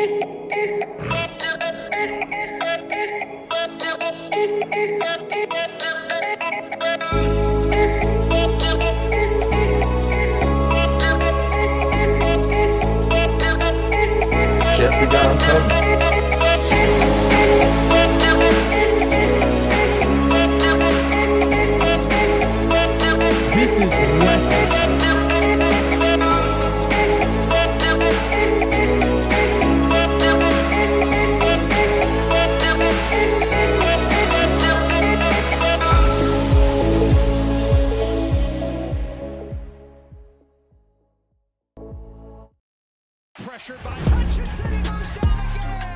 Shit, we got on top. This is Leftwich. Pressured by Hutchinson, he goes down again.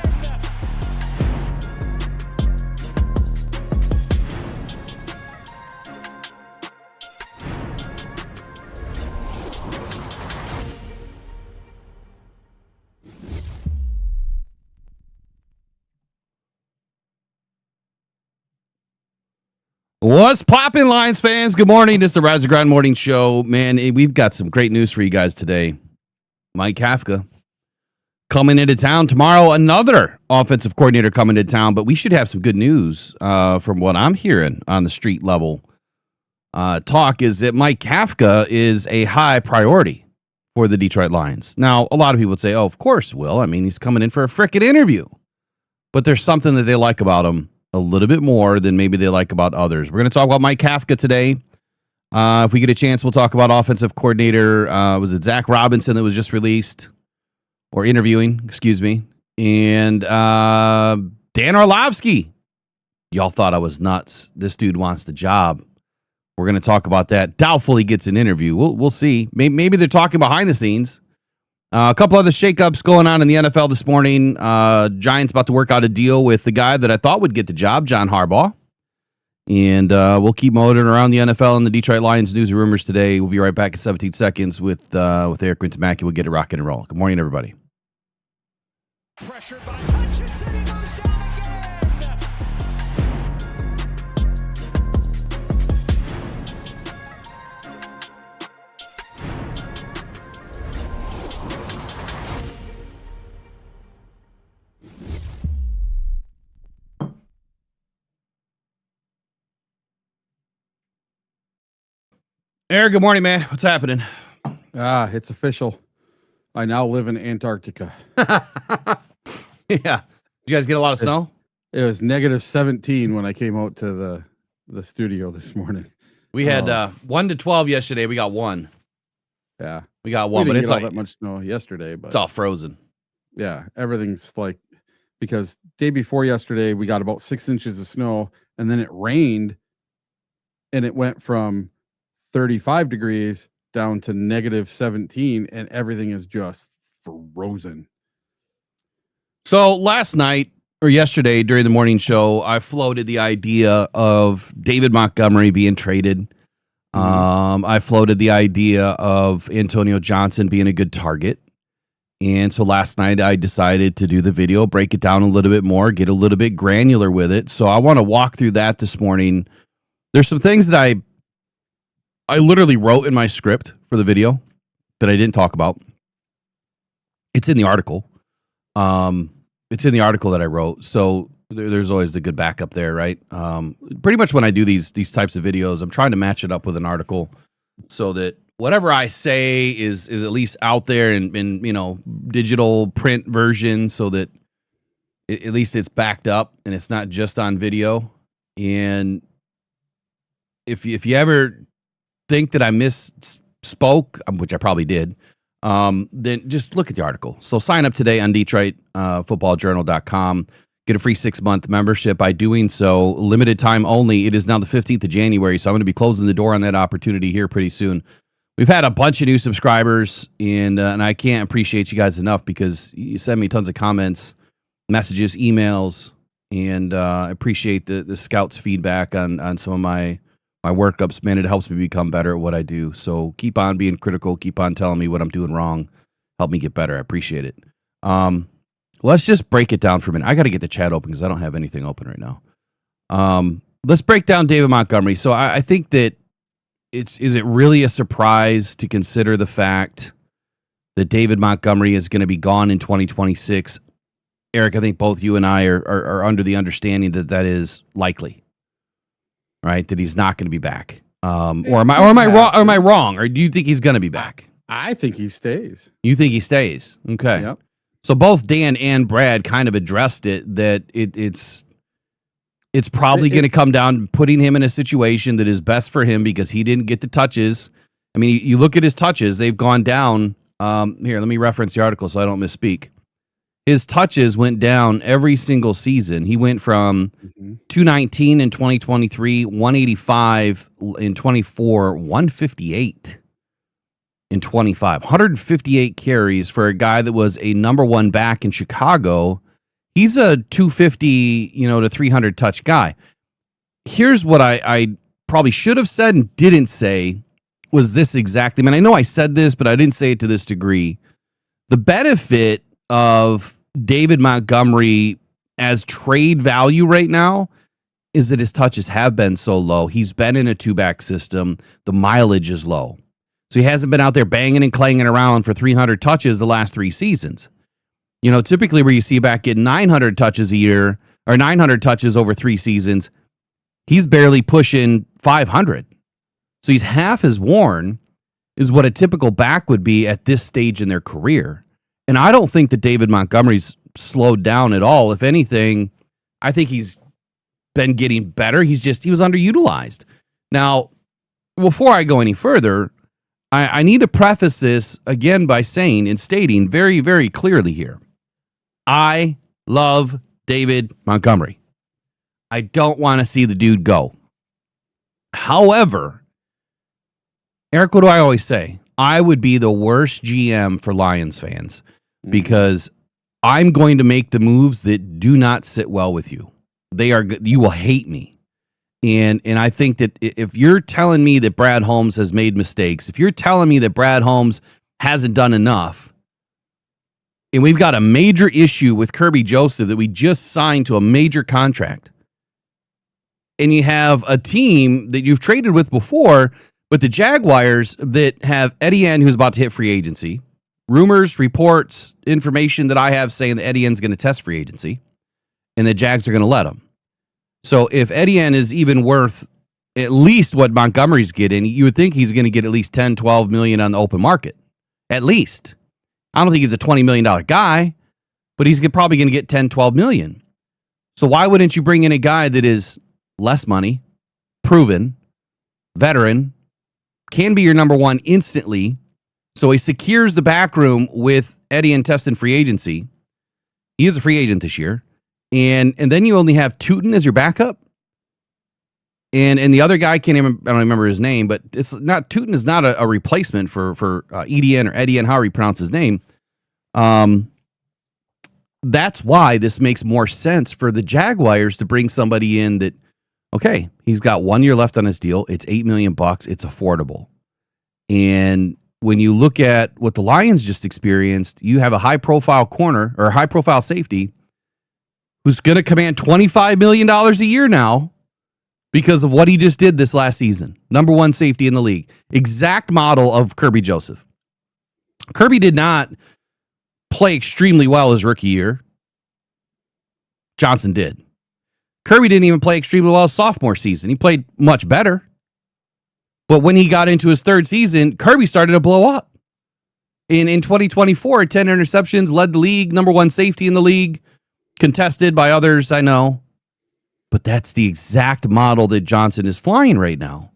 What's poppin', Lions fans? Good morning. This is the Rise and Grind Morning Show. Man, we've got some great news for you guys today. Mike Kafka coming into town tomorrow. Another offensive coordinator coming to town, but we should have some good news from what I'm hearing on the street level. Talk is that Mike Kafka is a high priority for the Detroit Lions. Now, a lot of people would say, oh, of course, Will. I mean, he's coming in for a frickin' interview. But there's something that they like about him a little bit more than maybe they like about others. We're going to talk about Mike Kafka today. If we get a chance, we'll talk about offensive coordinator. Was it Zack Robinson that was just released or interviewing? Excuse me. And Dan Orlovsky. Y'all thought I was nuts. This dude wants the job. We're going to talk about that. Doubtful he gets an interview. We'll see. Maybe they're talking behind the scenes. A couple other shakeups going on in the NFL this morning. Giants about to work out a deal with the guy that I thought would get the job, John Harbaugh. And we'll keep motoring around the NFL and the Detroit Lions news and rumors today. We'll be right back in 17 seconds with Eric Wintemaki. We'll get it rocking and roll. Good morning, everybody. Pressured by Hutchinson, he goes down again. Eric, good morning, man. What's happening? It's official. I now live in Antarctica. Yeah. Did you guys get a lot of snow? It was negative 17 when I came out to the studio this morning. We had 1 to 12 yesterday. We got 1. Yeah. We got 1, we but didn't it's get like all that much snow yesterday, but it's all frozen. yeah, everything's like, because day before yesterday we got about 6 inches of snow, and then it rained, and it went from 35 degrees down to negative 17, and everything is just frozen. So last night or yesterday during the morning show, I floated the idea of David Montgomery being traded. I floated the idea of Antonio Johnson being a good target. And so last night I decided to do the video, break it down a little bit more, get a little bit granular with it. So I want to walk through that this morning. There's some things that I literally wrote in my script for the video that I didn't talk about. It's in the article. It's in the article that I wrote. So there's always the good backup there, right? Pretty much when I do these types of videos, I'm trying to match it up with an article so that whatever I say is at least out there in digital print version, so that at least it's backed up and it's not just on video. And if you ever think that I misspoke, which I probably did, then just look at the article. So sign up today on DetroitFootballJournal.com. Get a free 6-month membership by doing so. Limited time only. It is now the 15th of January, so I'm going to be closing the door on that opportunity here pretty soon. We've had a bunch of new subscribers, and I can't appreciate you guys enough because you send me tons of comments, messages, emails, and I appreciate the scouts' feedback on some of my workups. Man, it helps me become better at what I do. So keep on being critical. Keep on telling me what I'm doing wrong. Help me get better. I appreciate it. Let's just break it down for a minute. I got to get the chat open because I don't have anything open right now. Let's break down David Montgomery. So I think that is it really a surprise to consider the fact that David Montgomery is going to be gone in 2026? Eric, I think both you and I are under the understanding that is likely, right? That he's not going to be back. Or am I wrong? Or am I wrong? Or do you think he's going to be back? I think he stays. You think he stays? Okay. Yep. So both Dan and Brad kind of addressed it that it's probably going to come down to putting him in a situation that is best for him because he didn't get the touches. I mean, you look at his touches; they've gone down. Here, let me reference the article so I don't misspeak. His touches went down every single season. He went from 219 in 2023, 185 in 24, 158 in 25. 158 carries for a guy that was a number one back in Chicago. He's a 250, to 300 touch guy. Here's what I probably should have said and didn't say was this exactly. I mean, I know I said this, but I didn't say it to this degree. The benefit of David Montgomery as trade value right now is that his touches have been so low. He's been in a two-back system. The mileage is low. So he hasn't been out there banging and clanging around for 300 touches the last 3 seasons. Typically where you see a back get 900 touches a year or 900 touches over 3 seasons, he's barely pushing 500. So he's half as worn as what a typical back would be at this stage in their career. And I don't think that David Montgomery's slowed down at all. If anything, I think he's been getting better. He was underutilized. Now, before I go any further, I need to preface this again by saying and stating very, very clearly here. I love David Montgomery. I don't want to see the dude go. However, Eric, what do I always say? I would be the worst GM for Lions fans because I'm going to make the moves that do not sit well with you. You will hate me. And I think that if you're telling me that Brad Holmes has made mistakes, if you're telling me that Brad Holmes hasn't done enough, and we've got a major issue with Kirby Joseph that we just signed to a major contract, and you have a team that you've traded with before, but the Jaguars that have Etienne, who's about to hit free agency, rumors, reports, information that I have saying that Etienne's going to test free agency, and the Jags are going to let him. So if Etienne is even worth at least what Montgomery's getting, you would think he's going to get at least 10, 12 million on the open market. At least. I don't think he's a $20 million guy, but he's probably going to get 10, 12 million. So why wouldn't you bring in a guy that is less money, proven, veteran, can be your number one instantly, so he secures the back room with Etienne testing free agency. He is a free agent this year. And then you only have Tootin as your backup. And the other guy I don't remember his name, but it's not Tootin is not a replacement for Etienne or Etienne, however you pronounce his name. That's why this makes more sense for the Jaguars to bring somebody in that, okay, he's got 1 year left on his deal. It's $8 million. It's affordable. And when you look at what the Lions just experienced, you have a high profile corner or a high profile safety who's going to command $25 million a year now because of what he just did this last season. Number one safety in the league. Exact model of Kirby Joseph. Kirby did not play extremely well his rookie year. Johnson did. Kirby didn't even play extremely well his sophomore season. He played much better. But when he got into his third season, Kirby started to blow up. In 2024, 10 interceptions, led the league, number one safety in the league. Contested by others, I know. But that's the exact model that Johnson is flying right now.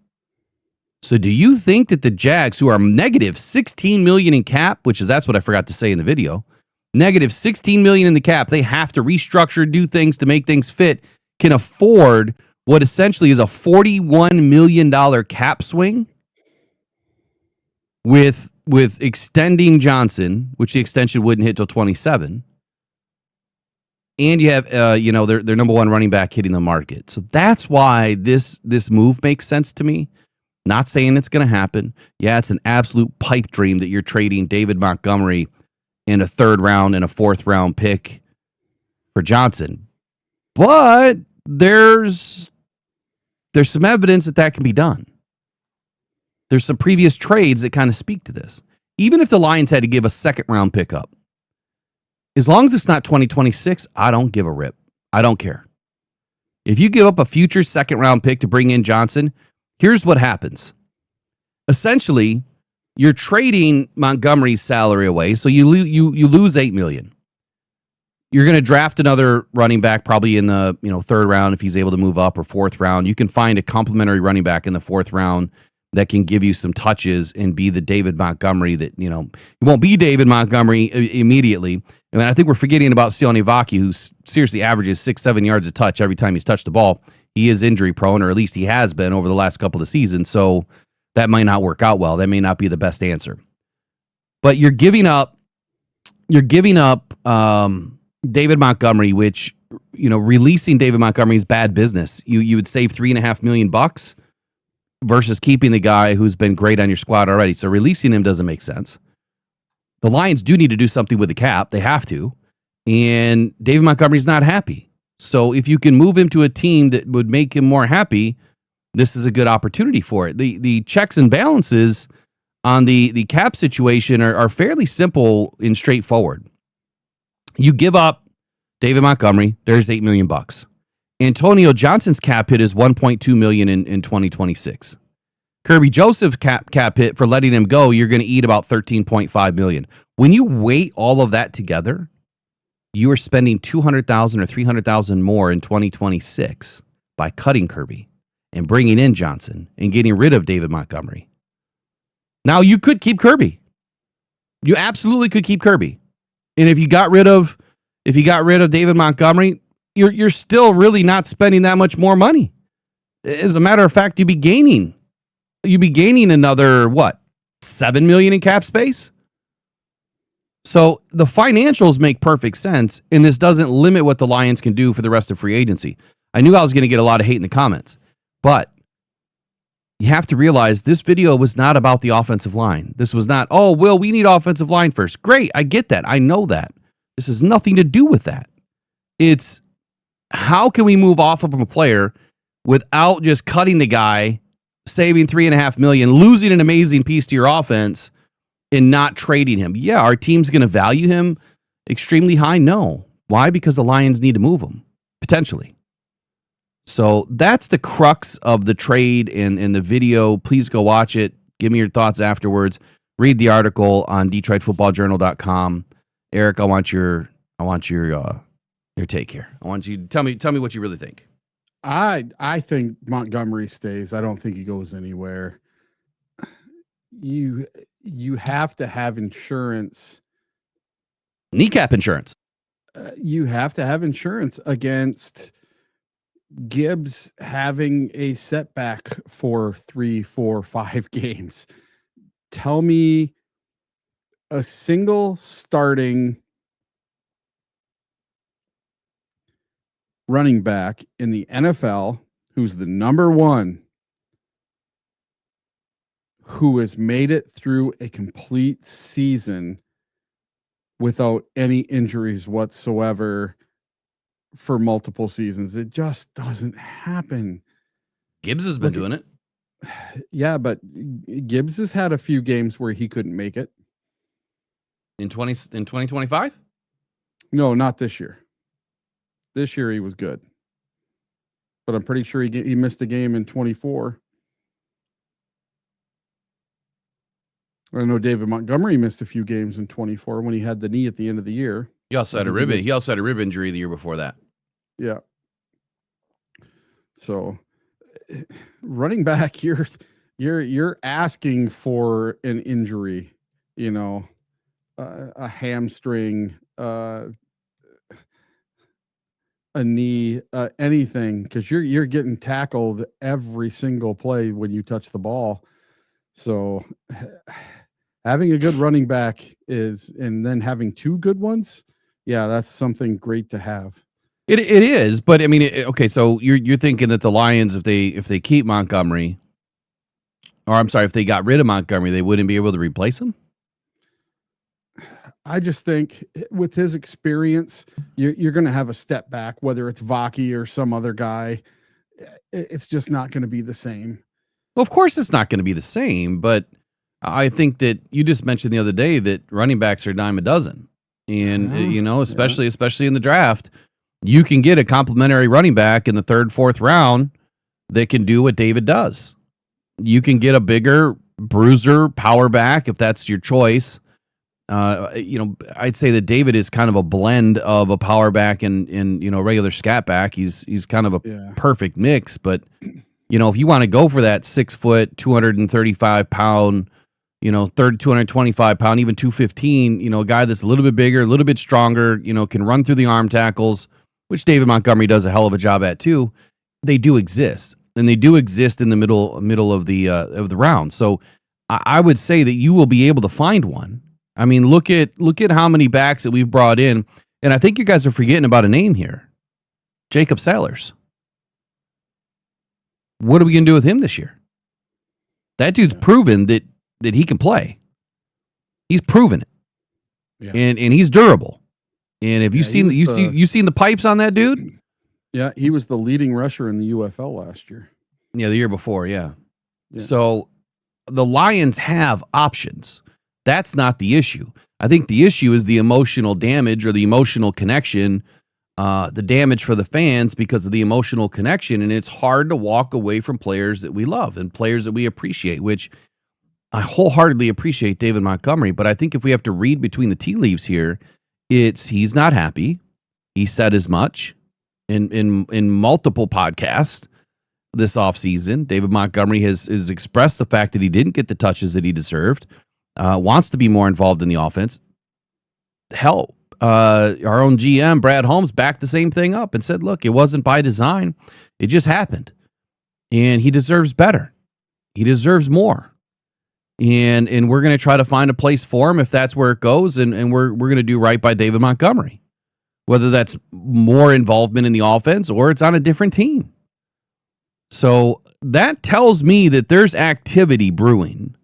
So do you think that the Jags, who are negative $16 million in cap, that's what I forgot to say in the video, negative $16 million in the cap, they have to restructure, do things to make things fit, can afford what essentially is a $41 million cap swing with extending Johnson, which the extension wouldn't hit till 27. And you have, their number one running back hitting the market. So that's why this move makes sense to me. Not saying it's going to happen. Yeah, it's an absolute pipe dream that you're trading David Montgomery in a 3rd round and a 4th round pick for Johnson. But there's some evidence that can be done. There's some previous trades that kind of speak to this. Even if the Lions had to give a 2nd round pickup, As long as it's not 2026, I don't give a rip. I don't care. If you give up a future second round pick to bring in Johnson, here's what happens. Essentially, you're trading Montgomery's salary away, so you lose $8 million. You're going to draft another running back probably in the third round if he's able to move up, or fourth round. You can find a complimentary running back in the fourth round that can give you some touches and be the David Montgomery that, it won't be David Montgomery immediately. I mean, I think we're forgetting about Sione Vaki, who seriously averages 6-7 yards a touch every time he's touched the ball. He is injury prone, or at least he has been over the last couple of seasons. So that might not work out well. That may not be the best answer. But you're giving up David Montgomery, which, releasing David Montgomery is bad business. You would save $3.5 million versus keeping the guy who's been great on your squad already. So releasing him doesn't make sense. The Lions do need to do something with the cap. They have to. And David Montgomery's not happy. So if you can move him to a team that would make him more happy, this is a good opportunity for it. The checks and balances on the cap situation are fairly simple and straightforward. You give up David Montgomery, there's $8 million. Antonio Johnson's cap hit is $1.2 million in 2026. Kirby Joseph's cap hit for letting him go, you're going to eat about $13.5 million. When you weight all of that together, you are spending $200,000 or $300,000 more in 2026 by cutting Kirby and bringing in Johnson and getting rid of David Montgomery. Now, you could keep Kirby. You absolutely could keep Kirby. And if you got rid of David Montgomery, you're still really not spending that much more money. As a matter of fact, you'd be gaining another $7 million in cap space. So the financials make perfect sense, and this doesn't limit what the Lions can do for the rest of free agency. I knew I was going to get a lot of hate in the comments, but you have to realize this video was not about the offensive line. This was not, we need offensive line first. Great, I get that. I know that. This has nothing to do with that. It's how can we move off of a player without just cutting the guy, saving $3.5 million, losing an amazing piece to your offense, and not trading him? Yeah, our team's going to value him extremely high. No. Why? Because the Lions need to move him, potentially. So that's the crux of the trade in the video. Please go watch it. Give me your thoughts afterwards. Read the article on DetroitFootballJournal.com. Eric, I want your take here. I want you to tell me what you really think. I think Montgomery stays. I don't think he goes anywhere. You have to have insurance. Kneecap insurance. You have to have insurance against Gibbs having a setback for 3, 4, 5 games. Tell me a single starting running back in the NFL who's the number one who has made it through a complete season without any injuries whatsoever for multiple seasons. It just doesn't happen. Gibbs has been doing it. Yeah, but Gibbs has had a few games where he couldn't make it. In 2025? No, not this year. This year he was good. But I'm pretty sure he missed a game in 24. I know David Montgomery missed a few games in 24 when he had the knee at the end of the year. He also had a rib. He also had a rib injury the year before that. Yeah. So, running back, you're asking for an injury, a hamstring, a knee, anything, because you're getting tackled every single play when you touch the ball. So, having a good running back and then having 2 good ones, yeah, that's something great to have. It is, but I mean, okay. So you're thinking that the Lions, if they keep Montgomery, or I'm sorry, if they got rid of Montgomery, they wouldn't be able to replace him. I just think with his experience, you're going to have a step back, whether it's Vaki or some other guy. It's just not going to be the same. Well, of course, it's not going to be the same, but I think that you just mentioned the other day that running backs are a dime a dozen. And, especially in the draft, you can get a complimentary running back in the 3rd, 4th round that can do what David does. You can get a bigger bruiser power back if that's your choice. I'd say that David is kind of a blend of a power back and regular scat back. He's kind of a perfect mix. But, if you want to go for that 6 foot, 235 pound, 225 pound, even 215, a guy that's a little bit bigger, a little bit stronger, can run through the arm tackles, which David Montgomery does a hell of a job at too. They do exist, and they do exist in the middle of the round. So I would say that you will be able to find one. I mean, look at how many backs that we've brought in, and I think you guys are forgetting about a name here, Jacob Sellers. What are we gonna do with him this year? That dude's proven that he can play. He's proven it, and he's durable. And have you seen the pipes on that dude? Yeah, he was the leading rusher in the UFL last year. Yeah, the year before. Yeah. So the Lions have options. That's not the issue. I think the issue is the emotional damage or the emotional connection, the damage for the fans because of the emotional connection. And it's hard to walk away from players that we love and players that we appreciate, which I wholeheartedly appreciate David Montgomery. But I think if we have to read between the tea leaves here, he's not happy. He said as much in multiple podcasts this offseason. David Montgomery has expressed the fact that he didn't get the touches that he deserved, wants to be more involved in the offense. Hell, our own GM, Brad Holmes, backed the same thing up and said, look, it wasn't by design. It just happened. And he deserves better. He deserves more. And we're going to try to find a place for him if that's where it goes, and we're going to do right by David Montgomery, whether that's more involvement in the offense or it's on a different team. So that tells me that there's activity brewing,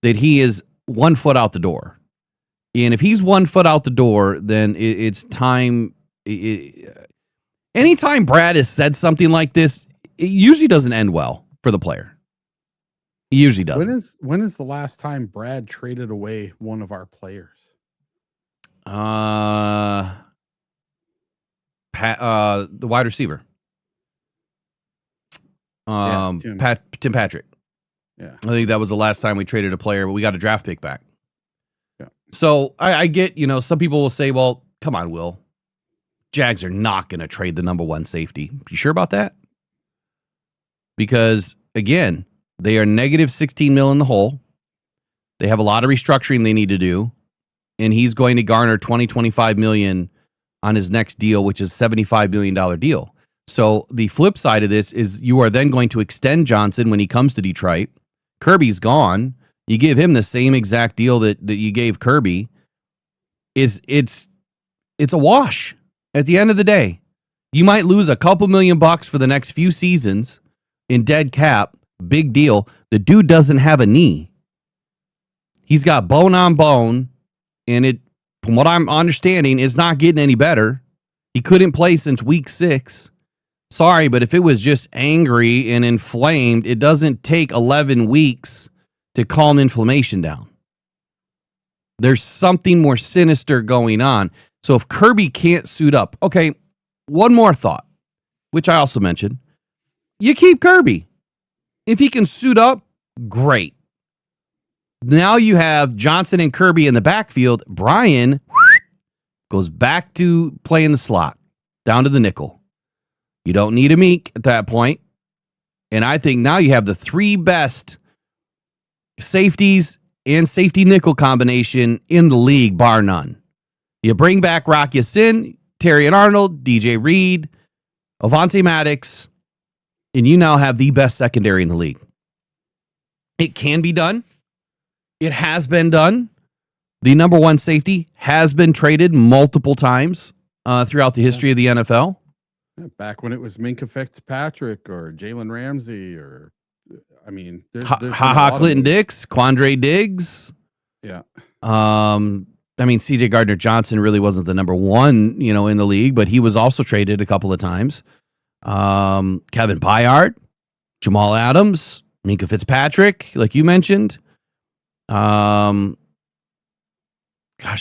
that he is 1 foot out the door. And if he's 1 foot out the door, then it's time. Anytime Brad has said something like this, it usually doesn't end well for the player. He usually doesn't. When is the last time Brad traded away one of our players? The wide receiver. Tim Patrick. Yeah. I think that was the last time we traded a player, but we got a draft pick back. Yeah. So I get, some people will say, well, come on, Will. Jags are not going to trade the number 1 safety. You sure about that? Because, again, they are negative 16 mil in the hole. They have a lot of restructuring they need to do. And he's going to garner 25 million on his next deal, which is $75 million deal. So the flip side of this is you are then going to extend Johnson when he comes to Detroit. Kirby's gone. You give him the same exact deal that you gave Kirby. It's a wash at the end of the day. You might lose a couple $1,000,000 for the next few seasons in dead cap. Big deal. The dude doesn't have a knee. He's got bone on bone, and it, from what I'm understanding, is not getting any better. He couldn't play since week 6. Sorry, but if it was just angry and inflamed, it doesn't take 11 weeks to calm inflammation down. There's something more sinister going on. So if Kirby can't suit up, okay, one more thought, which I also mentioned. You keep Kirby. If he can suit up, great. Now you have Johnson and Kirby in the backfield. Brian goes back to playing the slot, down to the nickel. You don't need a Meek at that point. And I think now you have the 3 best safeties and safety nickel combination in the league, bar none. You bring back Rock Ya-Sin, Terry and Arnold, DJ Reed, Avonte Maddox, and you now have the best secondary in the league. It can be done. It has been done. The number 1 safety has been traded multiple times throughout the history of the NFL. Back when it was Minkah Fitzpatrick or Jalen Ramsey or, I mean, there's Clinton Dix, Quandre Diggs. Yeah. I mean, CJ Gardner-Johnson really wasn't the number 1, in the league, but he was also traded a couple of times. Kevin Byard, Jamal Adams, Minkah Fitzpatrick, like you mentioned. Gosh,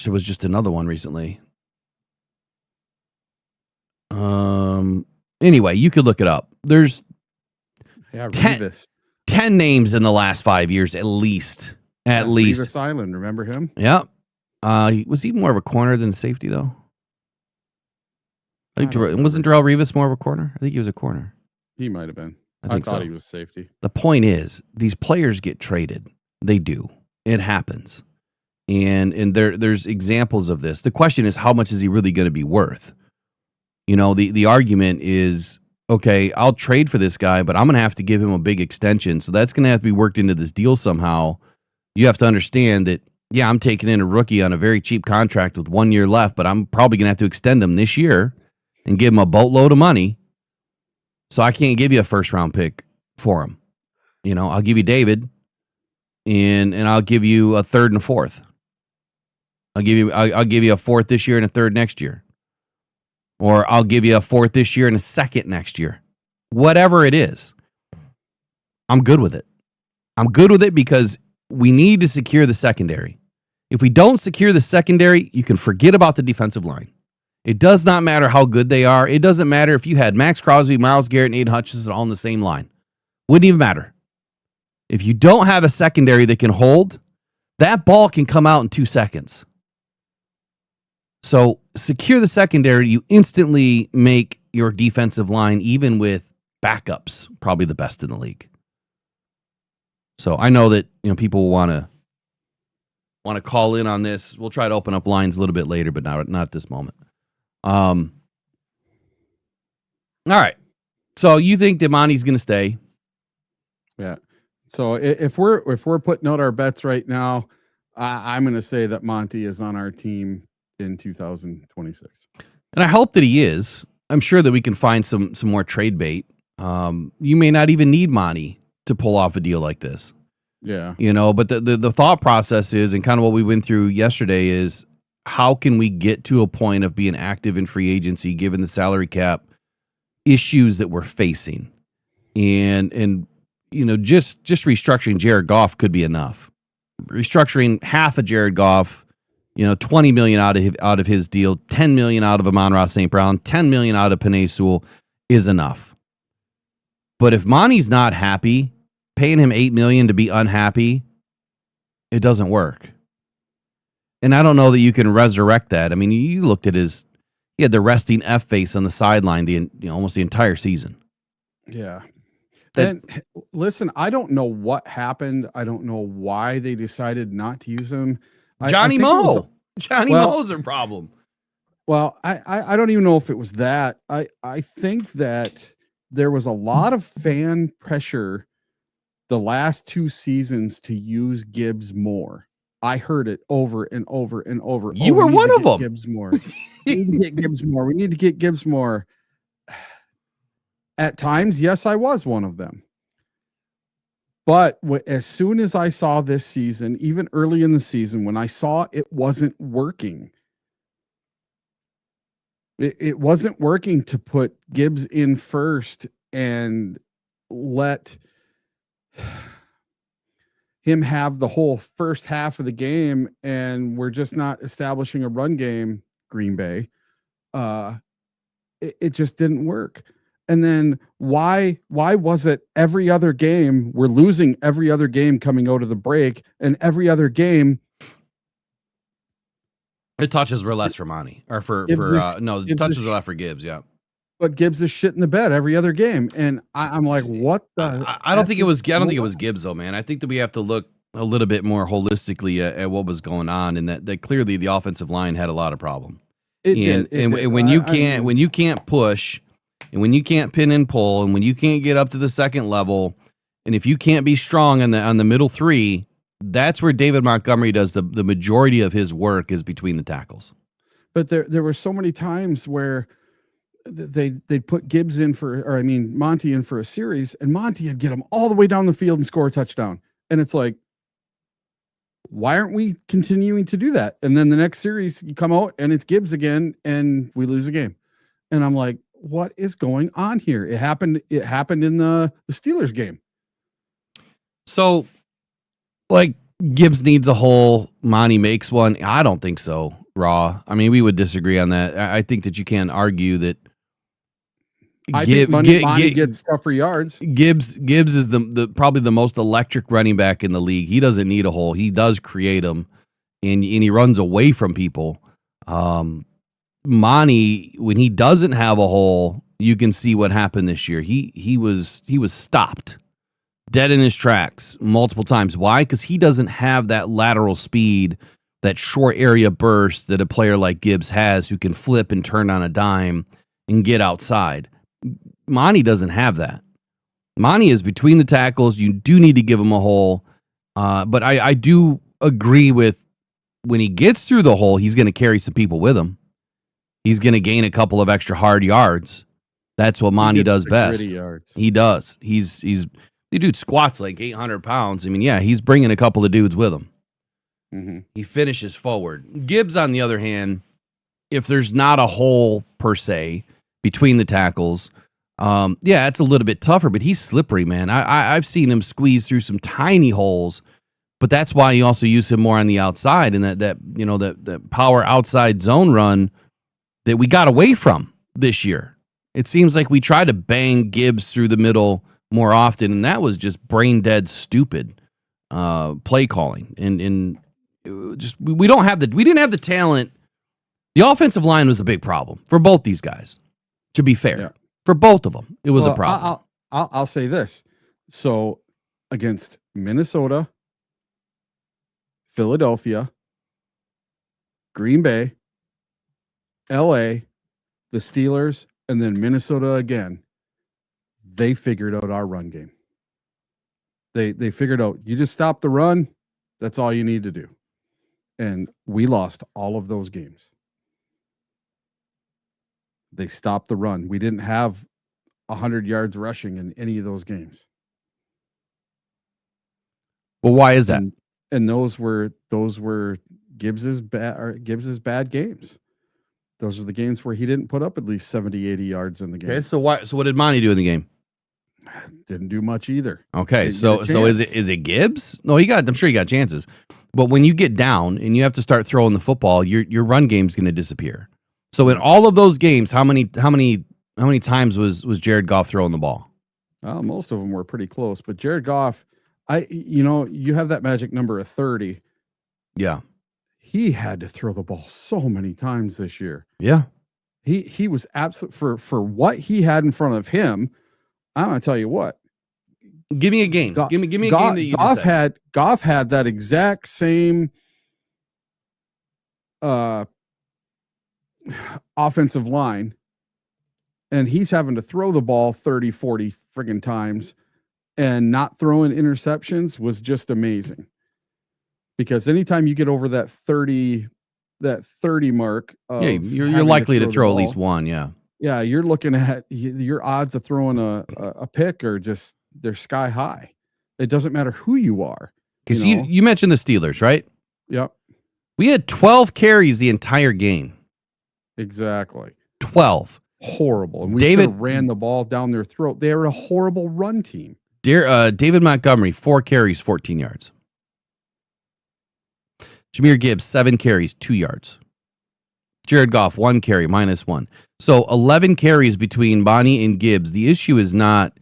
there was just another one recently. Anyway, you could look it up. There's Yeah, 10 Revis. 10 names in the last 5 years, at least. At least. Revis Island, remember him? Yep. Was he more of a corner than a safety, though? Wasn't Darrelle Revis more of a corner? I think he was a corner. He might have been. I thought so. he was safety. The point is, these players get traded. They do. It happens. And there's examples of this. The question is, how much is he really going to be worth? You know, the argument is, okay, I'll trade for this guy, but I'm going to have to give him a big extension. So that's going to have to be worked into this deal somehow. You have to understand that, yeah, I'm taking in a rookie on a very cheap contract with 1 year left, but I'm probably going to have to extend him this year and give him a boatload of money. So I can't give you a first round pick for him. You know, I'll give you David and I'll give you a third and a fourth. I'll give you a fourth this year and a third next year. Or I'll give you a fourth this year and a second next year. Whatever it is. I'm good with it. I'm good with it because we need to secure the secondary. If we don't secure the secondary, you can forget about the defensive line. It does not matter how good they are. It doesn't matter if you had Max Crosby, Myles Garrett, and Aiden Hutchinson all on the same line. Wouldn't even matter. If you don't have a secondary that can hold, that ball can come out in 2 seconds. So secure the secondary, you instantly make your defensive line, even with backups, probably the best in the league. So I know that people want to call in on this. We'll try to open up lines a little bit later, but not at this moment. All right. So you think that Monty's going to stay? Yeah. So if we're putting out our bets right now, I'm going to say that Monty is on our team in 2026. And I hope that he is. I'm sure that we can find some more trade bait. You may not even need Monty to pull off a deal like this. Yeah. But the thought process is, and kind of what we went through yesterday is, how can we get to a point of being active in free agency given the salary cap issues that we're facing? And just restructuring Jared Goff could be enough. Restructuring half of Jared Goff, $20 million out of his deal, $10 million out of Amon-Ra St. Brown, $10 million out of Penei Sewell is enough. But if Monty's not happy, paying him $8 million to be unhappy, it doesn't work. And I don't know that you can resurrect that. I mean, you looked at he had the resting F face on the sideline almost the entire season. Yeah. And listen, I don't know what happened. I don't know why they decided not to use him. Johnny Mo's a problem. Well, I don't even know if it was that. I think that there was a lot of fan pressure the last 2 seasons to use Gibbs more. I heard it over and over and over. You were one of them. Gibbs more. We need to get Gibbs more. We need to get Gibbs more. At times, yes, I was one of them. But as soon as I saw this season, even early in the season, when I saw it wasn't working, it wasn't working to put Gibbs in first and let him have the whole first half of the game, and we're just not establishing a run game, Green Bay. It just didn't work. And then why was it every other game we're losing every other game coming out of the break, and every other game the touches were less for Monty or the touches were less for Gibbs. Yeah. But Gibbs is shit in the bed every other game. And I'm like, what the? I don't think it was Gibbs though, man. I think that we have to look a little bit more holistically at what was going on, and that clearly the offensive line had a lot of problem. It did. When you can't push, and when you can't pin and pull, and when you can't get up to the second level, and if you can't be strong on the middle three, that's where David Montgomery does the majority of his work, is between the tackles. But there were so many times where they'd put Gibbs in Monty in for a series, and Monty would get him all the way down the field and score a touchdown. And it's like, why aren't we continuing to do that? And then the next series you come out and it's Gibbs again and we lose a game. And I'm like, what is going on here? It happened in the Steelers game. So like Gibbs needs a hole, Monty makes one. I don't think so, Raw. I mean, we would disagree on that. I think that you can't argue that I think Monty gets tougher yards. Gibbs is the probably the most electric running back in the league. He doesn't need a hole. He does create them, and he runs away from people. Monty, when he doesn't have a hole, you can see what happened this year. He was stopped dead in his tracks multiple times. Why? Because he doesn't have that lateral speed, that short area burst that a player like Gibbs has, who can flip and turn on a dime and get outside. Monty doesn't have that. Monty is between the tackles. You do need to give him a hole. But I do agree with when he gets through the hole, he's going to carry some people with him. He's going to gain a couple of extra hard yards. That's what Monty does best. He does. The dude squats like 800 pounds. I mean, yeah, he's bringing a couple of dudes with him. Mm-hmm. He finishes forward. Gibbs, on the other hand, if there's not a hole per se between the tackles, yeah, it's a little bit tougher, but he's slippery, man. I've seen him squeeze through some tiny holes, but that's why you also use him more on the outside, and that power outside zone run that we got away from this year. It seems like we try to bang Gibbs through the middle more often, and that was just brain dead stupid play calling, and just we didn't have the talent. The offensive line was a big problem for both these guys. To be fair, yeah. For both of them, it was a problem. I'll say this: so against Minnesota, Philadelphia, Green Bay, LA, the Steelers, and then Minnesota again, they figured out our run game. They figured out you just stop the run, that's all you need to do. And we lost all of those games. They stopped the run. We didn't have 100 yards rushing in any of those games. Well, why is that? And those were Gibbs's bad games. Those are the games where he didn't put up at least 70, 80 yards in the game. Okay, so what did Monty do in the game? Didn't do much either. Okay, so is it Gibbs? No, I'm sure he got chances. But when you get down and you have to start throwing the football, your run game's going to disappear. So in all of those games, how many times was Jared Goff throwing the ball? Well, most of them were pretty close, but Jared Goff, you have that magic number of 30. Yeah. He had to throw the ball so many times this year. Yeah. He was absolute for what he had in front of him. I'm going to tell you what. Give me a game. Give me a game that you Goff had that exact same offensive line, and he's having to throw the ball 30, 40 friggin' times, and not throwing interceptions was just amazing. Because anytime you get over that 30 mark, you're likely to throw at least one. Yeah. Yeah. You're looking at your odds of throwing a pick are just, they're sky high. It doesn't matter who you are. Because you mentioned the Steelers, right? Yep. We had 12 carries the entire game. Exactly. 12. Horrible. And we ran the ball down their throat. They were a horrible run team. David Montgomery, 4 carries, 14 yards. Jahmyr Gibbs, 7 carries, 2 yards. Jared Goff, 1 carry, -1. So 11 carries between Bonnie and Gibbs. The issue is not,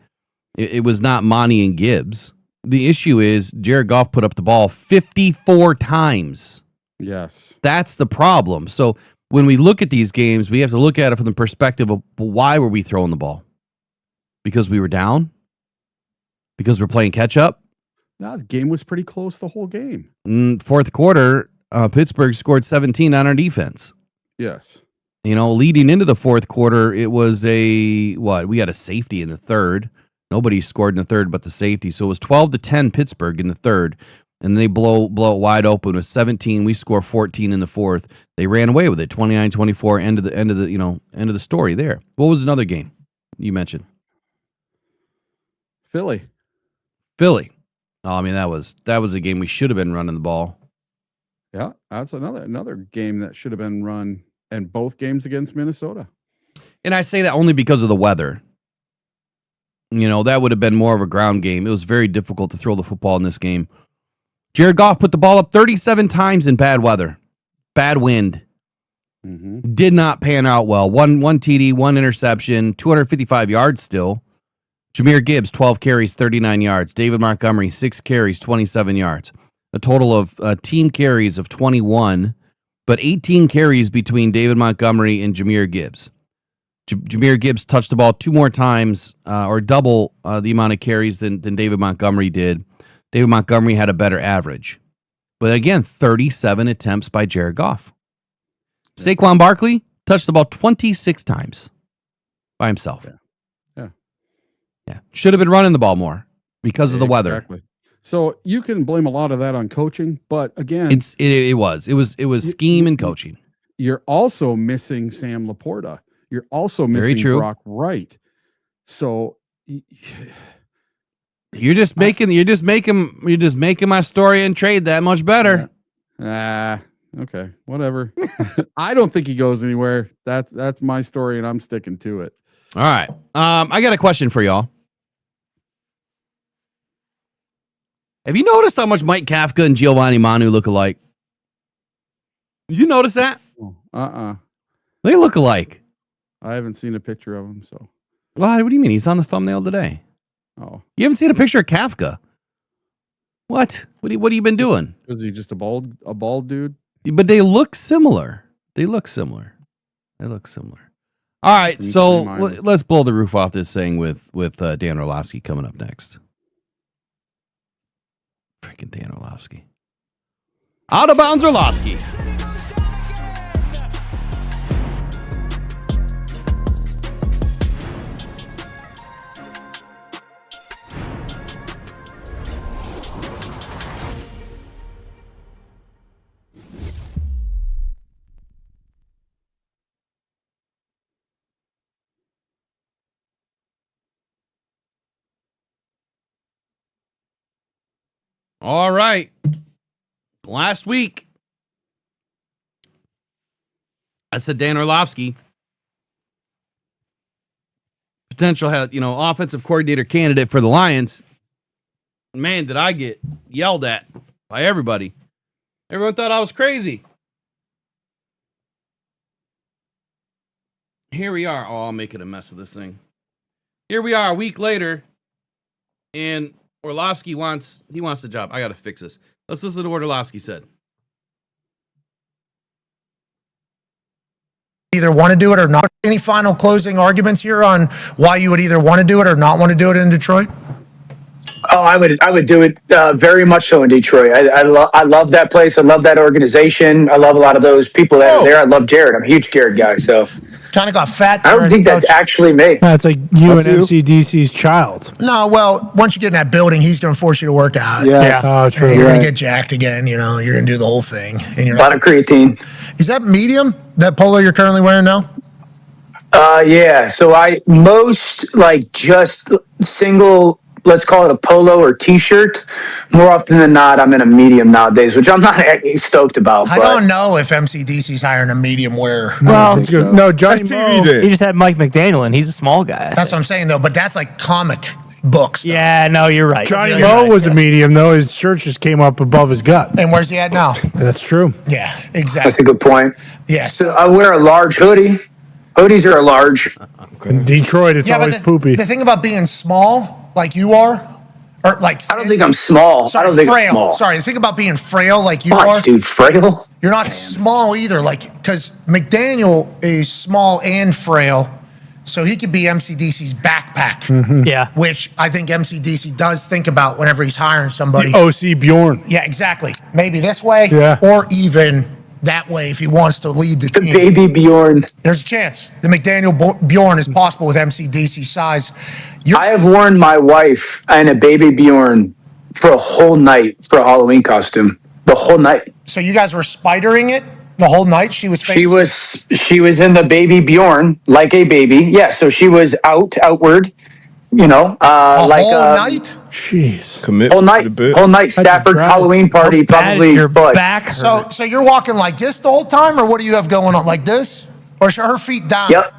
it was not Monty and Gibbs. The issue is Jared Goff put up the ball 54 times. Yes. That's the problem. So when we look at these games, we have to look at it from the perspective of why were we throwing the ball? Because we were down? Because we're playing catch up? No, the game was pretty close the whole game. Fourth quarter, Pittsburgh scored 17 on our defense. Yes. Leading into the fourth quarter, it was we had a safety in the third. Nobody scored in the third but the safety. So it was 12-10 Pittsburgh in the third. And they blow it wide open with 17. We score 14 in the fourth. They ran away with it, 29-24. End of the story there. What was another game you mentioned? Philly. Oh, I mean, that was a game we should have been running the ball. Yeah, that's another game that should have been run, and both games against Minnesota. And I say that only because of the weather. That would have been more of a ground game. It was very difficult to throw the football in this game. Jared Goff put the ball up 37 times in bad weather, bad wind. Did not pan out well. One TD, one interception, 255 yards still. Jahmyr Gibbs, 12 carries, 39 yards. David Montgomery, 6 carries, 27 yards. A total of team carries of 21, but 18 carries between David Montgomery and Jahmyr Gibbs. Jahmyr Gibbs touched the ball 2 more times, or double the amount of carries than David Montgomery did. David Montgomery had a better average. But again, 37 attempts by Jared Goff. Yeah. Saquon Barkley touched the ball 26 times by himself. Yeah. Should have been running the ball more because of the weather. Exactly. So you can blame a lot of that on coaching, but again, it was scheme and coaching. You're also missing Sam Laporta. You're also missing Brock Wright. So you're just making my story and trade that much better. Okay, whatever. I don't think he goes anywhere. That's my story, and I'm sticking to it. All right. I got a question for y'all. Have you noticed how much Mike Kafka and Giovani Manu look alike? Did you notice that? They look alike. I haven't seen a picture of him, so. What do you mean? He's on the thumbnail today. Oh. You haven't seen a picture of Kafka? What? What have you been doing? Is he just a bald dude? But they look similar. All right, so let's blow the roof off this thing with Dan Orlovsky coming up next. Freaking Dan Orlovsky. Out of bounds Orlovsky. All right. Last week, I said Dan Orlovsky, potential offensive coordinator candidate for the Lions. Man, did I get yelled at by everybody. Everyone thought I was crazy. Here we are. Oh, I'm making a mess of this thing. Here we are a week later, and Orlovsky wants the job. I got to fix this. Let's listen to what Orlovsky said. Either want to do it or not. Any final closing arguments here on why you would either want to do it or not want to do it in Detroit? Oh, I would do it very much so in Detroit. I love that place. I love that organization. I love a lot of those people that are there. I love Jared. I'm a huge Jared guy. So kind of got fat. I don't think that's actually me. That's like you and MCDC's child. No, well, once you get in that building, he's going to force you to work out. Yeah. Oh, true. You're going to get jacked again. You're going to do the whole thing. And a lot of creatine. Is that medium, that polo you're currently wearing now? Yeah. So I most like just single, let's call it a polo or t-shirt. More often than not, I'm in a medium nowadays, which I'm not stoked about. I don't know if MCDC's hiring a medium wearer. Well, no, Johnny Mo, he just had Mike McDaniel, and he's a small guy. That's what I'm saying, though. But that's like comic books. Yeah, no, you're right. Johnny Mo was a medium, though. His shirt just came up above his gut. And where's he at now? That's true. Yeah, exactly. That's a good point. Yeah. So I wear a large hoodie. Hoodies are a large. In Detroit, it's always poopy. The thing about being small, like you are, or like I don't think I'm small. Sorry, I don't think frail. I'm small. Sorry, the thing about being frail, like you are, dude, frail. You're not small either, like because McDaniel is small and frail, so he could be MCDC's backpack. Mm-hmm. Yeah, which I think MCDC does think about whenever he's hiring somebody. The OC Bjorn. Yeah, exactly. Maybe this way, yeah, or even that way if he wants to lead the team. The baby Bjorn. There's a chance. The McDaniel Bjorn is possible with MCDC size. I have worn my wife and a baby Bjorn for a whole night for a Halloween costume. The whole night. So you guys were spidering it the whole night? She was in the baby Bjorn like a baby. Yeah, so she was outward, whole night? Jeez. Whole night. Stafford Halloween party, probably your back. So you're walking like this the whole time, or what do you have going on? Like this? Or is her feet down? Yep.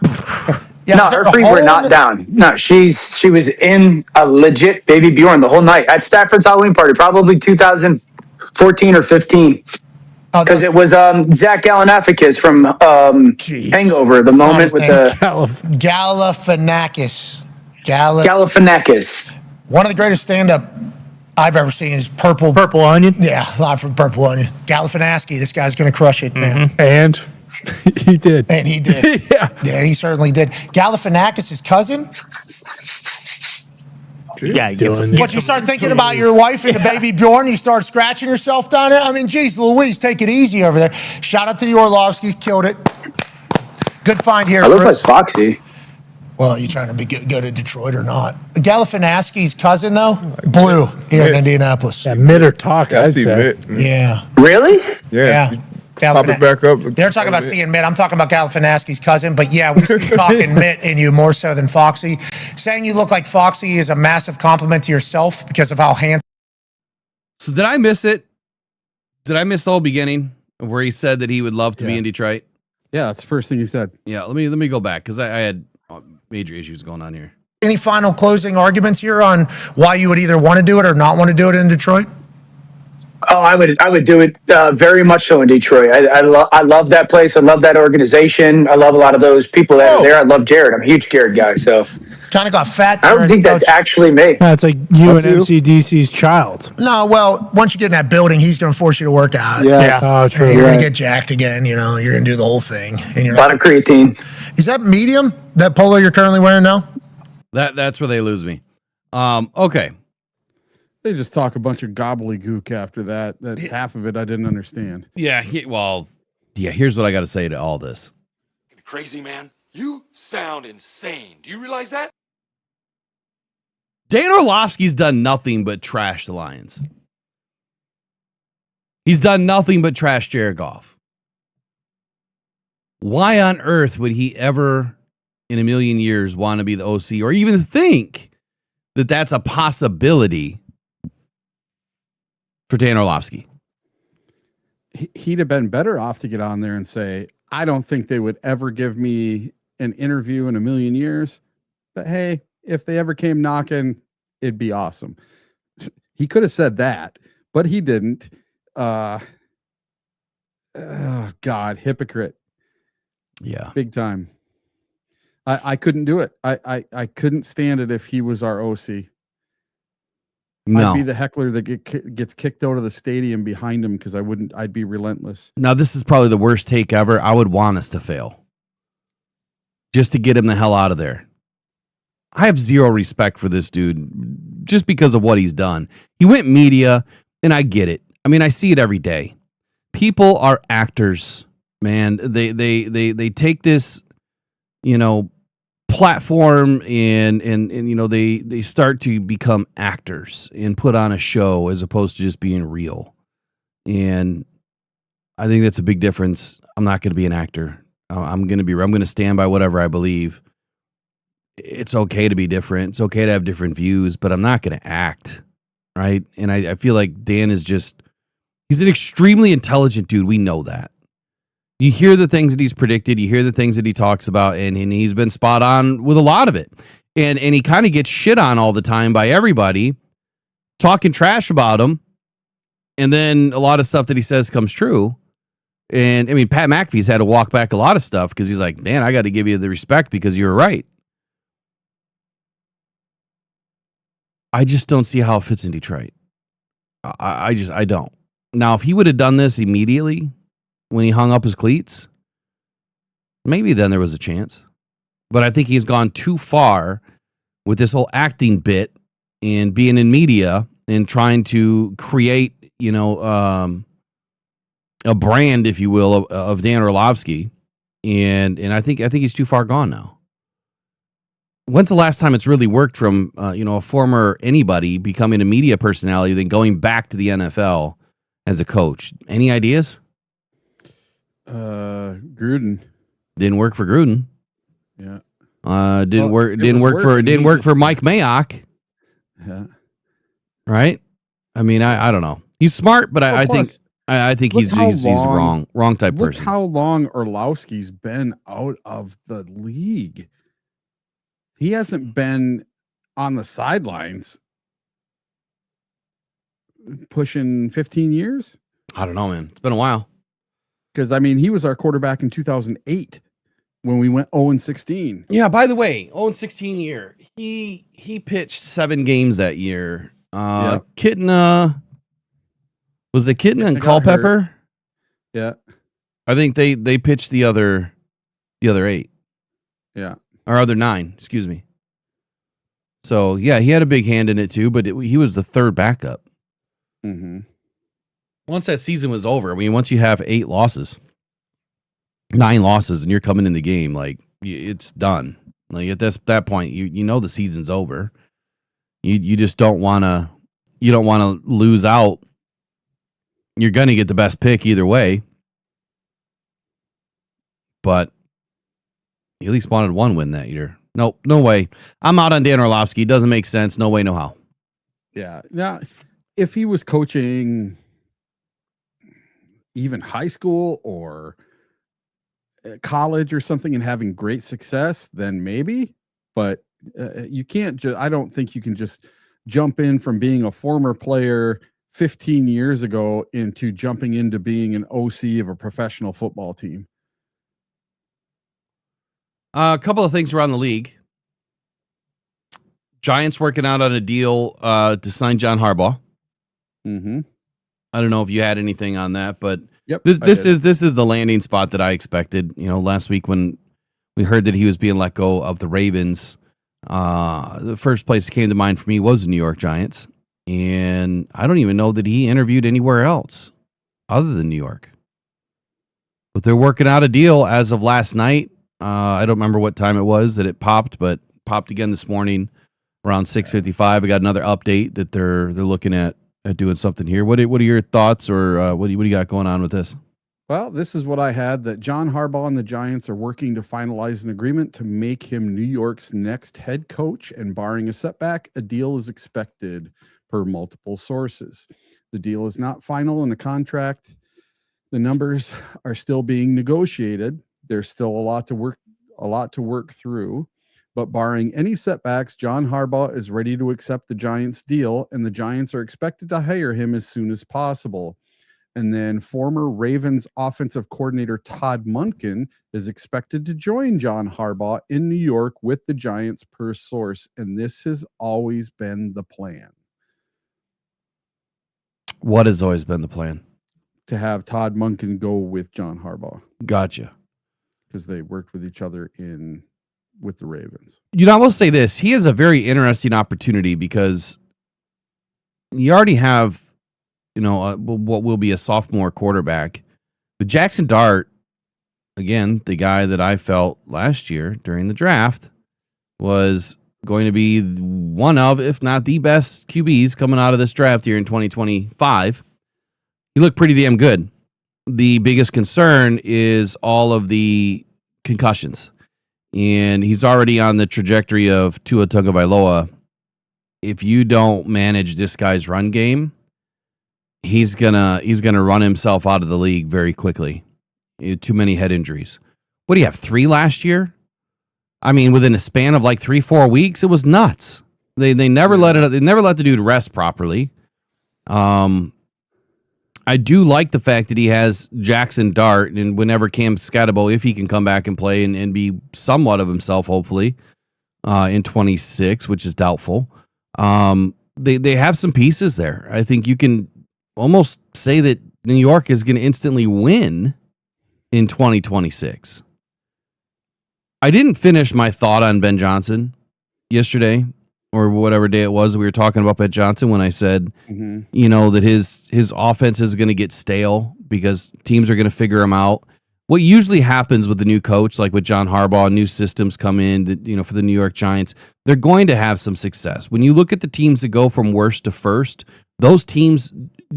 Yeah, no, her feet were not down. No, she was in a legit baby Bjorn the whole night at Stafford's Halloween party, probably 2014 or 15. Oh, Because it was Zach Galifianakis from Hangover. The not moment his with name. the Galifianakis. Galifianakis. One of the greatest stand-up I've ever seen is Purple. Purple Onion. Yeah, live from Purple Onion. Galifianakis. This guy's going to crush it, man. And he did. And he did. Yeah, he certainly did. Galifianakis' cousin. Yeah, But you start thinking about your wife and the baby born, you start scratching yourself down there. I mean, geez, Louise, take it easy over there. Shout out to the Orlovskys, killed it. Good find here, I look like Chris. Foxy. Well, you trying to be good at Detroit or not? Galifianakis' cousin, though, Blue here in Indianapolis. Yeah, mid or talk, I I'd see say. Mitt. Yeah. Really? Yeah. Pop it back up. They're talking about seeing Mitt. I'm talking about Galifianakis' cousin, but yeah, we see you talking Mitt in you more so than Foxy. Saying you look like Foxy is a massive compliment to yourself because of how handsome. So did I miss it? Did I miss the whole beginning of where he said that he would love to be in Detroit? Yeah, that's the first thing he said. Yeah, let me go back because I had major issues going on here. Any final closing arguments here on why you would either want to do it or not want to do it in Detroit? Oh, I would do it very much so in Detroit. I love that place. I love that organization. I love a lot of those people that are there. I love Jared. I'm a huge Jared guy. So Kind of got fat. I don't think that's actually me. That's like you and MCDC's child. No, well, once you get in that building, he's going to force you to work out. Yeah. Oh, true. You're going to get jacked again. You know, you're going to do the whole thing. And you're A lot of creatine. Is that medium? That polo you're currently wearing now? That's where they lose me. Okay. They just talk a bunch of gobbledygook after that. That half of it I didn't understand. Yeah. Here's what I got to say to all this. Crazy, man. You sound insane. Do you realize that? Dan Orlovsky's done nothing but trash the Lions. He's done nothing but trash Jared Goff. Why on earth would he ever in a million years want to be the OC or even think that that's a possibility for Dan Orlovsky? He'd have been better off to get on there and say, I don't think they would ever give me an interview in a million years, but hey, if they ever came knocking, it'd be awesome. He could have said that, but he didn't. Oh God, hypocrite. Yeah. Big time. I couldn't do it. I couldn't stand it if he was our OC. No. I'd be the heckler that gets kicked out of the stadium behind him because I'd be relentless. Now, this is probably the worst take ever. I would want us to fail just to get him the hell out of there. I have zero respect for this dude just because of what he's done. He went media, and I get it. I mean, I see it every day. People are actors, man. They take this, platform and they start to become actors and put on a show as opposed to just being real. And I think that's a big difference. I'm not going to be an actor. I'm going to stand by whatever I believe. It's okay to be different. It's okay to have different views, but I'm not going to act. Right. And I feel like Dan is he's an extremely intelligent dude. We know that. You hear the things that he's predicted. You hear the things that he talks about, and he's been spot on with a lot of it. And he kind of gets shit on all the time by everybody, talking trash about him. And then a lot of stuff that he says comes true. And, I mean, Pat McAfee's had to walk back a lot of stuff because he's like, man, I got to give you the respect because you're right. I just don't see how it fits in Detroit. I don't. Now, if he would have done this immediately when he hung up his cleats, maybe then there was a chance. But I think he's gone too far with this whole acting bit and being in media and trying to create, a brand, if you will, of Dan Orlovsky. And I think he's too far gone now. When's the last time it's really worked from, a former anybody becoming a media personality, then going back to the NFL as a coach? Any ideas? Gruden. Didn't work for Gruden. Yeah. Didn't work for Mike Mayock. Yeah. Right? I mean, I don't know. He's smart, but I think he's wrong type Look person. how long Orlovsky's been out of the league. He hasn't been on the sidelines pushing 15 years. I don't know, man. It's been a while. Because, I mean, he was our quarterback in 2008 when we went 0-16. Yeah, by the way, 0-16 year. He pitched 7 games that year. Kitna, was it Kitna and Culpepper? Yeah. I think they pitched the other 8. Yeah. Or other 9, excuse me. So, yeah, he had a big hand in it too, but he was the third backup. Mm-hmm. Once that season was over, I mean, once you have 9 losses, and you're coming in the game, like, it's done. Like, at that point, you know the season's over. You just don't want to lose out. You're going to get the best pick either way. But you at least wanted 1 win that year. Nope, no way. I'm out on Dan Orlovsky. Doesn't make sense. No way, no how. Yeah. Now, if he was coaching even high school or college or something and having great success, then maybe. But you can't I don't think you can just jump in from being a former player 15 years ago into jumping into being an OC of a professional football team. A couple of things around the league. Giants working out on a deal to sign John Harbaugh. Mm-hmm. I don't know if you had anything on that, but yep, this is the landing spot that I expected. You know, last week when we heard that he was being let go of the Ravens, the first place that came to mind for me was the New York Giants, and I don't even know that he interviewed anywhere else other than New York. But they're working out a deal as of last night. I don't remember what time it was that it popped, but popped again this morning around 6:55. I got another update that they're looking at doing something here. What are your thoughts, or what do you got going on with this? Well, this is what I had, that John Harbaugh and the Giants are working to finalize an agreement to make him New York's next head coach, and barring a setback, a deal is expected per multiple sources. The deal is not final in the contract. The numbers are still being negotiated. There's still a lot to work through, but barring any setbacks, John Harbaugh is ready to accept the Giants deal, and the Giants are expected to hire him as soon as possible. And then former Ravens offensive coordinator Todd Monken is expected to join John Harbaugh in New York with the Giants per source, and this has always been the plan. What has always been the plan? To have Todd Monken go with John Harbaugh. Gotcha. Because they worked with each other with the Ravens. You know, I will say this. He has a very interesting opportunity because you already have, what will be a sophomore quarterback. But Jackson Dart, again, the guy that I felt last year during the draft, was going to be one of, if not the best QBs coming out of this draft here in 2025. He looked pretty damn good. The biggest concern is all of the concussions. And he's already on the trajectory of Tua Tagovailoa. If you don't manage this guy's run game, he's gonna run himself out of the league very quickly. Too many head injuries. What do you have, 3 last year? I mean, within a span of like 3-4 weeks, it was nuts. They never let the dude rest properly. I do like the fact that he has Jackson Dart, and whenever Cam Scatterbo, if he can come back and play and be somewhat of himself, hopefully, in 26, which is doubtful. They have some pieces there. I think you can almost say that New York is going to instantly win in 2026. I didn't finish my thought on Ben Johnson yesterday, or whatever day it was we were talking about Ben Johnson, when I said, that his offense is going to get stale because teams are going to figure him out. What usually happens with the new coach, like with John Harbaugh, new systems come in, for the New York Giants, they're going to have some success. When you look at the teams that go from worst to first, those teams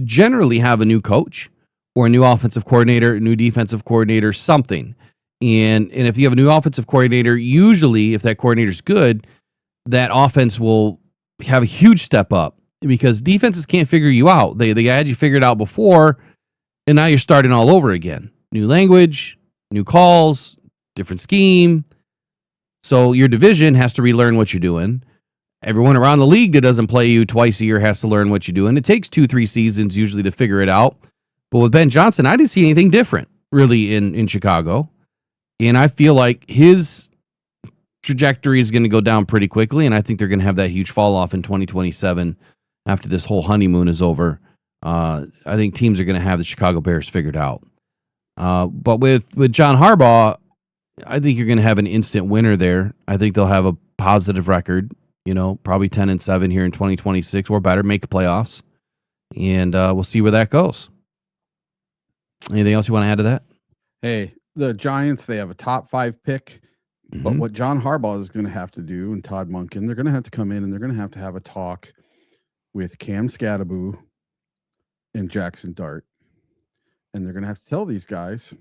generally have a new coach or a new offensive coordinator, a new defensive coordinator, something. And if you have a new offensive coordinator, usually if that coordinator's good, that offense will have a huge step up because defenses can't figure you out. They had you figured out before, and now you're starting all over again. New language, new calls, different scheme. So your division has to relearn what you're doing. Everyone around the league that doesn't play you twice a year has to learn what you're doing. It takes 2-3 seasons usually to figure it out. But with Ben Johnson, I didn't see anything different. really in Chicago. And I feel like his trajectory is going to go down pretty quickly, and I think they're going to have that huge fall off in 2027 after this whole honeymoon is over. I think teams are going to have the Chicago Bears figured out. But with John Harbaugh, I think you're going to have an instant winner there. I think they'll have a positive record, probably 10-7 here in 2026 or better, make the playoffs. And we'll see where that goes. Anything else you want to add to that? Hey, the Giants, they have a top 5 pick. But what John Harbaugh is going to have to do, and Todd Monken, they're going to have to come in and they're going to have a talk with Cam Scadaboo and Jackson Dart. And they're going to have to tell these guys,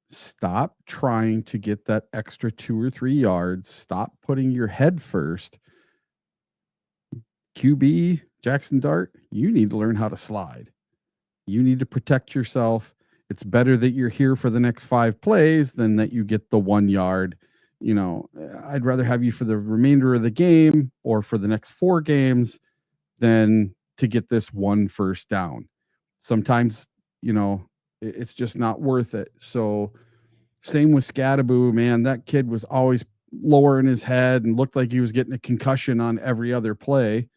stop trying to get that extra 2 or 3 yards. Stop putting your head first. QB, Jackson Dart, you need to learn how to slide. You need to protect yourself. It's better that you're here for the next 5 plays than that you get the 1 yard. I'd rather have you for the remainder of the game or for the next 4 games than to get this 1 first down. Sometimes, it's just not worth it. So same with Scadaboo, man. That kid was always lowering his head and looked like he was getting a concussion on every other play,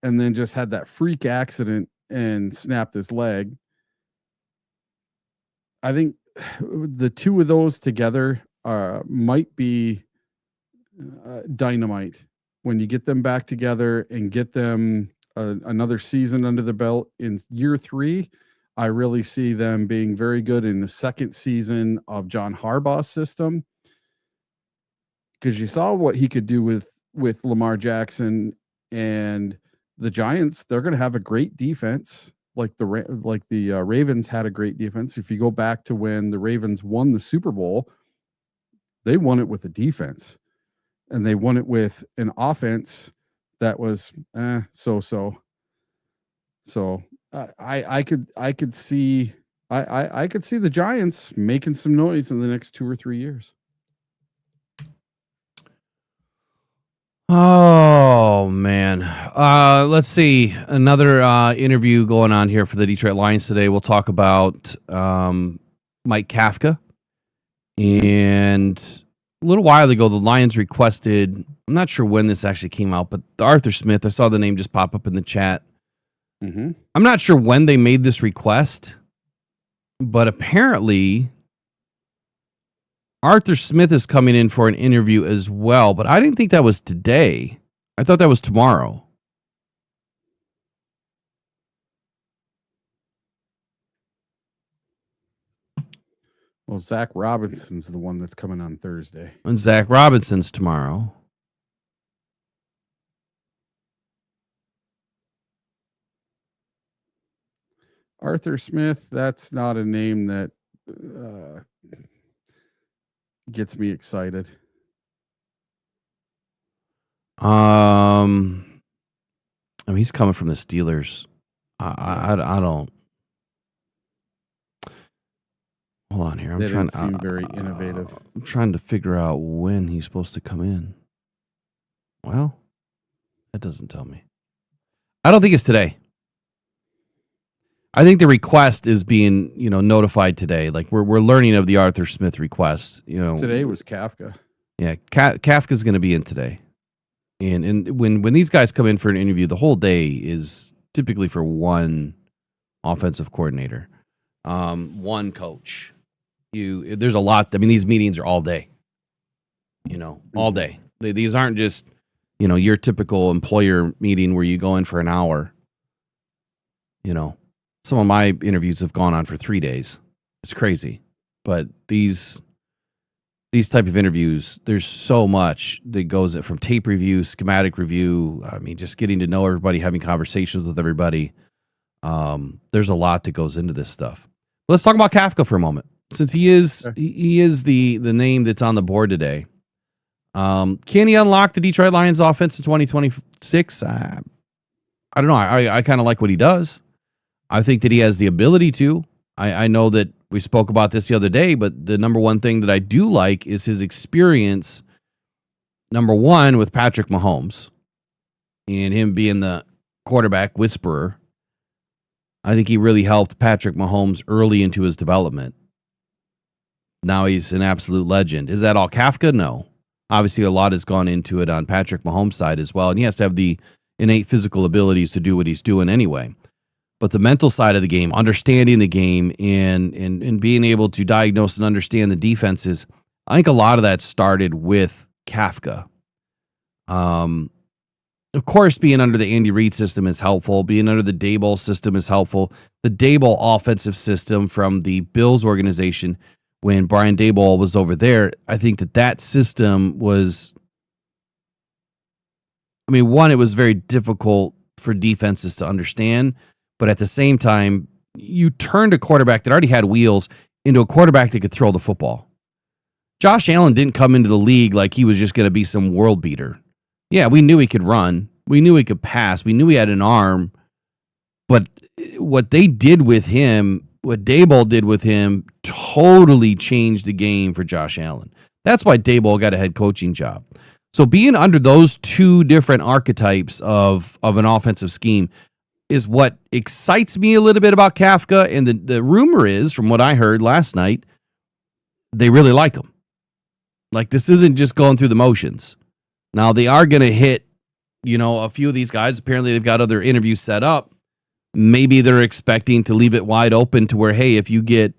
and then just had that freak accident and snapped his leg. I think the 2 of those together might be dynamite when you get them back together and get them another season under the belt in year 3. I really see them being very good in the second season of John Harbaugh's system, because you saw what he could do with Lamar Jackson and the Giants. They're going to have a great defense. Like the Ravens had a great defense. If you go back to when the Ravens won the Super Bowl, they won it with a defense, and they won it with an offense that was so-so. So I could see the Giants making some noise in the next 2 or 3 years. Oh, man. Let's see. Another interview going on here for the Detroit Lions today. We'll talk about Mike Kafka. And a little while ago, the Lions requested, I'm not sure when this actually came out, but the Arthur Smith, I saw the name just pop up in the chat. I'm not sure when they made this request, but apparently Arthur Smith is coming in for an interview as well, but I didn't think that was today. I thought that was tomorrow. Well, Zack Robinson's the one that's coming on Thursday. And Zack Robinson's tomorrow. Arthur Smith, that's not a name that gets me excited. I mean, he's coming from the Steelers. I don't. Hold on here. I'm They trying didn't seem very innovative. I'm trying to figure out when he's supposed to come in. Well, that doesn't tell me. I don't think it's today. I think the request is being, notified today. Like we're learning of the Arthur Smith request. Today was Kafka. Yeah, Kafka's going to be in today, and when these guys come in for an interview, the whole day is typically for one offensive coordinator, one coach. There's a lot. I mean, these meetings are all day. All day. These aren't just your typical employer meeting where you go in for an hour. Some of my interviews have gone on for 3 days. It's crazy. But these type of interviews, there's so much that goes from tape review, schematic review. I mean, just getting to know everybody, having conversations with everybody. There's a lot that goes into this stuff. Let's talk about Kafka for a moment, since he is the name that's on the board today. Can he unlock the Detroit Lions offense in 2026? I don't know. I kind of like what he does. I think that he has the ability to. I know that we spoke about this the other day, but the number one thing that I do like is his experience, number one, with Patrick Mahomes and him being the quarterback whisperer. I think he really helped Patrick Mahomes early into his development. Now he's an absolute legend. Is that all Kafka? No. Obviously, a lot has gone into it on Patrick Mahomes' side as well, and he has to have the innate physical abilities to do what he's doing anyway. But the mental side of the game, understanding the game, and being able to diagnose and understand the defenses, I think a lot of that started with Kafka. Of course, being under the Andy Reid system is helpful. Being under the Daboll system is helpful. The Daboll offensive system from the Bills organization, when Brian Daboll was over there, I think that system was, I mean, one, it was very difficult for defenses to understand, but at the same time, you turned a quarterback that already had wheels into a quarterback that could throw the football. Josh Allen didn't come into the league like he was just going to be some world beater. Yeah, we knew he could run. We knew he could pass. We knew he had an arm. But what they did with him, what Daboll did with him, totally changed the game for Josh Allen. That's why Daboll got a head coaching job. So being under those two different archetypes of an offensive scheme is what excites me a little bit about Kafka. And the rumor is, from what I heard last night, they really like him. Like, this isn't just going through the motions. Now, they are going to hit, a few of these guys. Apparently, they've got other interviews set up. Maybe they're expecting to leave it wide open to where, hey, if you get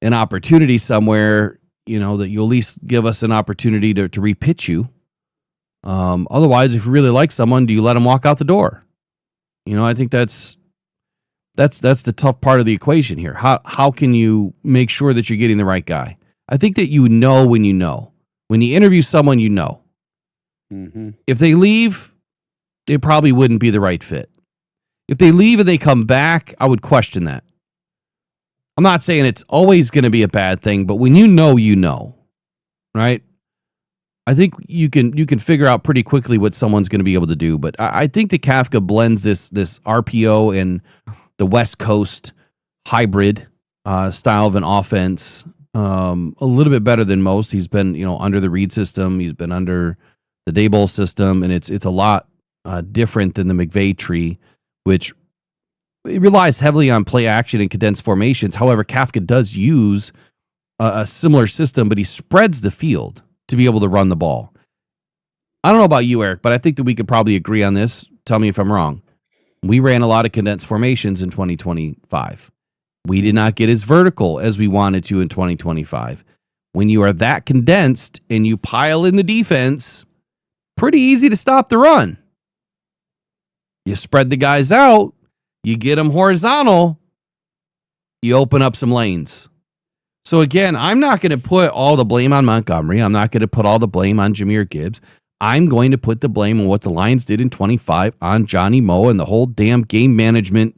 an opportunity somewhere, that you'll at least give us an opportunity to repitch you. Otherwise, if you really like someone, do you let them walk out the door? I think that's the tough part of the equation here. How can you make sure that you're getting the right guy? I think that when you know. When you interview someone, Mm-hmm. If they leave, they probably wouldn't be the right fit. If they leave and they come back, I would question that. I'm not saying it's always going to be a bad thing, but when you know, right? I think you can figure out pretty quickly what someone's going to be able to do. But I think that Kafka blends this RPO and the West Coast hybrid style of an offense a little bit better than most. He's been under the Reid system. He's been under the Daboll system, and it's a lot different than the McVay tree, which it relies heavily on play action and condensed formations. However, Kafka does use a similar system, but he spreads the field to be able to run the ball. I don't know about you, Eric, but I think that we could probably agree on this. Tell me if I'm wrong. We ran a lot of condensed formations in 2025. We did not get as vertical as we wanted to in 2025. When you are that condensed and you pile in the defense, pretty easy to stop the run. You spread the guys out, you get them horizontal, you open up some lanes. So again, I'm not going to put all the blame on Montgomery. I'm not going to put all the blame on Jahmyr Gibbs. I'm going to put the blame on what the Lions did in 25 on Johnny Moe and the whole damn game management,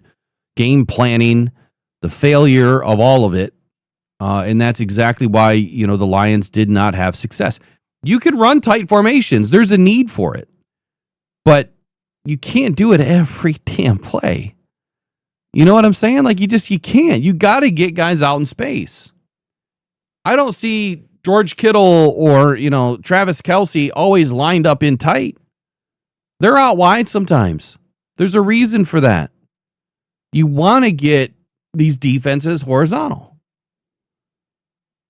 game planning, the failure of all of it. And that's exactly why, the Lions did not have success. You could run tight formations. There's a need for it. But you can't do it every damn play. You know what I'm saying? Like, you can't. You got to get guys out in space. I don't see George Kittle or, Travis Kelce always lined up in tight. They're out wide sometimes. There's a reason for that. You want to get these defenses horizontal.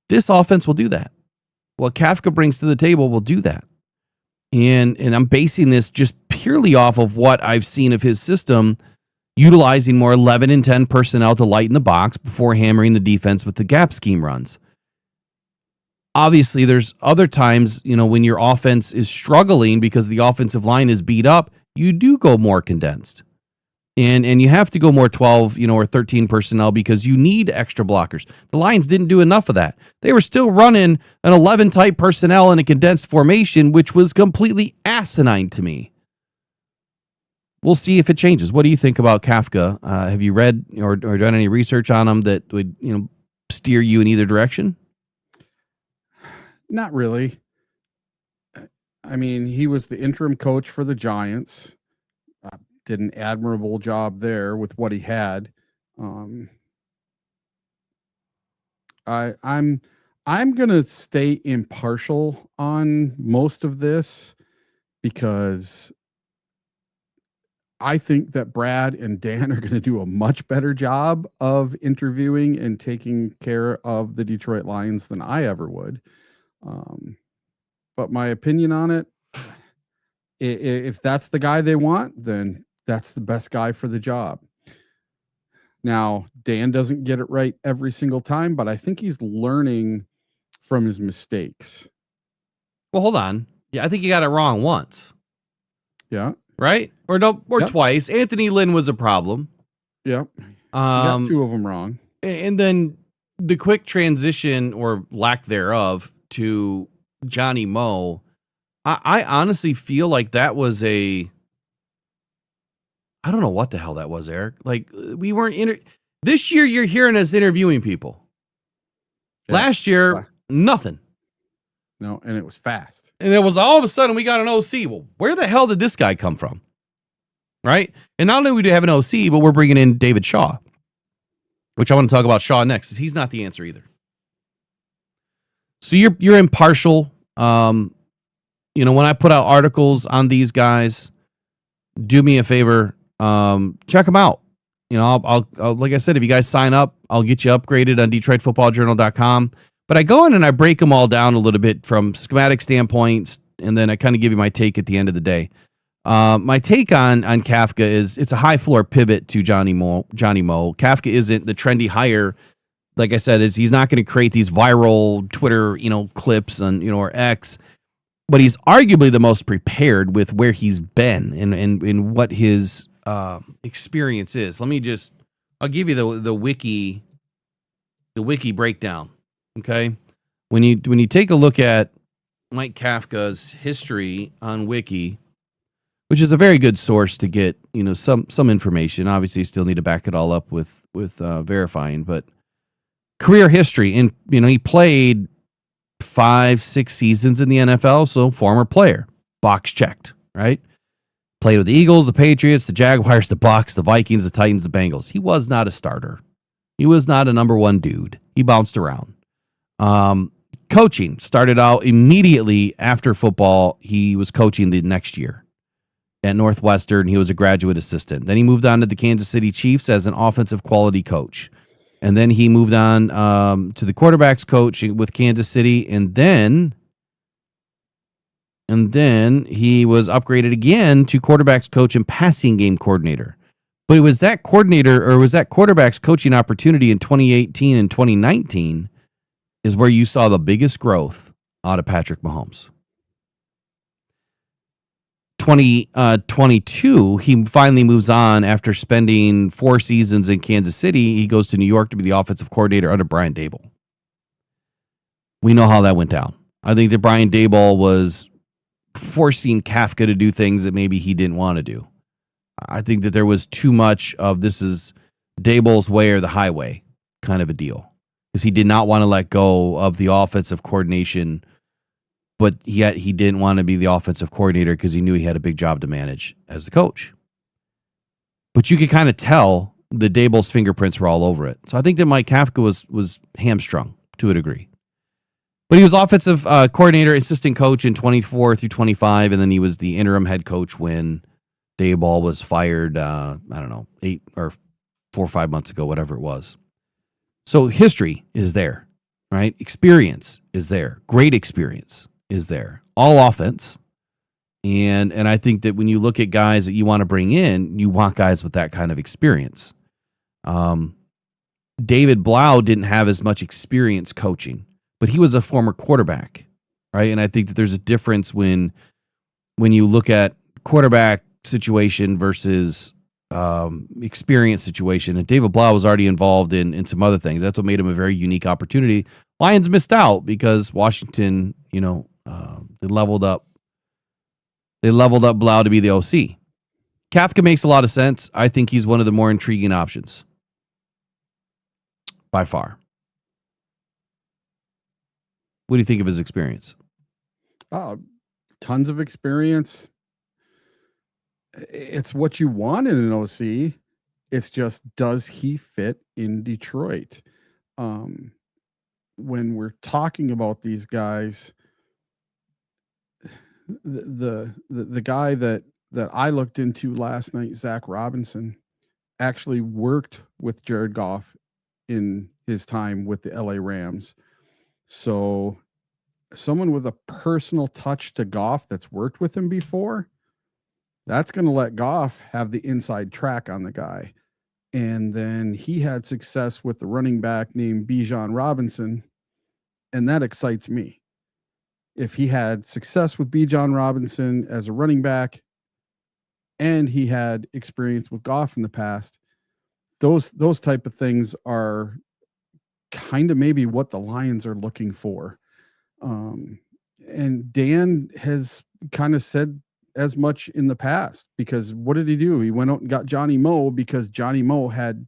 This offense will do that. What Kafka brings to the table will do that. And I'm basing this just purely off of what I've seen of his system, utilizing more 11 and 10 personnel to lighten the box before hammering the defense with the gap scheme runs. Obviously, there's other times, when your offense is struggling because the offensive line is beat up, you do go more condensed. And you have to go more 12, or 13 personnel because you need extra blockers. The Lions didn't do enough of that. They were still running an 11 type personnel in a condensed formation, which was completely asinine to me. We'll see if it changes. What do you think about Kafka? Have you read or done any research on him that would, steer you in either direction? Not really. I mean, he was the interim coach for the Giants. Did an admirable job there with what he had. I'm gonna stay impartial on most of this because I think that Brad and Dan are going to do a much better job of interviewing and taking care of the Detroit Lions than I ever would. But my opinion on it, if that's the guy they want, then that's the best guy for the job. Now, Dan doesn't get it right every single time, but I think he's learning from his mistakes. Well, hold on. Yeah, I think you got it wrong once. Yeah. Right? Or Yep. twice. Anthony Lynn was a problem. Yep. You got two of them wrong. And then the quick transition or lack thereof to Johnny Moe, I honestly feel like that was I don't know what the hell that was, Eric. Like, we weren't this year you're hearing us interviewing people. Yeah. Last year, nothing. No, and it was fast. And it was all of a sudden we got an OC. Well, where the hell did this guy come from? Right? And not only do we have an OC, but we're bringing in David Shaw, which I want to talk about Shaw next, because he's not the answer either. So you're impartial. When I put out articles on these guys, do me a favor, check them out. I'll like I said, if you guys sign up, I'll get you upgraded on DetroitFootballJournal.com. But I go in and I break them all down a little bit from schematic standpoints, and then I kind of give you my take at the end of the day. My take on Kafka is it's a high floor pivot to Johnny Moe. Kafka isn't the trendy hire. Like I said, he's not going to create these viral Twitter, clips or X, but he's arguably the most prepared with where he's been and what his experience is. I'll give you the wiki breakdown. Okay, when you take a look at Mike Kafka's history on Wiki, which is a very good source to get some information. Obviously, you still need to back it all up with verifying, but career history, and he played 5-6 seasons in the NFL, so former player, box checked, right? Played with the Eagles, the Patriots, the Jaguars, the Bucs, the Vikings, the Titans, the Bengals. He was not a starter. He was not a number one dude. He bounced around. Coaching started out immediately after football. He was coaching the next year at Northwestern. He was a graduate assistant. Then he moved on to the Kansas City Chiefs as an offensive quality coach. And then he moved on to the quarterbacks coach with Kansas City. And then he was upgraded again to quarterbacks coach and passing game coordinator. But it was that quarterbacks coaching opportunity in 2018 and 2019 is where you saw the biggest growth out of Patrick Mahomes. 2022, he finally moves on after spending 4 seasons in Kansas City. He goes to New York to be the offensive coordinator under Brian Daboll. We know how that went down. I think that Brian Daboll was forcing Kafka to do things that maybe he didn't want to do. I think that there was too much of this is Daboll's way or the highway kind of a deal, because he did not want to let go of the offensive coordination, but yet he didn't want to be the offensive coordinator because he knew he had a big job to manage as the coach. But you could kind of tell the Daboll's fingerprints were all over it. So I think that Mike Kafka was hamstrung to a degree. But he was offensive coordinator, assistant coach in 24 through 25, and then he was the interim head coach when Daboll was fired, 8 or 4 or 5 months ago, whatever it was. So history is there, right? Experience is there. Great experience is there. All offense. And I think that when you look at guys that you want to bring in, you want guys with that kind of experience. David Blau didn't have as much experience coaching, but he was a former quarterback, right? And I think that there's a difference when you look at quarterback situation versus experience situation. And David Blau was already involved in some other things. That's what made him a very unique opportunity. Lions missed out because Washington, they leveled up Blau to be the OC. Kafka makes a lot of sense. I think he's one of the more intriguing options by far. What do you think of his experience? Tons of experience. It's what you want in an OC. It's just, does he fit in Detroit? When we're talking about these guys, the guy that that I looked into last night, Zack Robinson, actually worked with Jared Goff in his time with the LA Rams. So someone with a personal touch to Goff that's worked with him before, that's going to let Goff have the inside track on the guy. And then he had success with the running back named Bijan Robinson, and that excites me. If he had success with Bijan Robinson as a running back and he had experience with Goff in the past, those type of things are kind of maybe what the Lions are looking for. And Dan has kind of said as much in the past, because what did he do? He went out and got Johnny Moe because Johnny Moe had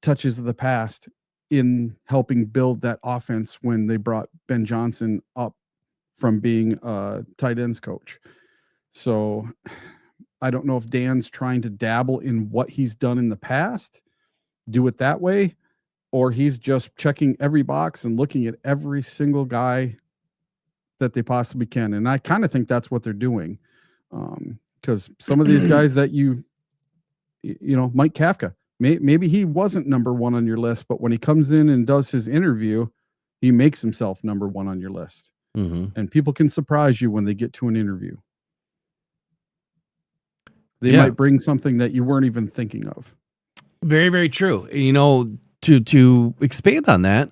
touches of the past in helping build that offense when they brought Ben Johnson up from being a tight ends coach. So I don't know if Dan's trying to dabble in what he's done in the past, do it that way, or he's just checking every box and looking at every single guy that they possibly can. And I kind of think that's what they're doing. Because some of these guys that you know, Mike Kafka, maybe he wasn't number one on your list, but when he comes in and does his interview, he makes himself number one on your list. Mm-hmm. And people can surprise you when they get to an interview. They might bring something that you weren't even thinking of. Very, very true. You know, to expand on that,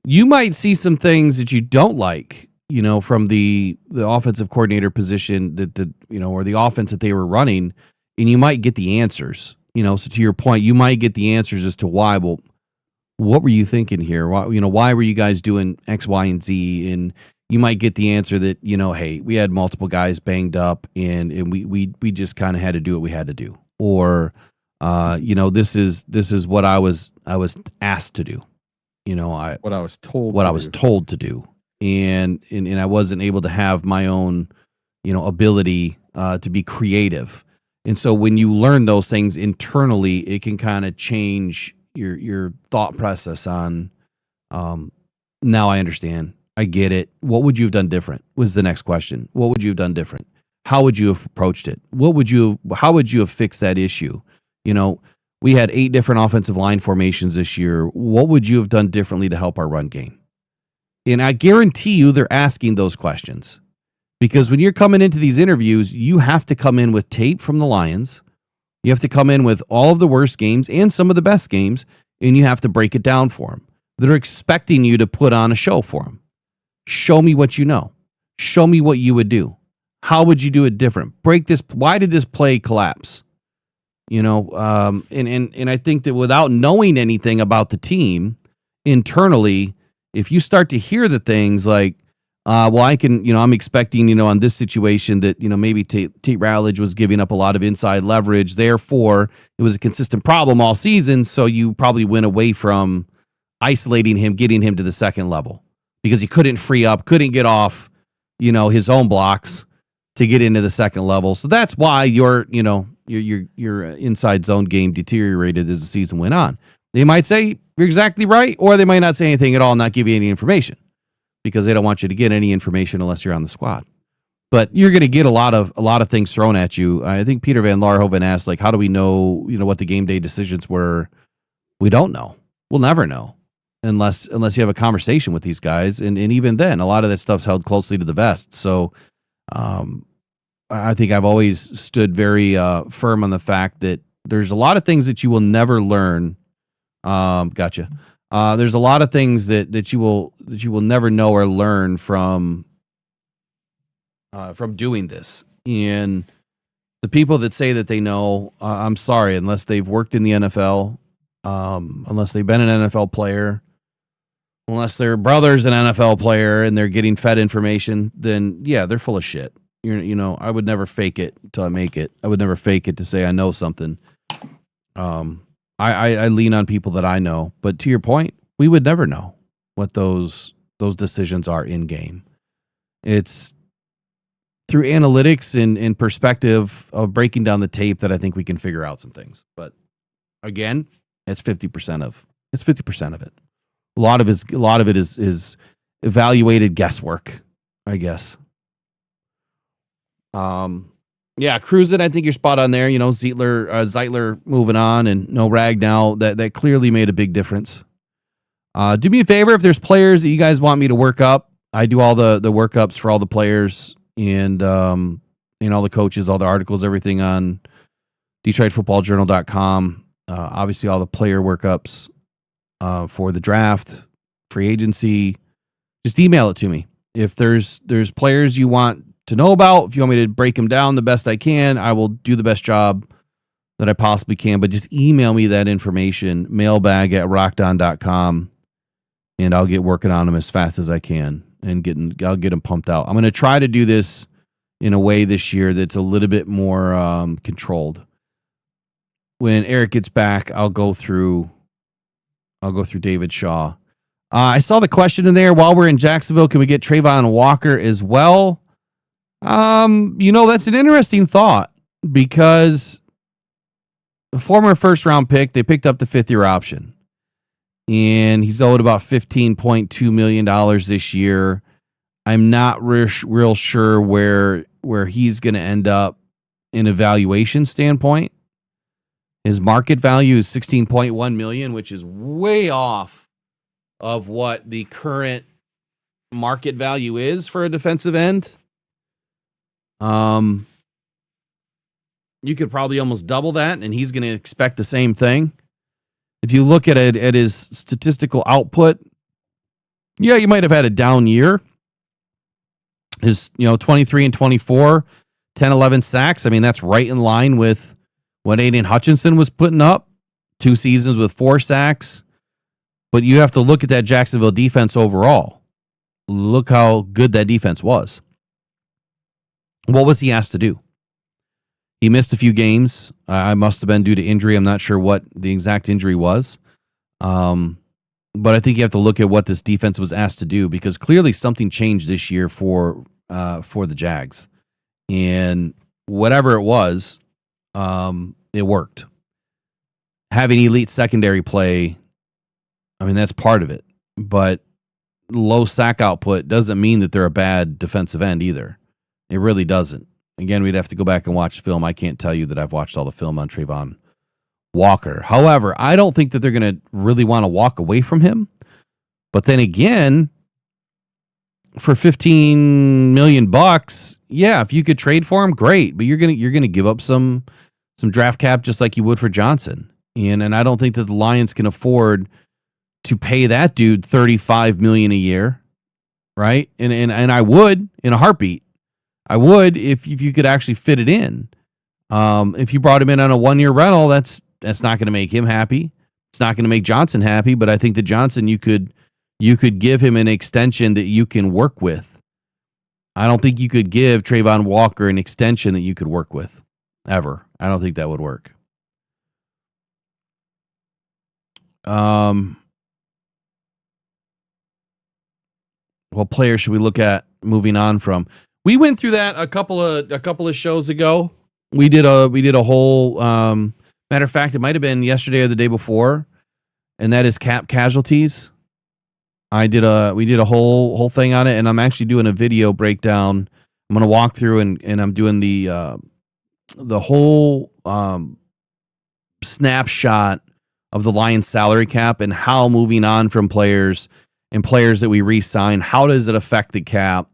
you might see some things that you don't like, you know, from the offensive coordinator position that you know, or the offense that they were running, and you might get the answers. You know, so to your point, you might get the answers as to why. Well, what were you thinking here? Why, you know, why were you guys doing X, Y, and Z? And you might get the answer that, you know, hey, we had multiple guys banged up, and we just kind of had to do what we had to do, or you know, this is what I was asked to do. You know, what I was told to do. And I wasn't able to have my own, you know, ability to be creative. And so when you learn those things internally, it can kind of change your thought process on, now I understand. I get it. What would you have done different? Was the next question. What would you have done different? How would you have approached it? How would you have fixed that issue? You know, we had 8 different offensive line formations this year. What would you have done differently to help our run game? And I guarantee you they're asking those questions, because when you're coming into these interviews, you have to come in with tape from the Lions. You have to come in with all of the worst games and some of the best games, and you have to break it down for them. They're expecting you to put on a show for them. Show me what you know. Show me what you would do. How would you do it different? Break this. Why did this play collapse? You know, and I think that without knowing anything about the team internally, if you start to hear the things like, well, I'm expecting, on this situation that, maybe Tate Ratledge was giving up a lot of inside leverage. Therefore, it was a consistent problem all season. So you probably went away from isolating him, getting him to the second level because he couldn't free up, couldn't get off, his own blocks to get into the second level. So that's why your inside zone game deteriorated as the season went on. They might say you're exactly right, or they might not say anything at all and not give you any information because they don't want you to get any information unless you're on the squad. But you're going to get a lot of things thrown at you. I think Peter Van Laarhoven asked, how do we know, what the game day decisions were? We don't know. We'll never know unless you have a conversation with these guys. And even then, a lot of that stuff's held closely to the vest. So I think I've always stood very firm on the fact that there's a lot of things that you will never learn. Gotcha. There's a lot of things that you will never know or learn from doing this. And the people that say that they know, I'm sorry, unless they've worked in the NFL, unless they've been an NFL player, unless their brother's an NFL player and they're getting fed information, then yeah, they're full of shit. I would never fake it until I make it. I would never fake it to say I know something. I lean on people that I know, but to your point, we would never know what those decisions are in game. It's through analytics and perspective of breaking down the tape that I think we can figure out some things. But again, it's 50% of it. A lot of it is evaluated guesswork, I guess. Yeah, cruising. I think you're spot on there. Zeitler moving on and no rag now. That clearly made a big difference. Do me a favor, if there's players that you guys want me to work up, I do all the workups for all the players and all the coaches, all the articles, everything on DetroitFootballJournal.com. Obviously, all the player workups for the draft, free agency. Just email it to me. If there's players you want to know about, if you want me to break them down the best I can, I will do the best job that I possibly can. But just email me that information, mailbag@rockdown.com, and I'll get working on them as fast as I can and I'll get them pumped out. I'm going to try to do this in a way this year that's a little bit more controlled. When Eric gets back, I'll go through David Shaw. I saw the question in there, while we're in Jacksonville, can we get Trayvon Walker as well? That's an interesting thought because a former first round pick, they picked up the 5th-year option and he's owed about $15.2 million this year. I'm not real sure where he's going to end up in a valuation standpoint. His market value is $16.1 million, which is way off of what the current market value is for a defensive end. You could probably almost double that, and he's going to expect the same thing. If you look at it at his statistical output, yeah, you might have had a down year. His 23 and 24, 10, 11 sacks. I mean, that's right in line with what Aiden Hutchinson was putting up. 2 seasons with 4 sacks. But you have to look at that Jacksonville defense overall. Look how good that defense was. What was he asked to do? He missed a few games. I must have been due to injury. I'm not sure what the exact injury was. But I think you have to look at what this defense was asked to do because clearly something changed this year for the Jags. And whatever it was, it worked. Having elite secondary play, I mean, that's part of it. But low sack output doesn't mean that they're a bad defensive end either. It really doesn't. Again, we'd have to go back and watch film. I can't tell you that I've watched all the film on Trayvon Walker. However, I don't think that they're going to really want to walk away from him. But then again, for $15 million, yeah, if you could trade for him, great. But you're gonna give up some draft cap just like you would for Johnson. And I don't think that the Lions can afford to pay that dude $35 million a year, right? And I would in a heartbeat. I would if you could actually fit it in. If you brought him in on a 1-year rental, that's not going to make him happy. It's not going to make Johnson happy. But I think that Johnson, you could give him an extension that you can work with. I don't think you could give Trayvon Walker an extension that you could work with ever. I don't think that would work. What player should we look at moving on from? We went through that a couple of shows ago. We did a whole matter of fact, it might have been yesterday or the day before, and that is casualties. We did a whole thing on it, and I'm actually doing a video breakdown. I'm going to walk through and I'm doing the whole snapshot of the Lions salary cap and how moving on from players and players that we re-sign, how does it affect the cap?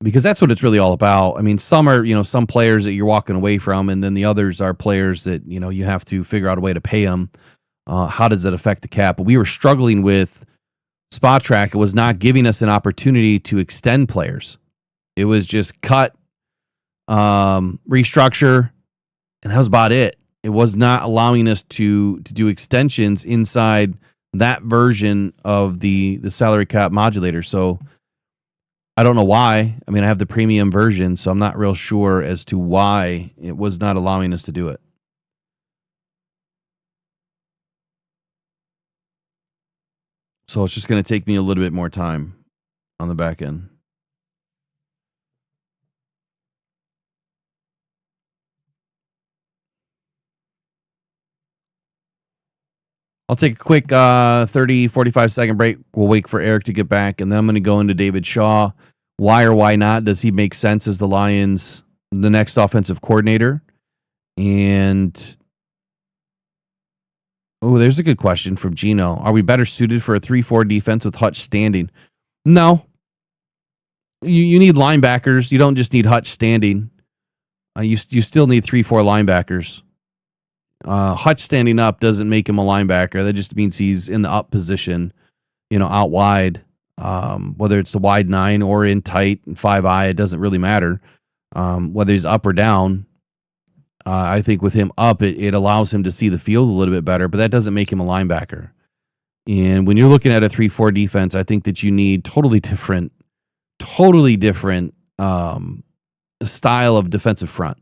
Because that's what it's really all about. I mean, some are, some players that you're walking away from, and then the others are players that, you have to figure out a way to pay them. How does it affect the cap? But we were struggling with Spot Track. It was not giving us an opportunity to extend players. It was just cut, restructure, and that was about it. It was not allowing us to do extensions inside that version of the salary cap modulator. So I don't know why. I mean, I have the premium version, so I'm not real sure as to why it was not allowing us to do it. So it's just going to take me a little bit more time on the back end. I'll take a quick 30, 45-second break. We'll wait for Eric to get back, and then I'm going to go into David Shaw. Why or why not? Does he make sense as the Lions the next offensive coordinator. And there's a good question from Gino. Are we better suited for a 3-4 defense with Hutch standing? No. You need linebackers. You don't just need Hutch standing. You still need 3-4 linebackers. Hutch standing up doesn't make him a linebacker. That just means he's in the up position, out wide. Whether it's the wide 9 or in tight and 5-eye, it doesn't really matter. Whether he's up or down, I think with him up, it allows him to see the field a little bit better, but that doesn't make him a linebacker. And when you're looking at a 3-4 defense, I think that you need totally different style of defensive front.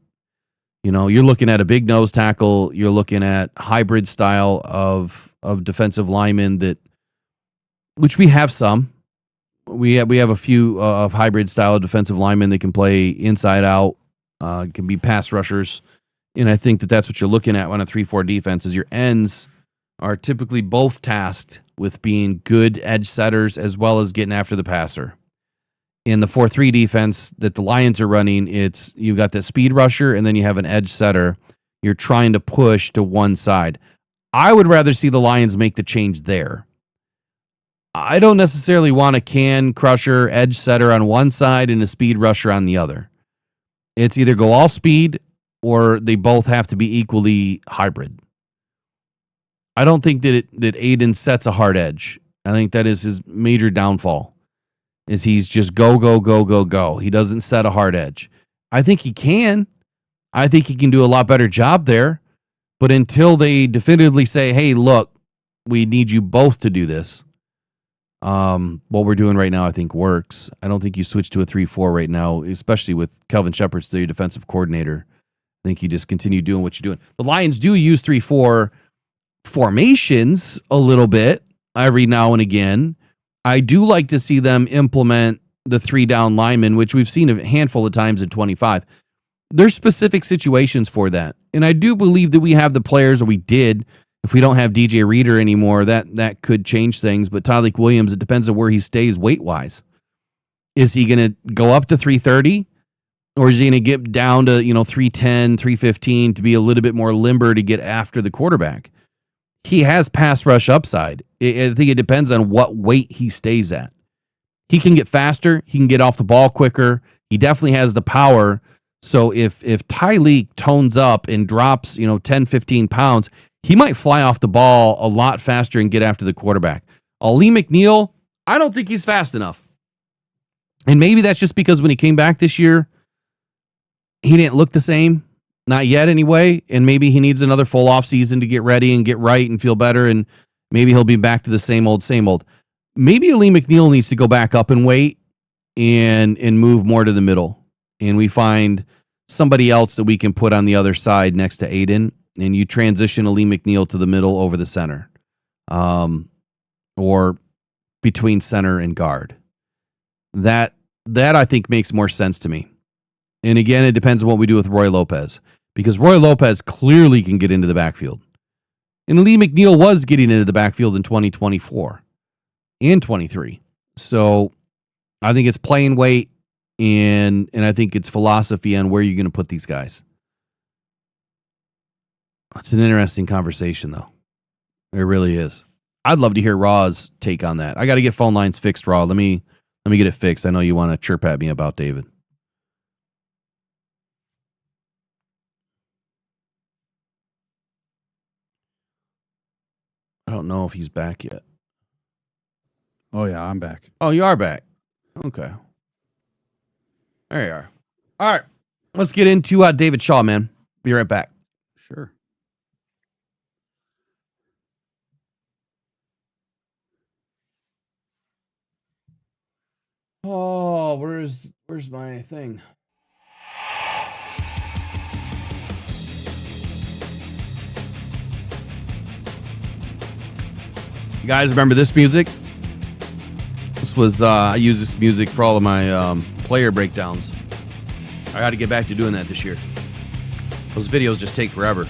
You're looking at a big nose tackle. You're looking at hybrid style of defensive linemen which we have some. We have a few of hybrid style of defensive linemen that can play inside out, can be pass rushers. And I think that that's what you're looking at on a 3-4 defense is your ends are typically both tasked with being good edge setters as well as getting after the passer. In the 4-3 defense that the Lions are running, you've got the speed rusher and then you have an edge setter. You're trying to push to one side. I would rather see the Lions make the change there. I don't necessarily want a can crusher edge setter on one side and a speed rusher on the other. It's either go all speed or they both have to be equally hybrid. I don't think that Aiden sets a hard edge. I think that is his major downfall. Is he's just go, go, go, go, go. He doesn't set a hard edge. I think he can. I think he can do a lot better job there. But until they definitively say, hey, look, we need you both to do this, what we're doing right now, I think works. I don't think you switch to a 3-4 right now, especially with Kelvin Shepard still your defensive coordinator. I think you just continue doing what you're doing. The Lions do use 3-4 formations a little bit every now and again. I do like to see them implement the 3-down lineman, which we've seen a handful of times in 25. There's specific situations for that. And I do believe that we have the players, or we did. If we don't have DJ Reader anymore, that could change things. But Tyleek Williams, it depends on where he stays weight-wise. Is he going to go up to 330? Or is he going to get down to 310, 315 to be a little bit more limber to get after the quarterback? He has pass rush upside. I think it depends on what weight he stays at. He can get faster. He can get off the ball quicker. He definitely has the power. So if Tyleek tones up and drops 10, 15 pounds, he might fly off the ball a lot faster and get after the quarterback. Ali McNeil, I don't think he's fast enough. And maybe that's just because when he came back this year, he didn't look the same. Not yet anyway. And maybe he needs another full off season to get ready and get right and feel better. And maybe he'll be back to the same old, same old. Maybe Ali McNeil needs to go back up in weight and move more to the middle. And we find somebody else that we can put on the other side next to Aiden. And you transition Ali McNeil to the middle over the center. Or between center and guard. That I think makes more sense to me. And again, it depends on what we do with Roy Lopez. Because Roy Lopez clearly can get into the backfield. And Lee McNeil was getting into the backfield in 2024 and 23. So I think it's playing weight, and I think it's philosophy on where you're going to put these guys. It's an interesting conversation, though. It really is. I'd love to hear Raw's take on that. I got to get phone lines fixed, Raw. Let me get it fixed. I know you want to chirp at me about David. I don't know if he's back yet. Oh, yeah, I'm back. Oh, you are back. Okay. There you are. All right. Let's get into David Shaw, man. Be right back. Sure. Oh, where's my thing? You guys remember this music? This was I use this music for all of my player breakdowns. I got to get back to doing that this year. Those videos just take forever.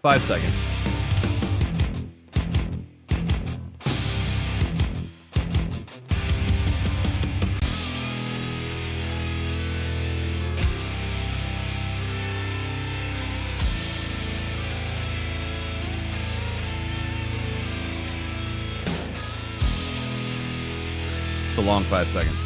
5 seconds. It's a long 5 seconds.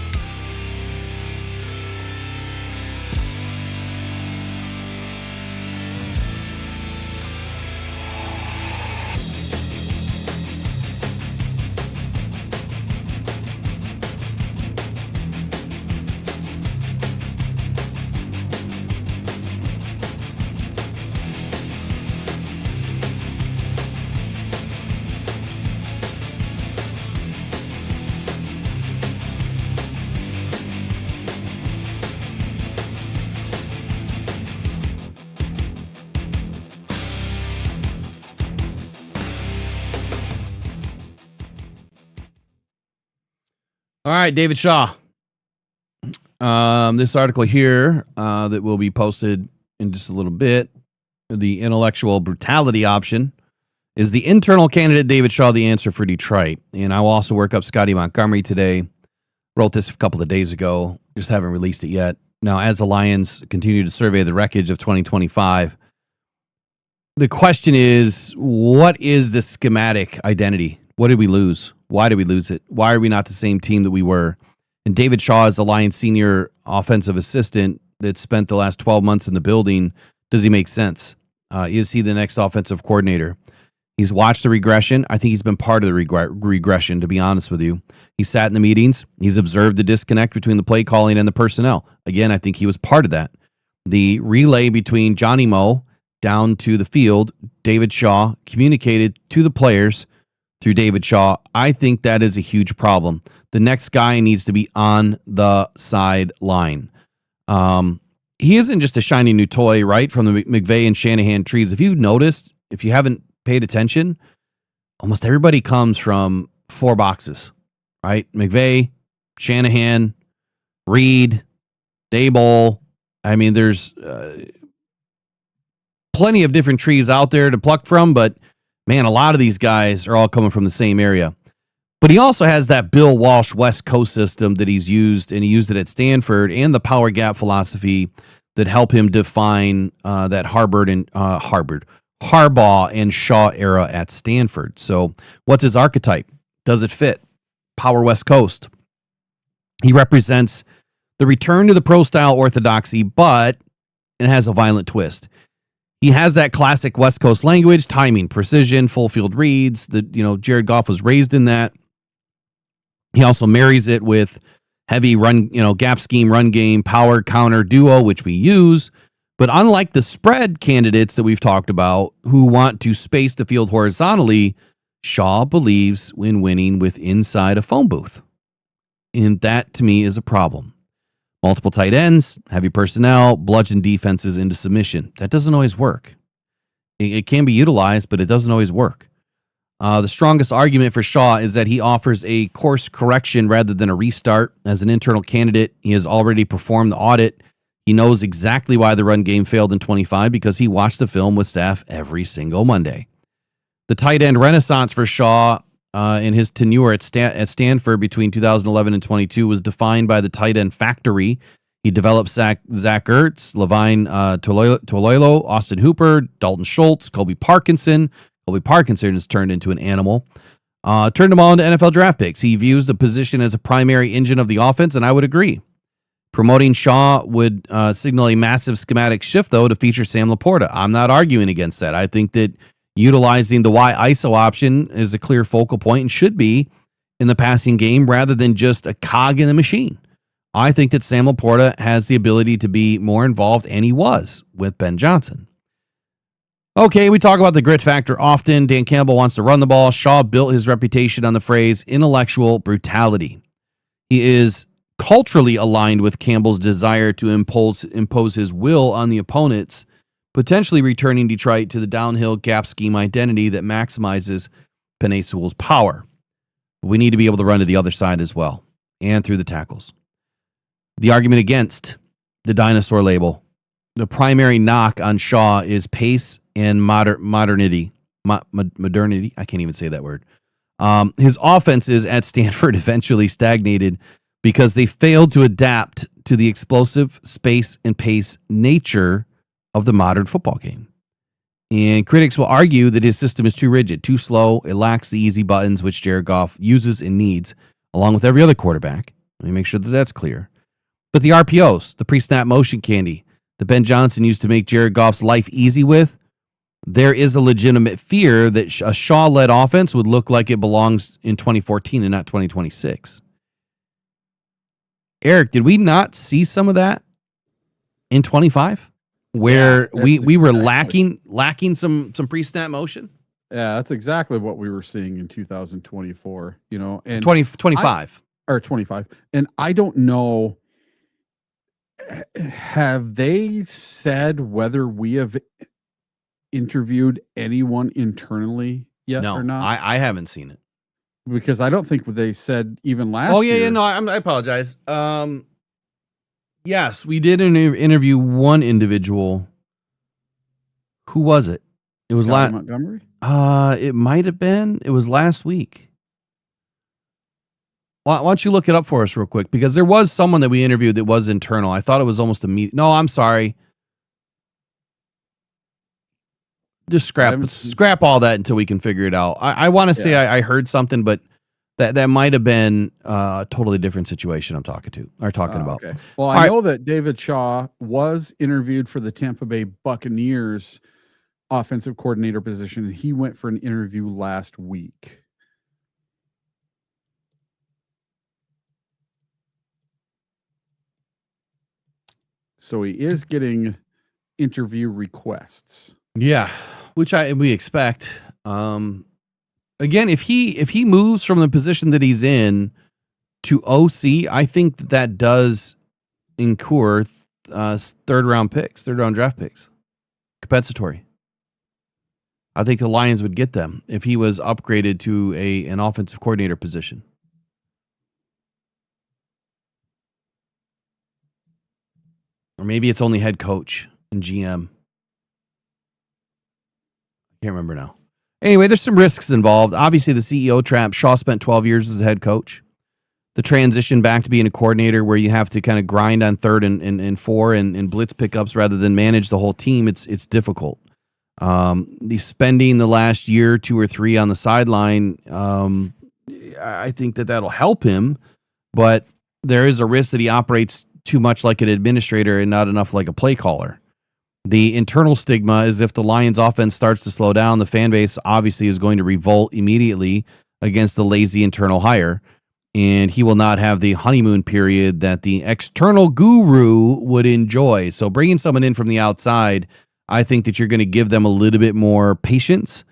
All right, David Shaw. This article here that will be posted in just a little bit, the intellectual brutality option. Is the internal candidate David Shaw the answer for Detroit? And I will also work up Scotty Montgomery today. Wrote this a couple of days ago. Just haven't released it yet. Now, as the Lions continue to survey the wreckage of 2025, the question is, what is the schematic identity? What did we lose? Why did we lose it? Why are we not the same team that we were? And David Shaw is the Lions senior offensive assistant that spent the last 12 months in the building. Does he make sense? Is he the next offensive coordinator? He's watched the regression. I think he's been part of the regression, to be honest with you. He sat in the meetings. He's observed the disconnect between the play calling and the personnel. Again, I think he was part of that. The relay between Johnny Moe down to the field, David Shaw communicated to the players through David Shaw. I think that is a huge problem. The next guy needs to be on the sideline. He isn't just a shiny new toy, right, from the McVay and Shanahan trees. If you've noticed, if you haven't paid attention, almost everybody comes from 4 boxes, right? McVay, Shanahan, Reed, Daboll. I mean, there's plenty of different trees out there to pluck from, but man, a lot of these guys are all coming from the same area. But he also has that Bill Walsh West Coast system that he's used, and he used it at Stanford, and the power gap philosophy that help him define that Harbaugh and Shaw era at Stanford. So what's his archetype? Does it fit? Power West Coast. He represents the return to the pro-style orthodoxy, but it has a violent twist. He has that classic West Coast language, timing, precision, full field reads. Jared Goff was raised in that. He also marries it with heavy run, gap scheme, run game, power counter duo, which we use. But unlike the spread candidates that we've talked about who want to space the field horizontally, Shaw believes in winning with inside a phone booth. And that, to me, is a problem. Multiple tight ends, heavy personnel, bludgeon defenses into submission. That doesn't always work. It can be utilized, but it doesn't always work. The strongest argument for Shaw is that he offers a course correction rather than a restart. As an internal candidate, he has already performed the audit. He knows exactly why the run game failed in 25 because he watched the film with staff every single Monday. The tight end renaissance for Shaw in his tenure at Stanford between 2011 and 22 was defined by the tight end factory. He developed Zach Ertz, Levine Toilolo, Austin Hooper, Dalton Schultz, Colby Parkinson. Colby Parkinson has turned into an animal. Turned them all into NFL draft picks. He views the position as a primary engine of the offense, and I would agree. Promoting Shaw would signal a massive schematic shift, though, to feature Sam Laporta. I'm not arguing against that. I think that utilizing the Y ISO option is a clear focal point and should be in the passing game rather than just a cog in the machine. I think that Sam Laporta has the ability to be more involved, and he was with Ben Johnson. Okay, we talk about the grit factor often. Dan Campbell wants to run the ball. Shaw built his reputation on the phrase intellectual brutality. He is culturally aligned with Campbell's desire to impose his will on the opponents, potentially returning Detroit to the downhill gap scheme identity that maximizes Penei Sewell's power. But we need to be able to run to the other side as well, and through the tackles. The argument against the dinosaur label. the primary knock on Shaw is pace and modernity. Modernity. I can't even say that word. His offenses at Stanford eventually stagnated because they failed to adapt to the explosive space and pace nature of the modern football game. And critics will argue that his system is too rigid, too slow. It lacks the easy buttons which Jared Goff uses and needs, along with every other quarterback. Let me make sure that that's clear. But the RPOs, the pre-snap motion candy that Ben Johnson used to make Jared Goff's life easy with, there is a legitimate fear that a Shaw-led offense would look like it belongs in 2014 and not 2026. Eric, did we not see some of that in 25? Where we were lacking some pre-snap motion? Yeah, that's exactly what we were seeing in 2024, and 2025 or 25. And I don't know, have they said whether we have interviewed anyone internally yet or not? I haven't seen it. Because I don't think they said even last year. Yeah, no, I apologize. Yes, we did interview one individual. Who was it? It was Montgomery? It might have been. It was last week. Why don't you look it up for us real quick? Because there was someone that we interviewed that was internal. I thought it was almost immediate. No, I'm sorry. Just scrap all that until we can figure it out. I want to say I heard something, but that might have been a totally different situation I'm talking about. Okay. Well, I know that David Shaw was interviewed for the Tampa Bay Buccaneers offensive coordinator position, and he went for an interview last week. So he is getting interview requests. Yeah, which we expect. Again, if he moves from the position that he's in to OC, I think that does incur third round draft picks, compensatory. I think the Lions would get them if he was upgraded to an offensive coordinator position. Or maybe it's only head coach and GM. I can't remember now. Anyway, there's some risks involved. Obviously, the CEO trap. Shaw spent 12 years as a head coach. The transition back to being a coordinator where you have to kind of grind on third and four and blitz pickups rather than manage the whole team, it's difficult. The spending the last year, 2 or 3 on the sideline, I think that'll help him, but there is a risk that he operates too much like an administrator and not enough like a play caller. The internal stigma is if the Lions offense starts to slow down, the fan base obviously is going to revolt immediately against the lazy internal hire, and he will not have the honeymoon period that the external guru would enjoy. So bringing someone in from the outside, I think that you're going to give them a little bit more patience.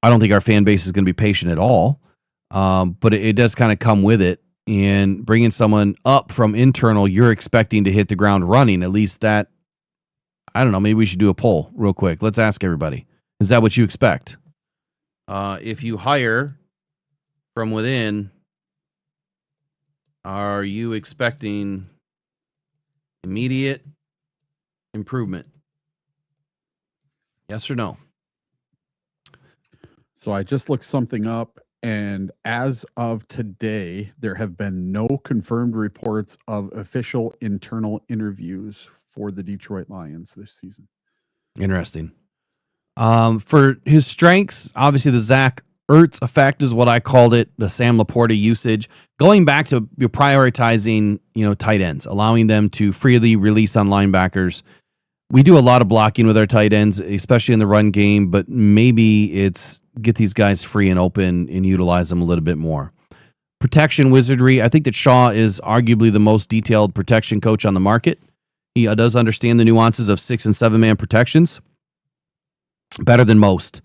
I don't think our fan base is going to be patient at all, but it does kind of come with it. And bringing someone up from internal, you're expecting to hit the ground running. At least that, I don't know, maybe we should do a poll real quick. Let's ask everybody. Is that what you expect? If you hire from within, are you expecting immediate improvement? Yes or no? So I just looked something up, and as of today, there have been no confirmed reports of official internal interviews for the Detroit Lions this season. Interesting. For his strengths, obviously the Zach Ertz effect is what I called it, the Sam Laporta usage. Going back to prioritizing, tight ends, allowing them to freely release on linebackers. We do a lot of blocking with our tight ends, especially in the run game, but maybe it's get these guys free and open and utilize them a little bit more. Protection wizardry. I think that Shaw is arguably the most detailed protection coach on the market. He does understand the nuances of 6 and 7 man protections better than most.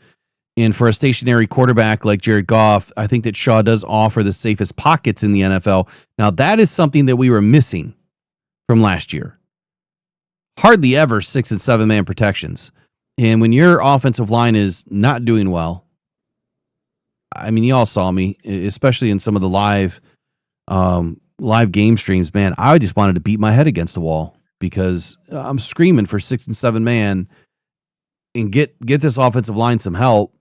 And for a stationary quarterback like Jared Goff, I think that Shaw does offer the safest pockets in the NFL. Now, that is something that we were missing from last year. Hardly ever 6 and 7 man protections. And when your offensive line is not doing well, I mean, you all saw me, especially in some of the live game streams, man, I just wanted to beat my head against the wall because I'm screaming for 6 and 7 man and get this offensive line some help,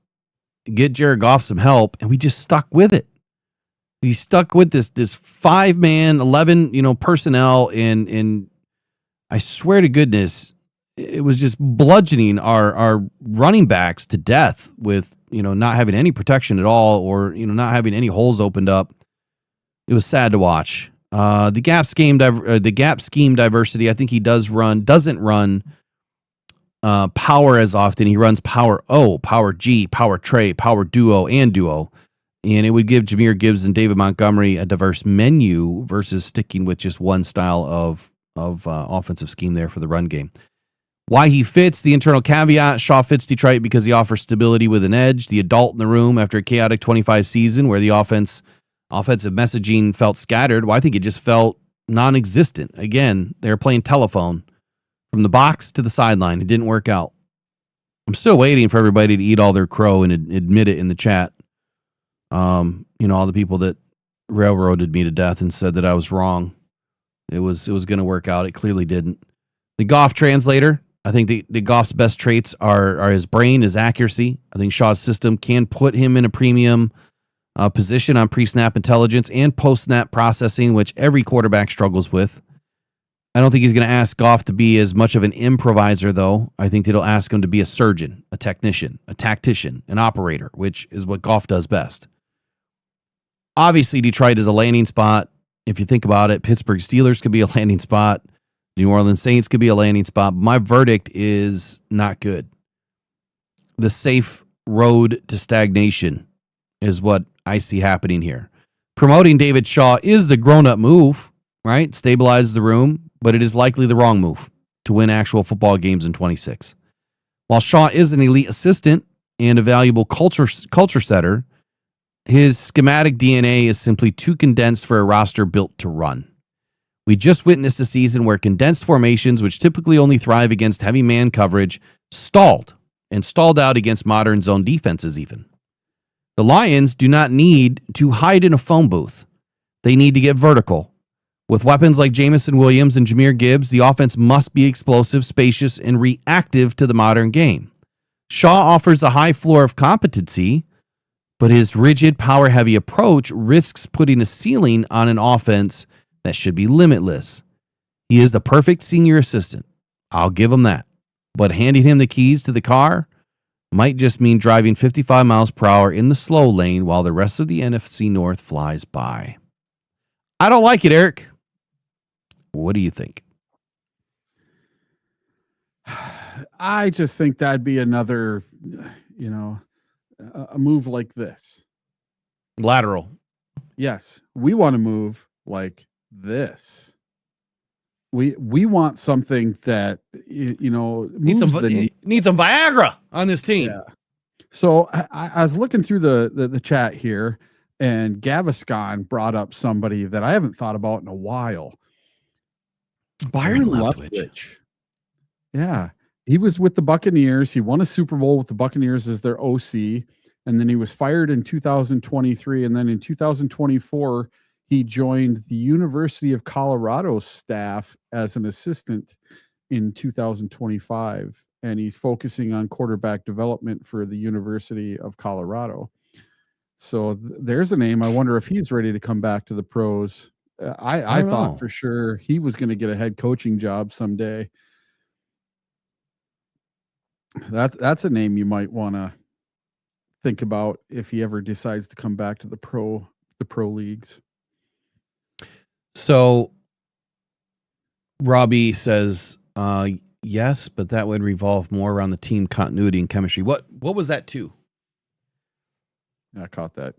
get Jared Goff some help, and we just stuck with it. He stuck with this 5-man, 11 personnel, and I swear to goodness, it was just bludgeoning our running backs to death with not having any protection at all, or not having any holes opened up. It was sad to watch. The gap scheme diversity. I think he doesn't run power as often. He runs power O, power G, power Trey, power duo, and duo. And it would give Jahmyr Gibbs and David Montgomery a diverse menu versus sticking with just one style of offensive scheme there for the run game. Why he fits, the internal caveat: Shaw fits Detroit because he offers stability with an edge, the adult in the room after a chaotic 25 season where the offensive messaging felt scattered. Well, I think it just felt non-existent. Again, they were playing telephone from the box to the sideline. It didn't work out. I'm still waiting for everybody to eat all their crow and admit it in the chat. All the people that railroaded me to death and said that I was wrong. It was going to work out. It clearly didn't. The Goff translator, I think the Goff's best traits are his brain, his accuracy. I think Shaw's system can put him in a premium position on pre-snap intelligence and post-snap processing, which every quarterback struggles with. I don't think he's going to ask Goff to be as much of an improviser, though. I think it'll ask him to be a surgeon, a technician, a tactician, an operator, which is what Goff does best. Obviously, Detroit is a landing spot. If you think about it, Pittsburgh Steelers could be a landing spot. New Orleans Saints could be a landing spot. My verdict is not good. The safe road to stagnation is what I see happening here. Promoting David Shaw is the grown-up move, right? Stabilizes the room, but it is likely the wrong move to win actual football games in 26. While Shaw is an elite assistant and a valuable culture setter, his schematic DNA is simply too condensed for a roster built to run. We just witnessed a season where condensed formations, which typically only thrive against heavy man coverage, stalled out against modern zone defenses even. The Lions do not need to hide in a phone booth. They need to get vertical. With weapons like Jamison Williams and Jahmyr Gibbs, the offense must be explosive, spacious, and reactive to the modern game. Shaw offers a high floor of competency, but his rigid, power-heavy approach risks putting a ceiling on an offense that should be limitless. He is the perfect senior assistant. I'll give him that. But handing him the keys to the car might just mean driving 55 miles per hour in the slow lane while the rest of the NFC North flies by. I don't like it, Eric. What do you think? I just think that'd be another, a move like this. Lateral. Yes, we want to move like this. We want something that Need some Viagra on this team. Yeah. So I was looking through the chat here, and Gaviscon brought up somebody that I haven't thought about in a while. Byron Leftwich. Yeah, he was with the Buccaneers. He won a Super Bowl with the Buccaneers as their OC, and then he was fired in 2023, and then in 2024. He joined the University of Colorado staff as an assistant in 2025, and he's focusing on quarterback development for the University of Colorado. So there's a name. I wonder if he's ready to come back to the pros. I thought for sure he was going to get a head coaching job someday. That's a name you might want to think about if he ever decides to come back to the pro leagues. So Robbie says, yes, but that would revolve more around the team continuity and chemistry. What was that too? I caught that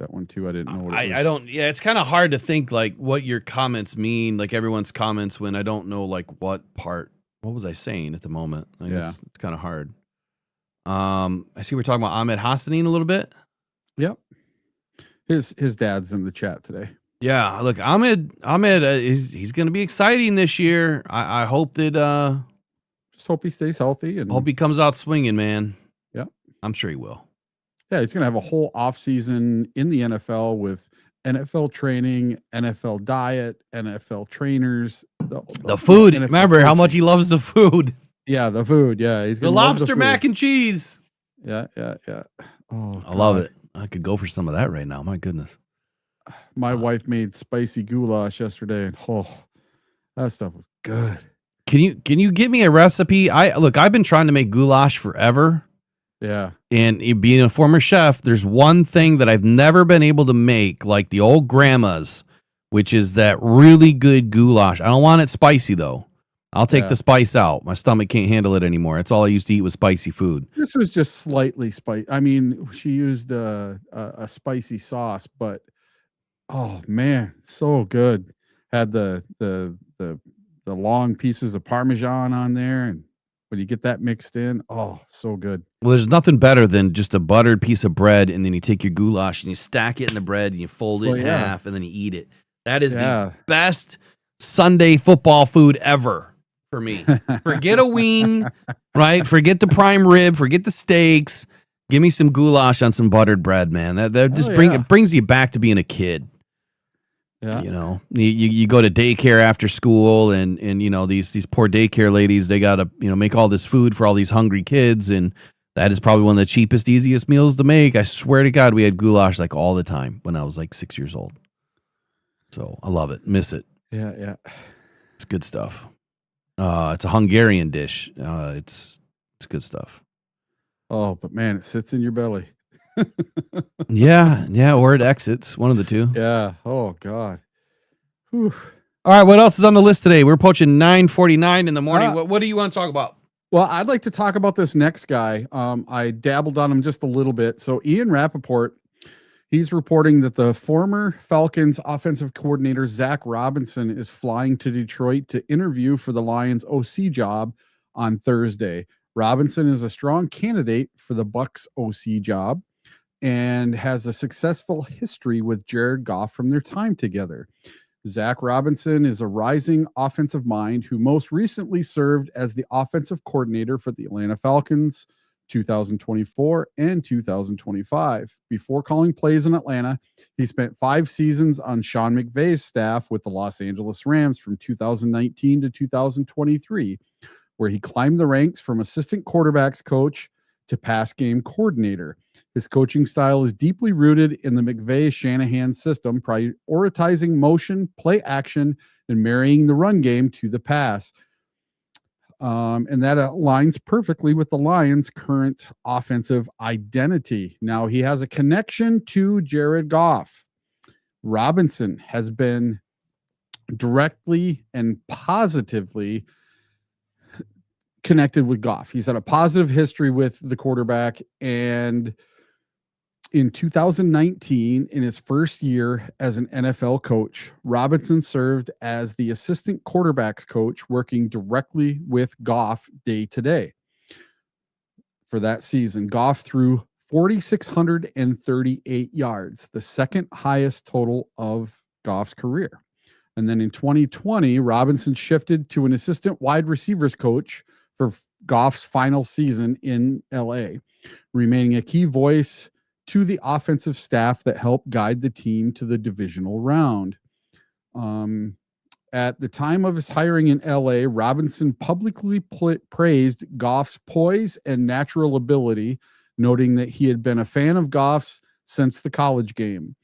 one too. I didn't know what it was. I don't. Yeah, it's kind of hard to think like what your comments mean, like everyone's comments, when I don't know like what part. What was I saying at the moment? Like, yeah, it's kind of hard. I see we're talking about Ahmed Hassanin a little bit. Yep, his dad's in the chat today. Yeah, look, Ahmed, he's going to be exciting this year. I hope that. Just hope he stays healthy and hope he comes out swinging, man. Yeah, I'm sure he will. Yeah, he's going to have a whole offseason in the NFL with NFL training, NFL diet, NFL trainers, The food. NFL Remember how much coaching. he loves the food. Yeah, the food. Yeah, he's The gonna love lobster food. mac and cheese. Yeah. Oh, I love God. it. I could go for some of that right now. My goodness. My wife made spicy goulash yesterday, and that stuff was good. Can you give me a recipe? I've been trying to make goulash forever. Yeah. And being a former chef, there's one thing that I've never been able to make like the old grandmas, which is that really good goulash. I don't want it spicy though. I'll take the spice out. My stomach can't handle it anymore. That's all I used to eat was spicy food. This was just slightly spicy. I mean, she used a spicy sauce, but oh man, so good. Had the long pieces of Parmesan on there, and when you get that mixed in, oh, so good. Well, there's nothing better than just a buttered piece of bread, and then you take your goulash and you stack it in the bread and you fold it in half, and then you eat it. That is the best Sunday football food ever for me. Forget a wing, right? Forget the prime rib. Forget the steaks. Give me some goulash on some buttered bread, man. That just brings you back to being a kid. Yeah. You know, you go to daycare after school, and you know these poor daycare ladies, they gotta make all this food for all these hungry kids, and that is probably one of the cheapest, easiest meals to make. I swear to God, we had goulash like all the time when I was like 6 years old. So I love it, miss it. Yeah. It's good stuff. It's a Hungarian dish. It's good stuff. Oh, but man, it sits in your belly. Yeah, or it exits, one of the two. Yeah. Oh God. Whew. All right, what else is on the list today? We're approaching 9:49 in the morning. What do you want to talk about? Well, I'd like to talk about this next guy. I dabbled on him just a little bit. So Ian Rappaport, he's reporting that the former Falcons offensive coordinator, Zack Robinson, is flying to Detroit to interview for the Lions OC job on Thursday. Robinson is a strong candidate for the Bucs OC job and has a successful history with Jared Goff from their time together. Zack Robinson is a rising offensive mind who most recently served as the offensive coordinator for the Atlanta Falcons 2024 and 2025. Before calling plays in Atlanta, he spent 5 seasons on Sean McVay's staff with the Los Angeles Rams from 2019 to 2023, where he climbed the ranks from assistant quarterbacks coach to pass game coordinator. His coaching style is deeply rooted in the McVay-Shanahan system, prioritizing motion, play action, and marrying the run game to the pass. And that aligns perfectly with the Lions' current offensive identity. Now, he has a connection to Jared Goff. Robinson has been directly and positively connected with Goff. He's had a positive history with the quarterback, and in 2019, in his first year as an NFL coach, Robinson served as the assistant quarterbacks coach, working directly with Goff day to day. For that season, Goff threw 4,638 yards, the second highest total of Goff's career. And then in 2020, Robinson shifted to an assistant wide receivers coach for Goff's final season in LA, remaining a key voice to the offensive staff that helped guide the team to the divisional round. At the time of his hiring in LA, Robinson publicly praised Goff's poise and natural ability, noting that he had been a fan of Goff's since the college game.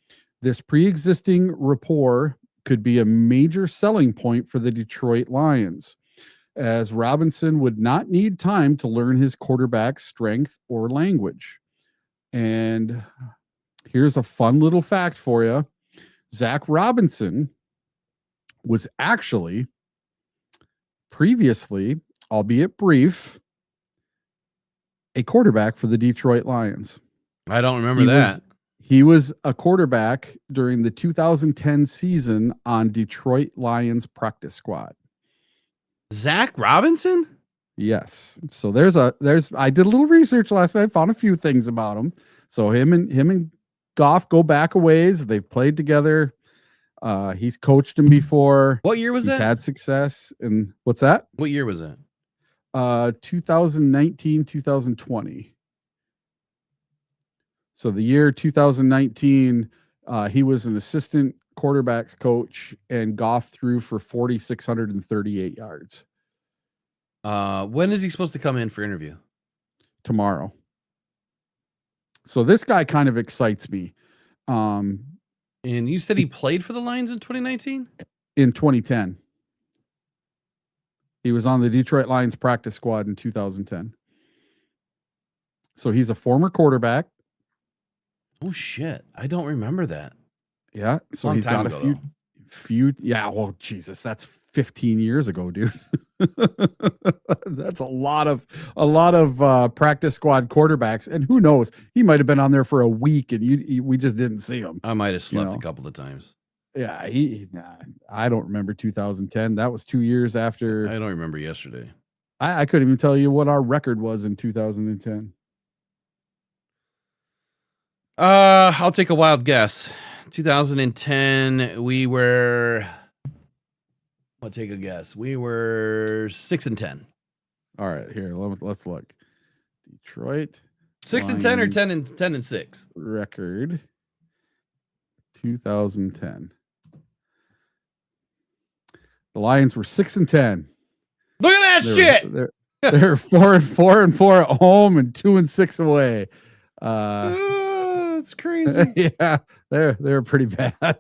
This pre-existing rapport could be a major selling point for the Detroit Lions, as Robinson would not need time to learn his quarterback's strength or language. And here's a fun little fact for you. Zack Robinson was actually previously, albeit brief, a quarterback for the Detroit Lions. I don't remember that. He was a quarterback during the 2010 season on Detroit Lions practice squad. Zack Robinson? Yes. So I did a little research last night, found a few things about him. So him and Goff go back a ways. They've played together. He's coached him before. What year was that? He's had success. And what's that? What year was that? 2019, 2020. So the year 2019, He was an assistant quarterbacks coach, and Goff threw for 4,638 yards. When is he supposed to come in for interview? Tomorrow. So this guy kind of excites me. And you said he played for the Lions in 2019? In 2010. He was on the Detroit Lions practice squad in 2010. So he's a former quarterback. Oh shit. I don't remember that. Yeah. So Long he's time got ago, a few. Yeah. Well, Jesus, that's 15 years ago, dude. That's a lot of practice squad quarterbacks. And who knows? He might have been on there for a week and we just didn't see him. I might have slept a couple of times. Yeah. I don't remember 2010. That was 2 years after. I don't remember yesterday. I couldn't even tell you what our record was in 2010. I'll take a wild guess. 2010, we were. I'll take a guess. We were 6-10. All right, here let's look. Detroit 6-10 or Lions 10-6 record. 2010. The Lions were 6-10. Look at that shit. They're 4-4 at home and 2-6 away. It's crazy. Yeah, they're pretty bad.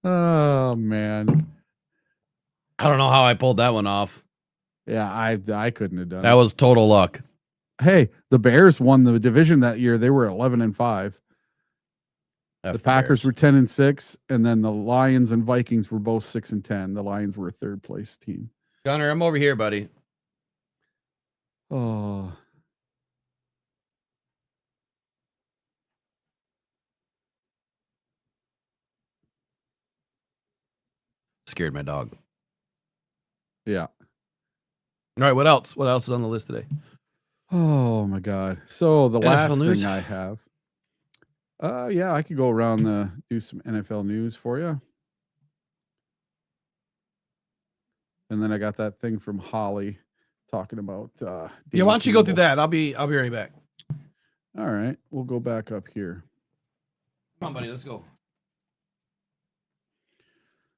Oh man, I don't know how I pulled that one off. Yeah, I couldn't have done that. Was total luck. Hey, the Bears won the division that year. They were 11-5. The Packers were 10-6, and then the Lions and Vikings were both 6-10. The Lions were a third place team. Connor, I'm over here, buddy. Oh. Scared my dog. Yeah. All right, what else? What else is on the list today? Oh my God. So the NFL last news? thing I have. Yeah, I could go around do some NFL news for you. And then I got that thing from Holly talking about Yeah, why don't you go through that? I'll be right back. All right, we'll go back up here. Come on, buddy, let's go.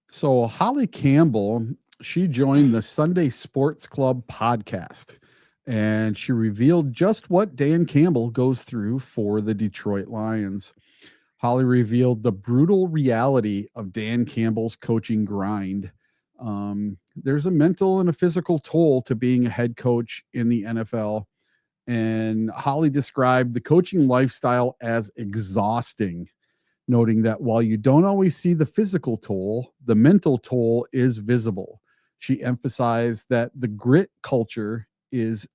So Holly Campbell, she joined the Sunday Sports Club podcast, and she revealed just what Dan Campbell goes through for the Detroit Lions. Holly revealed the brutal reality of Dan Campbell's coaching grind. There's a mental and a physical toll to being a head coach in the NFL. And Holly described the coaching lifestyle as exhausting, noting that while you don't always see the physical toll, the mental toll is visible. She emphasized that the grit culture is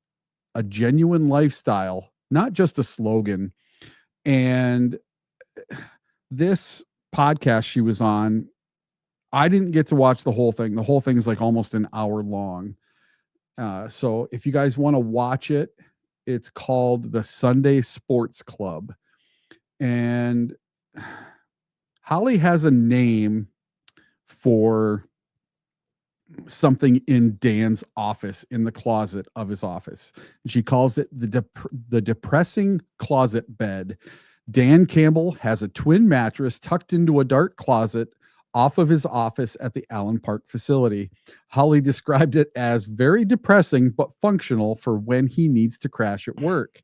a genuine lifestyle, not just a slogan. And this podcast she was on, I didn't get to watch the whole thing. The whole thing is like almost an hour long. So if you guys want to watch it, it's called the Sunday Sports Club. And Holly has a name for something in Dan's office, in the closet of his office. She calls it the depressing closet bed. Dan Campbell has a twin mattress tucked into a dark closet off of his office at the Allen Park facility. Holly described it as very depressing, but functional for when he needs to crash at work.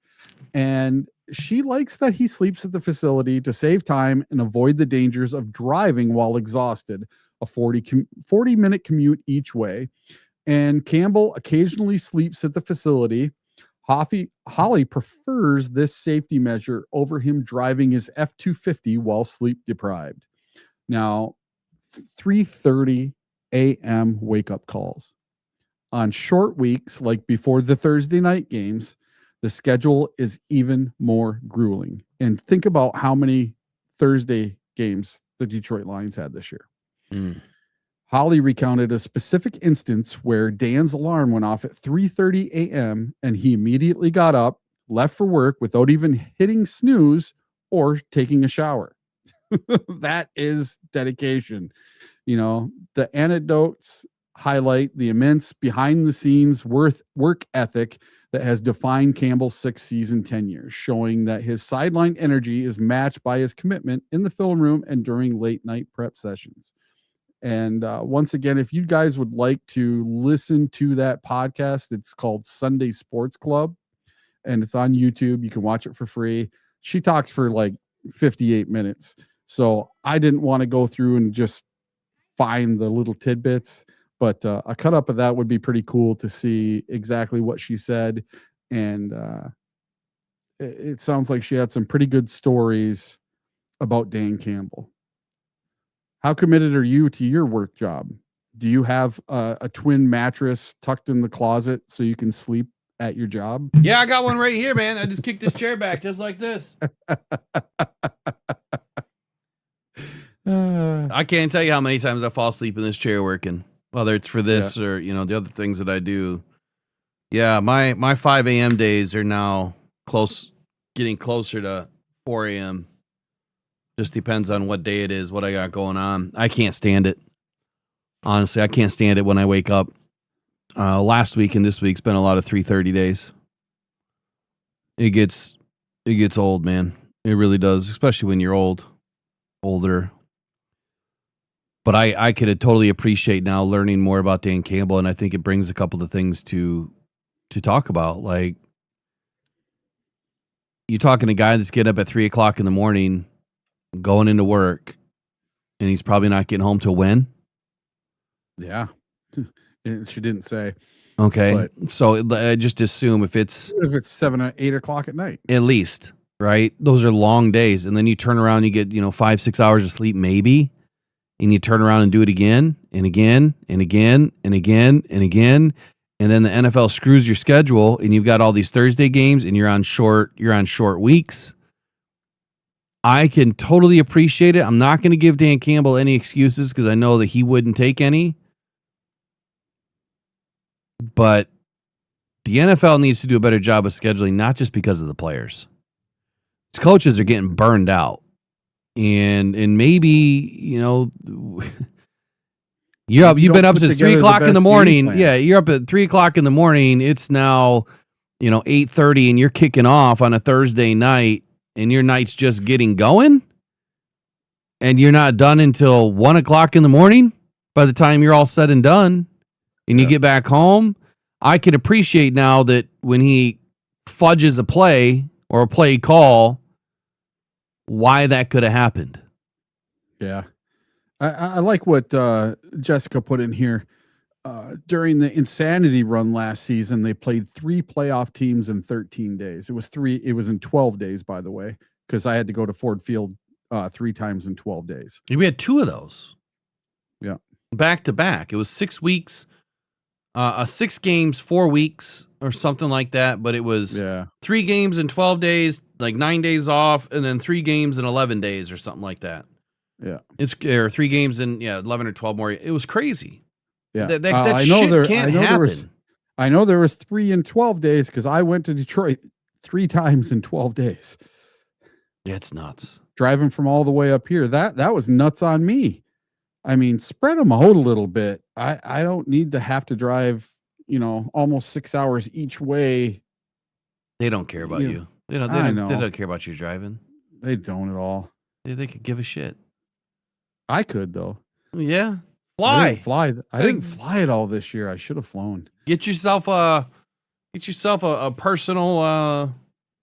And she likes that he sleeps at the facility to save time and avoid the dangers of driving while exhausted, a 40-minute commute each way. And Campbell occasionally sleeps at the facility. Holly prefers this safety measure over him driving his F-250 while sleep deprived. Now, 3:30 a.m. wake-up calls. On short weeks, like before the Thursday night games, the schedule is even more grueling. And think about how many Thursday games the Detroit Lions had this year. Holly recounted a specific instance where Dan's alarm went off at 3:30 a.m. and he immediately got up, left for work without even hitting snooze or taking a shower. That is dedication. You know, the anecdotes highlight the immense behind-the-scenes work ethic that has defined Campbell's 6th season tenure, showing that his sideline energy is matched by his commitment in the film room and during late-night prep sessions. And once again, if you guys would like to listen to that podcast, it's called Sunday Sports Club, and it's on YouTube. You can watch it for free. She talks for like 58 minutes. So I didn't want to go through and just find the little tidbits, but a cut up of that would be pretty cool to see exactly what she said. And it sounds like she had some pretty good stories about Dan Campbell. How committed are you to your work job? Do you have a twin mattress tucked in the closet so you can sleep at your job? Yeah, I got one right here, man. I just kicked this chair back just like this. I can't tell you how many times I fall asleep in this chair working, whether it's for this or, the other things that I do. Yeah, my 5 a.m. days are now getting closer to 4 a.m. Just depends on what day it is, what I got going on. I can't stand it. Honestly, I can't stand it when I wake up. Last week and this week's been a lot of 3:30 days. It gets old, man. It really does, especially when you're older. But I could totally appreciate now learning more about Dan Campbell, and I think it brings a couple of things to talk about. Like, you're talking to a guy that's getting up at 3 o'clock in the morning, going into work, and he's probably not getting home till when? Yeah. She didn't say. Okay. So I just assume if it's 7 or 8 o'clock at night, at least, right? Those are long days. And then you turn around, you get, 5-6 hours of sleep, maybe. And you turn around and do it again and again and again and again and again. And then the NFL screws your schedule and you've got all these Thursday games and you're on short weeks. I can totally appreciate it. I'm not going to give Dan Campbell any excuses because I know that he wouldn't take any. But the NFL needs to do a better job of scheduling, not just because of the players. Its coaches are getting burned out. And maybe, you've been up since 3 o'clock in the morning. Yeah, you're up at 3 o'clock in the morning. It's now, 8:30 and you're kicking off on a Thursday night and your night's just getting going. And you're not done until 1 o'clock in the morning by the time you're all said and done. And you get back home. I can appreciate now that when he fudges a play or a play call, why that could have happened. Yeah. I like what Jessica put in here. During the insanity run last season, they played 3 playoff teams in 13 days. It was in 12 days, by the way, because I had to go to Ford Field 3 times in 12 days. We had 2 of those. Yeah. Back to back. It was 6 weeks. 6 games, 4 weeks, or something like that. But it was 3 games in 12 days, like 9 days off, and then 3 games in 11 days, or something like that. Yeah, or 3 games in 11 or 12 more. It was crazy. Yeah, that shit can't happen. I know there was 3 in 12 days because I went to Detroit 3 times in 12 days. Yeah, it's nuts. Driving from all the way up here, that was nuts on me. I mean, spread them out a little bit. I don't need to have to drive, almost 6 hours each way. They don't care about you. They don't care about you driving. They don't at all. They could give a shit. I could though. Yeah. Fly. I didn't fly at all this year. I should have flown. Get yourself a personal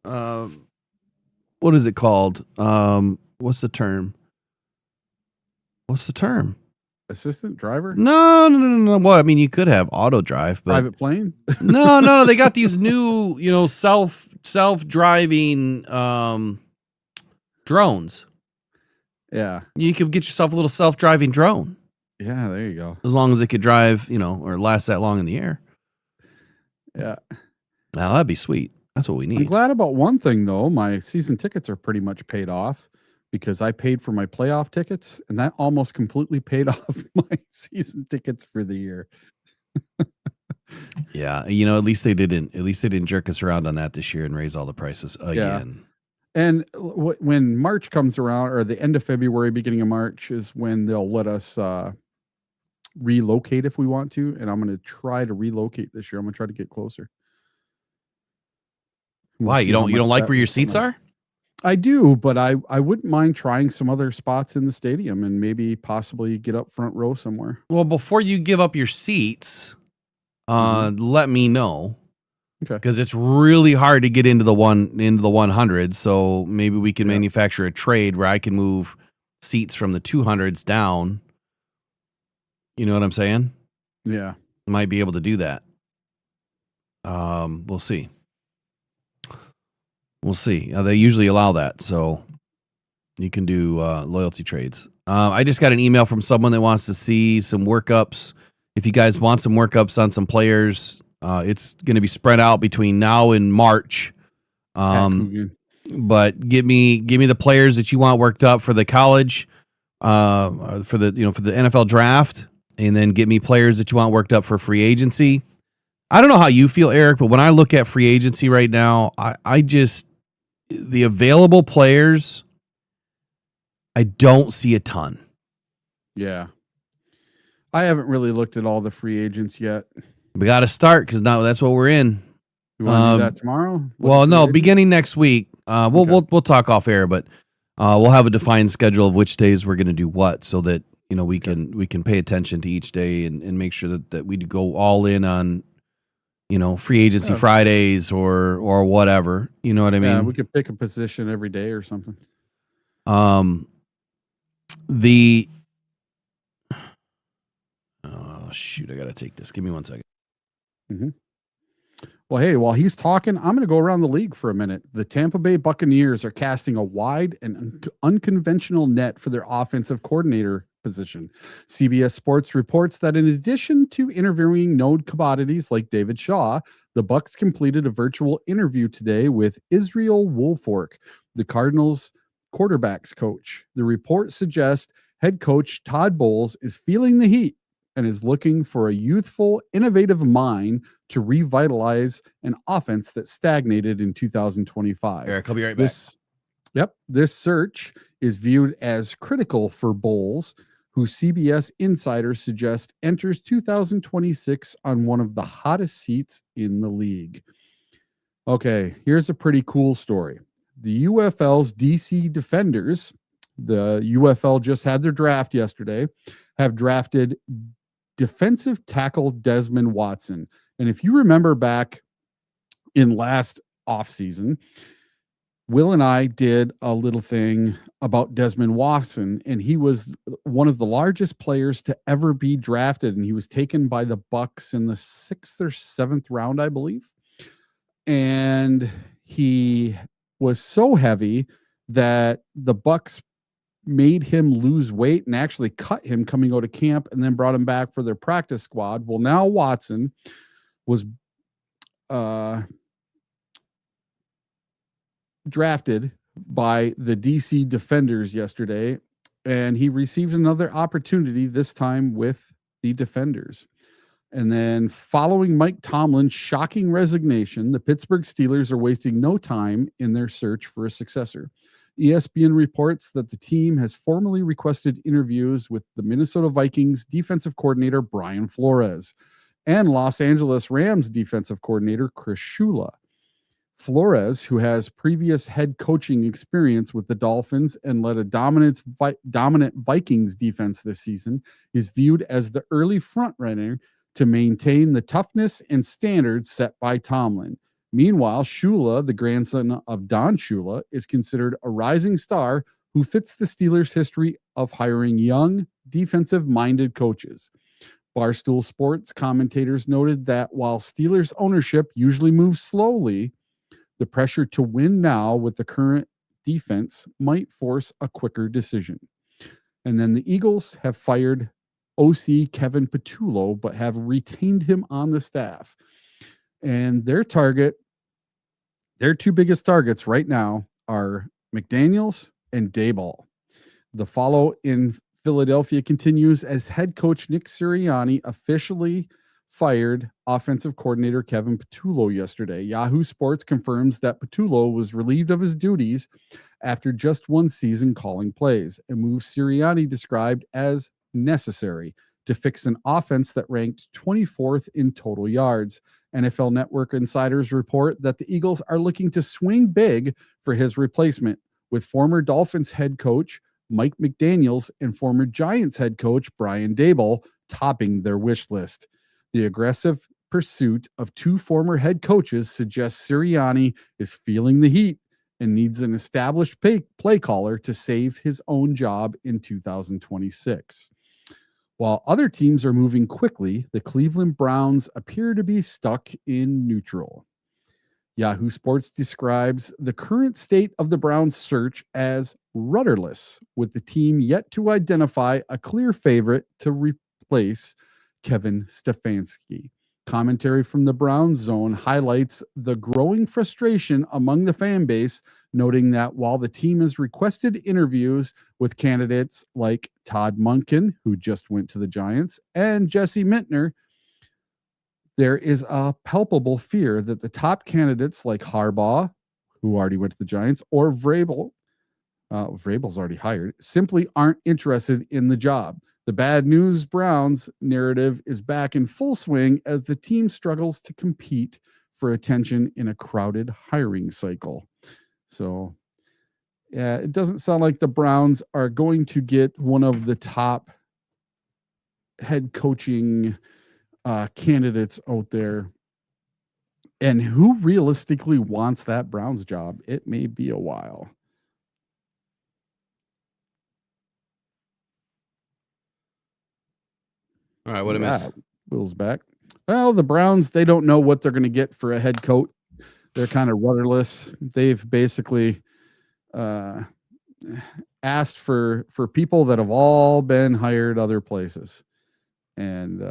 what is it called? What's the term? Assistant driver? No. Well, I mean, you could have auto drive, but private plane? No. They got these new, self-driving drones. Yeah. You could get yourself a little self-driving drone. Yeah, there you go. As long as it could drive, or last that long in the air. Yeah. Now that'd be sweet. That's what we need. I'm glad about one thing though. My season tickets are pretty much paid off because I paid for my playoff tickets and that almost completely paid off my season tickets for the year. Yeah. At least they didn't jerk us around on that this year and raise all the prices again. Yeah. And when March comes around, or the end of February, beginning of March, is when they'll let us relocate if we want to, and I'm going to try to relocate this year. I'm going to try to get closer. Why? You don't like where your seats are? I do, but I wouldn't mind trying some other spots in the stadium and maybe possibly get up front row somewhere. Well, before you give up your seats, let me know. Okay. Because it's really hard to get into the 100. So maybe we can manufacture a trade where I can move seats from the 200s down. You know what I'm saying? Yeah. Might be able to do that. We'll see. We'll see. They usually allow that, so you can do loyalty trades. I just got an email from someone that wants to see some workups. If you guys want some workups on some players, it's going to be spread out between now and March. But give me the players that you want worked up for the college, for the NFL draft, and then get me players that you want worked up for free agency. I don't know how you feel, Eric, but when I look at free agency right now, I just the available players, I don't see a ton. Yeah. I haven't really looked at all the free agents yet. We got to start because now that's what we're in. You want to do that tomorrow? Well, no, beginning next week. We'll talk off air, but we'll have a defined schedule of which days we're going to do what, so that we can pay attention to each day and make sure that we go all in on free agency Fridays or whatever. You know what I mean? Yeah, we could pick a position every day or something. Shoot, I got to take this. Give me 1 second. Mm-hmm. Well, hey, while he's talking, I'm going to go around the league for a minute. The Tampa Bay Buccaneers are casting a wide and unconventional net for their offensive coordinator position. CBS Sports reports that in addition to interviewing known commodities like David Shaw, the Bucs completed a virtual interview today with Israel Woolfolk, the Cardinals quarterbacks coach. The report suggests head coach Todd Bowles is feeling the heat and is looking for a youthful, innovative mind to revitalize an offense that stagnated in 2025. Eric, I'll be right back. This search is viewed as critical for Bowles, who CBS insiders suggest enters 2026 on one of the hottest seats in the league. Okay, here's a pretty cool story. The UFL's DC Defenders, the UFL just had their draft yesterday, have drafted defensive tackle Desmond Watson. And if you remember back in last offseason, Will and I did a little thing about Desmond Watson, and he was one of the largest players to ever be drafted, and he was taken by the Bucs in the 6th or 7th round, I believe. And he was so heavy that the Bucs made him lose weight and actually cut him coming out of camp and then brought him back for their practice squad. Well, now Watson was drafted by the DC Defenders yesterday, and he received another opportunity, this time with the Defenders. And then following Mike Tomlin's shocking resignation, the Pittsburgh Steelers are wasting no time in their search for a successor. ESPN reports that the team has formally requested interviews with the Minnesota Vikings defensive coordinator Brian Flores and Los Angeles Rams defensive coordinator Chris Shula. Flores, who has previous head coaching experience with the Dolphins and led a dominant Vikings defense this season, is viewed as the early frontrunner to maintain the toughness and standards set by Tomlin. Meanwhile, Shula, the grandson of Don Shula, is considered a rising star who fits the Steelers' history of hiring young, defensive-minded coaches. Barstool Sports commentators noted that while Steelers ownership usually moves slowly, the pressure to win now with the current defense might force a quicker decision. And then the Eagles have fired OC Kevin Patullo, but have retained him on the staff. And their two biggest targets right now are McDaniels and Daboll. The follow in Philadelphia continues as head coach Nick Sirianni officially fired offensive coordinator Kevin Patullo yesterday. Yahoo Sports confirms that Patullo was relieved of his duties after just one season calling plays, a move Sirianni described as necessary. to fix an offense that ranked 24th in total yards. NFL Network insiders report that the Eagles are looking to swing big for his replacement, with former Dolphins head coach Mike McDaniels and former Giants head coach Brian Daboll topping their wish list. The aggressive pursuit of two former head coaches suggests Sirianni is feeling the heat and needs an established play caller to save his own job in 2026. While other teams are moving quickly, the Cleveland Browns appear to be stuck in neutral. Yahoo Sports describes the current state of the Browns search as rudderless, with the team yet to identify a clear favorite to replace Kevin Stefanski. Commentary from the Browns Zone highlights the growing frustration among the fan base, noting that while the team has requested interviews with candidates like Todd Monken, who just went to the Giants, and Jesse Mintner, there is a palpable fear that the top candidates like Harbaugh, who already went to the Giants, or Vrabel, Vrabel's already hired, simply aren't interested in the job. The bad news Browns narrative is back in full swing as the team struggles to compete for attention in a crowded hiring cycle. So, yeah, it doesn't sound like the Browns are going to get one of the top head coaching candidates out there. And who realistically wants that Browns job? It may be a while. All right, what I miss? Will's back. Well, the Browns, they don't know what they're going to get for a head coach. They're kind of rudderless. They've basically asked for people that have all been hired other places. And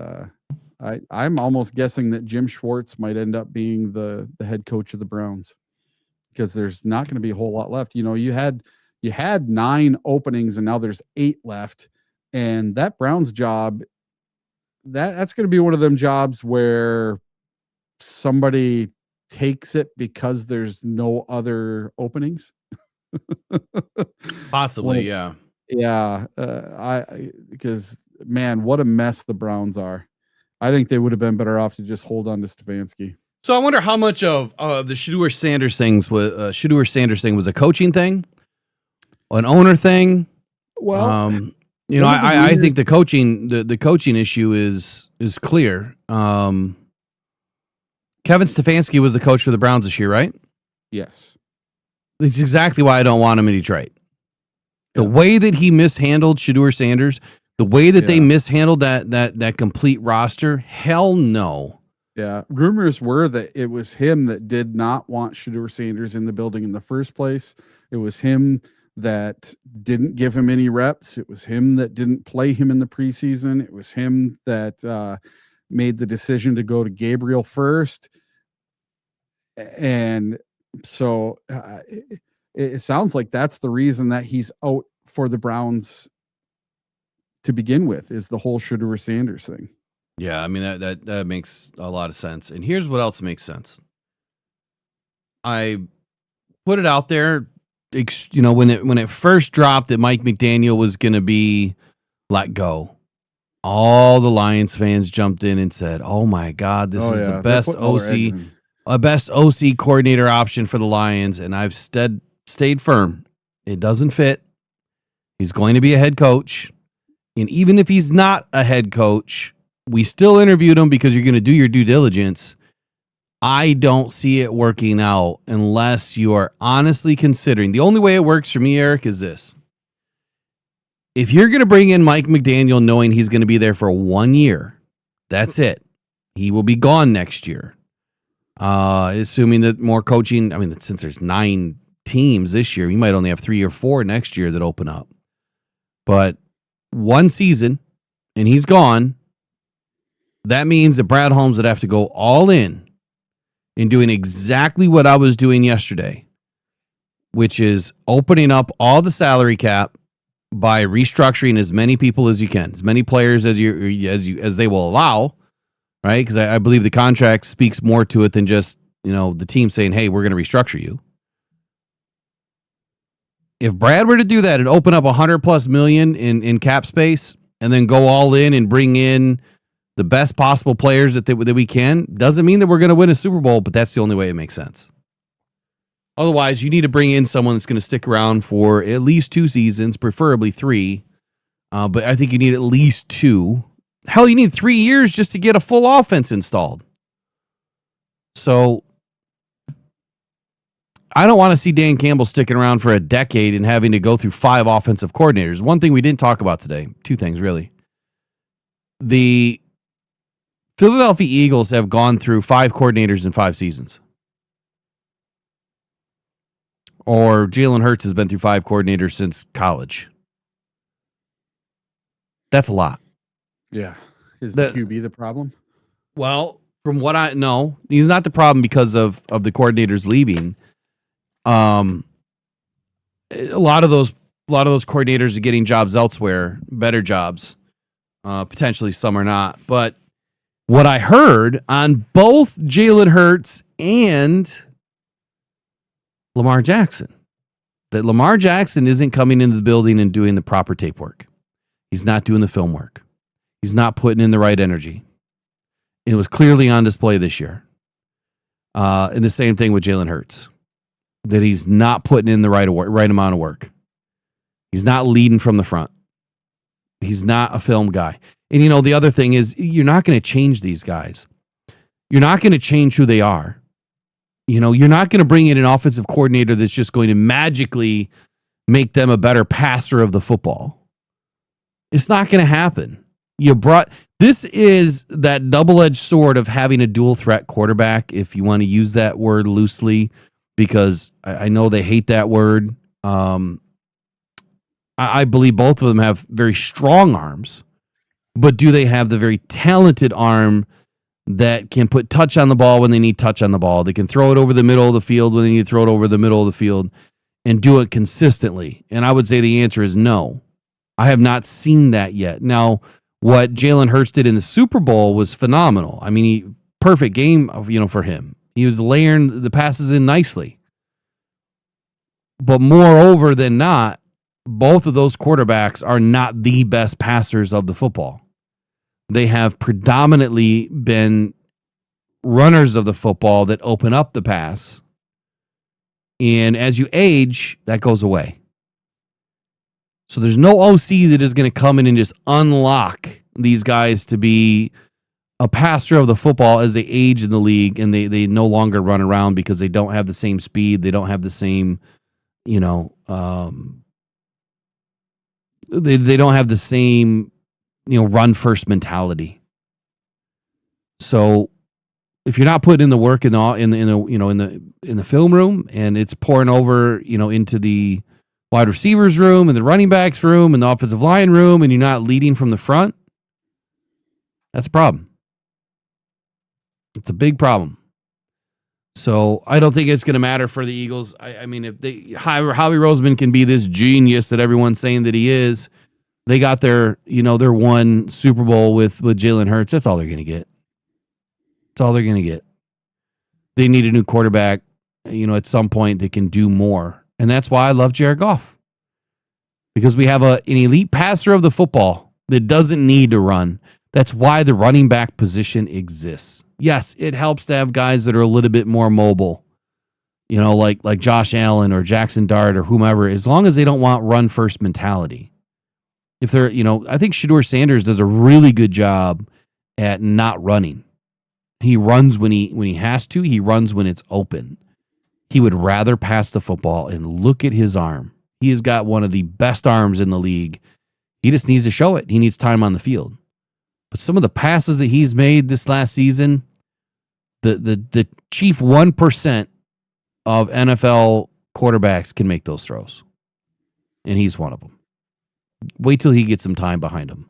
I'm almost guessing that Jim Schwartz might end up being the head coach of the Browns, because there's not going to be a whole lot left. You know, you had 9 openings and now there's 8 left. And that Browns job, that's going to be one of them jobs where somebody takes it because there's no other openings. Possibly, yeah. Yeah. Because man, what a mess the Browns are. I think they would have been better off to just hold on to Stefanski. So I wonder how much of the Shadur Sanders thing was a coaching thing, an owner thing. Well, I think the coaching issue is clear. Kevin Stefanski was the coach for the Browns this year, right? Yes. It's exactly why I don't want him in Detroit. The way that he mishandled Shadur Sanders, the way that they mishandled that complete roster, hell no. Yeah. Rumors were that it was him that did not want Shadur Sanders in the building in the first place. It was him that didn't give him any reps. It was him that didn't play him in the preseason. It was him that made the decision to go to Gabriel first. And so it sounds like that's the reason that he's out for the Browns to begin with, is the whole Shadur Sanders thing. Yeah, I mean, that makes a lot of sense. And here's what else makes sense. I put it out there, when it first dropped that Mike McDaniel was going to be let go. All the Lions fans jumped in and said, "Oh my God, this is the best OC coordinator option for the Lions." And I've stayed firm. It doesn't fit. He's going to be a head coach. And even if he's not a head coach, we still interviewed him because you're going to do your due diligence. I don't see it working out unless you are honestly considering. The only way it works for me, Eric, is this. If you're going to bring in Mike McDaniel knowing he's going to be there for 1 year, that's it. He will be gone next year. Assuming that more coaching, I mean, since there's 9 teams this year, you might only have 3 or 4 next year that open up. But 1 season, and he's gone, that means that Brad Holmes would have to go all in doing exactly what I was doing yesterday, which is opening up all the salary cap by restructuring as many people as you can, as many players as they will allow, right? Because I believe the contract speaks more to it than just the team saying, "Hey, we're going to restructure you." If Brad were to do that and open up $100+ million in cap space, and then go all in and bring in the best possible players that we can, doesn't mean that we're going to win a Super Bowl, but that's the only way it makes sense. Otherwise, you need to bring in someone that's going to stick around for at least 2 seasons, preferably 3. But I think you need at least 2. Hell, you need 3 years just to get a full offense installed. So I don't want to see Dan Campbell sticking around for a decade and having to go through 5 offensive coordinators. One thing we didn't talk about today, 2 things really. The Philadelphia Eagles have gone through 5 coordinators in 5 seasons. Or Jalen Hurts has been through 5 coordinators since college. That's a lot. Yeah. Is the QB the problem? Well, from what I know, he's not the problem because of the coordinators leaving. A lot of those coordinators are getting jobs elsewhere, better jobs. Potentially some are not. But what I heard on both Jalen Hurts and Lamar Jackson, that Lamar Jackson isn't coming into the building and doing the proper tape work. He's not doing the film work. He's not putting in the right energy. It was clearly on display this year. And the same thing with Jalen Hurts, that he's not putting in the right amount of work. He's not leading from the front. He's not a film guy. And, the other thing is you're not going to change these guys. You're not going to change who they are. You're not going to bring in an offensive coordinator that's just going to magically make them a better passer of the football. It's not going to happen. This is that double-edged sword of having a dual threat quarterback, if you want to use that word loosely, because I know they hate that word. I believe both of them have very strong arms, but do they have the very talented arm that can put touch on the ball when they need touch on the ball? They can throw it over the middle of the field when they need to throw it over the middle of the field and do it consistently. And I would say the answer is no. I have not seen that yet. Now, what Jalen Hurts did in the Super Bowl was phenomenal. I mean, perfect game, for him. He was layering the passes in nicely. But moreover than not, both of those quarterbacks are not the best passers of the football. They have predominantly been runners of the football that open up the pass. And as you age, that goes away. So there's no OC that is going to come in and just unlock these guys to be a passer of the football as they age in the league and they no longer run around because they don't have the same speed. They don't have the same, they don't have the same, run first mentality. So if you're not putting in the work in the film room and it's pouring over, into the wide receivers room and the running backs room and the offensive line room, and you're not leading from the front, that's a problem. It's a big problem. So I don't think it's going to matter for the Eagles. I mean, if Howie Roseman can be this genius that everyone's saying that he is, they got their one Super Bowl with Jalen Hurts. That's all they're going to get. That's all they're going to get. They need a new quarterback, at some point that can do more. And that's why I love Jared Goff. Because we have an elite passer of the football that doesn't need to run. That's why the running back position exists. Yes, it helps to have guys that are a little bit more mobile. Like Josh Allen or Jackson Dart or whomever, as long as they don't want run first mentality. If they're, I think Shadur Sanders does a really good job at not running. He runs when he has to. He runs when it's open. He would rather pass the football, and look at his arm. He has got one of the best arms in the league. He just needs to show it. He needs time on the field. But some of the passes that he's made this last season, the chief 1% of NFL quarterbacks can make those throws. And he's one of them. Wait till he gets some time behind him.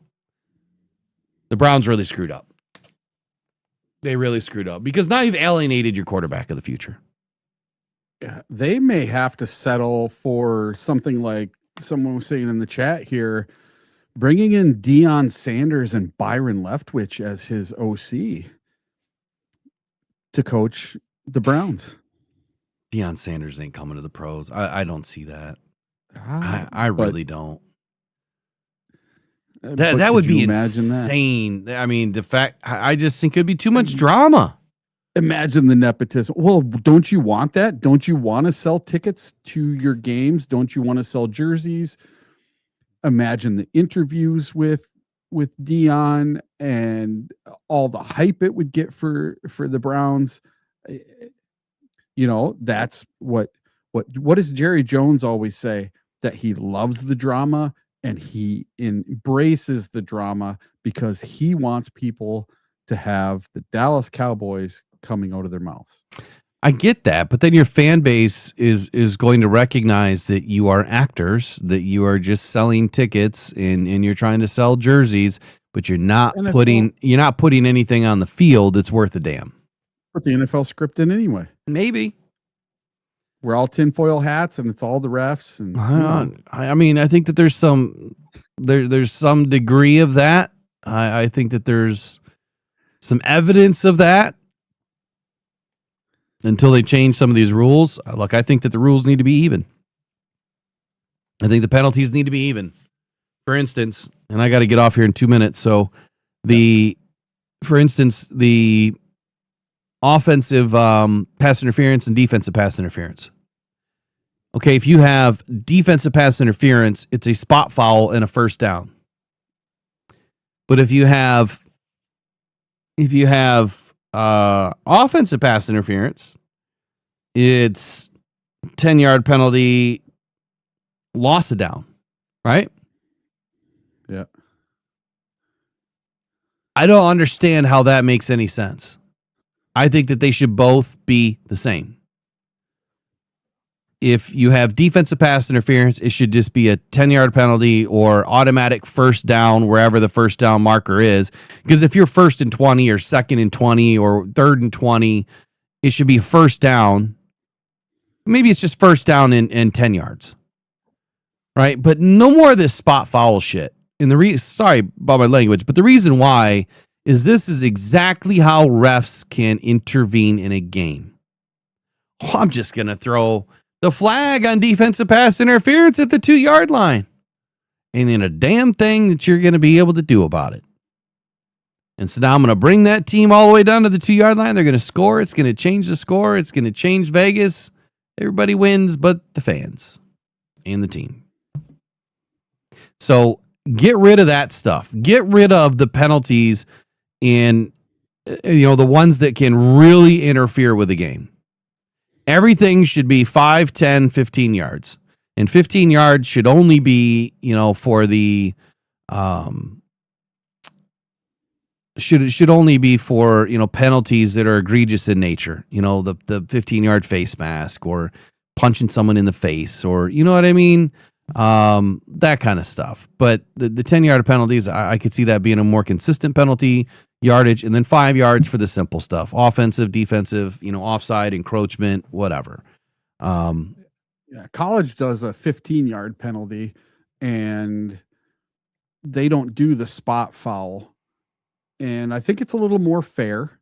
The Browns really screwed up. They really screwed up because now you've alienated your quarterback of the future. Yeah, they may have to settle for something like someone was saying in the chat here, bringing in Deion Sanders and Byron Leftwich as his OC to coach the Browns. Deion Sanders ain't coming to the pros. I don't see that. I really don't. But That would could be you imagine that? insane. I mean, the fact I just think it'd be too much drama. Imagine the nepotism. Well, don't you want that? Don't you want to sell tickets to your games? Don't you want to sell jerseys? Imagine the interviews with Dion and all the hype it would get for the Browns. You know, that's what does Jerry Jones always say? That he loves the drama and he embraces the drama because he wants people to have the Dallas Cowboys coming out of their mouths. I get that, but then your fan base is going to recognize that you are actors, that you are just selling tickets and you're trying to sell jerseys, but you're not putting anything on the field that's worth a damn. Put the NFL script in anyway. Maybe. We're all tinfoil hats and it's all the refs. And I mean, I think that there's some degree of that. I think that there's some evidence of that. Until they change some of these rules, look, I think that the rules need to be even. I think the penalties need to be even. For instance, and I got to get off here in 2 minutes. So for instance, the offensive pass interference and defensive pass interference. Okay, if you have defensive pass interference, it's a spot foul and a first down. But if you have offensive pass interference, it's 10-yard penalty, loss of down, right? Yeah. I don't understand how that makes any sense. I think that they should both be the same. If you have defensive pass interference, it should just be a 10-yard penalty or automatic first down wherever the first down marker is. Because if you're first and 20 or second and 20 or third and 20, it should be first down. Maybe it's just first down and 10 yards. Right? But no more of this spot foul shit. And sorry about my language, but the reason why is this is exactly how refs can intervene in a game. Oh, I'm just going to throw the flag on defensive pass interference at the 2-yard line. Ain't in a damn thing that you're going to be able to do about it. And so now I'm going to bring that team all the way down to the 2-yard line. They're going to score. It's going to change the score. It's going to change Vegas. Everybody wins but the fans and the team. So get rid of that stuff. Get rid of the penalties and the ones that can really interfere with the game. Everything should be 5, 10, 15 yards. And 15 yards should only be, for the should only be for, penalties that are egregious in nature. The 15-yard face mask or punching someone in the face or, you know what I mean? That kind of stuff. But the 10-yard penalties, I could see that being a more consistent penalty yardage, and then 5 yards for the simple stuff, offensive, defensive, offside, encroachment, whatever. College does a 15-yard penalty and they don't do the spot foul. And I think it's a little more fair.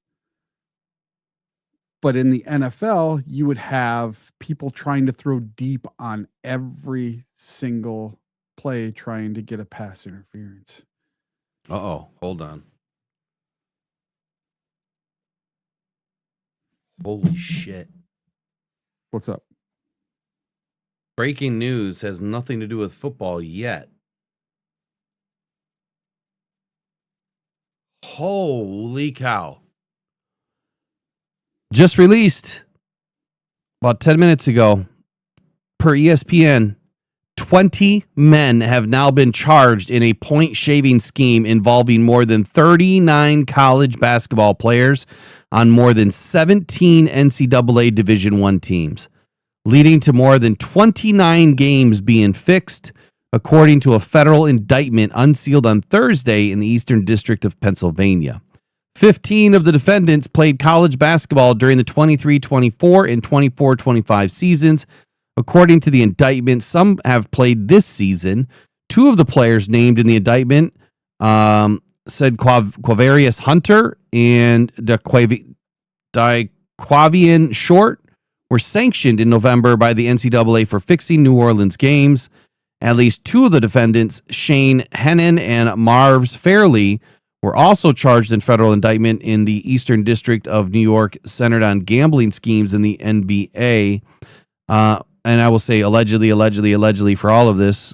But in the NFL, you would have people trying to throw deep on every single play, trying to get a pass interference. Hold on. Holy shit. What's up? Breaking news has nothing to do with football yet. Holy cow. Just released about 10 minutes ago per ESPN, 20 men have now been charged in a point shaving scheme involving more than 39 college basketball players on more than 17 NCAA Division I teams, leading to more than 29 games being fixed, according to a federal indictment unsealed on Thursday in the Eastern District of Pennsylvania. 15 of the defendants played college basketball during the 23-24 and 24-25 seasons. According to the indictment, some have played this season. 2 of the players named in the indictment said Quavarius Hunter and Daquavian Short were sanctioned in November by the NCAA for fixing New Orleans games. At least two of the defendants, Shane Hennon and Marv's Fairley, were also charged in federal indictment in the Eastern District of New York, centered on gambling schemes in the NBA. And I will say allegedly for all of this.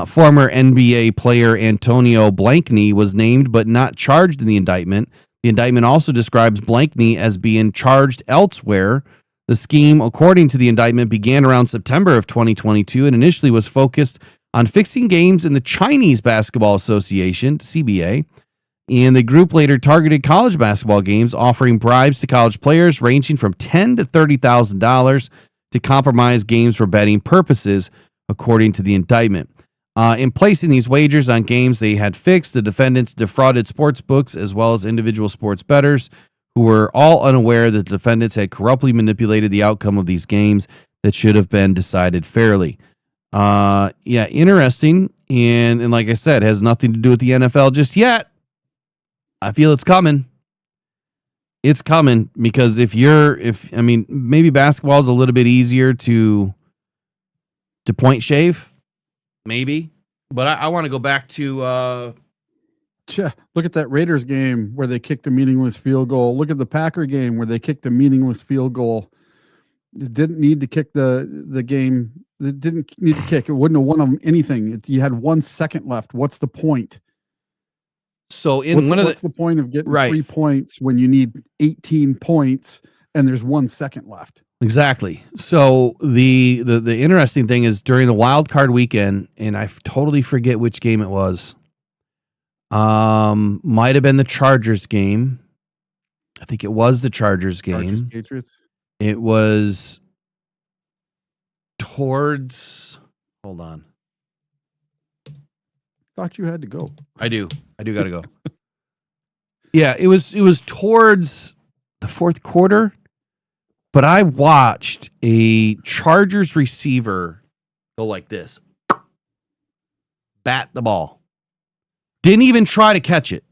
Former NBA player Antonio Blankney was named but not charged in the indictment. The indictment also describes Blankney as being charged elsewhere. The scheme, according to the indictment, began around September of 2022 and initially was focused on fixing games in the Chinese Basketball Association, CBA. And the group later targeted college basketball games, offering bribes to college players ranging from $10,000 to $30,000 to compromise games for betting purposes, according to the indictment. In placing these wagers on games they had fixed, the defendants defrauded sports books as well as individual sports bettors who were all unaware that the defendants had corruptly manipulated the outcome of these games that should have been decided fairly. Interesting. And like I said, has nothing to do with the NFL just yet. I feel it's coming. It's coming because maybe basketball is a little bit easier to point shave. Maybe, but I want to go back to. Look at that Raiders game where they kicked a meaningless field goal. Look at the Packer game where they kicked a meaningless field goal. It didn't need to kick the game. It didn't need to kick. It wouldn't have won them anything. You had 1 second left. What's the point? So what's the point of getting 3 points when you need 18 points and there's 1 second left? Exactly. So the interesting thing is during the wild card weekend, and I totally forget which game it was. Might have been the Chargers game. I think it was the Chargers game. Chargers, Patriots. It was towards. Hold on. Thought you had to go. I do got to go. Yeah, it was towards the fourth quarter. But I watched a Chargers receiver go like this. Bat the ball. Didn't even try to catch it.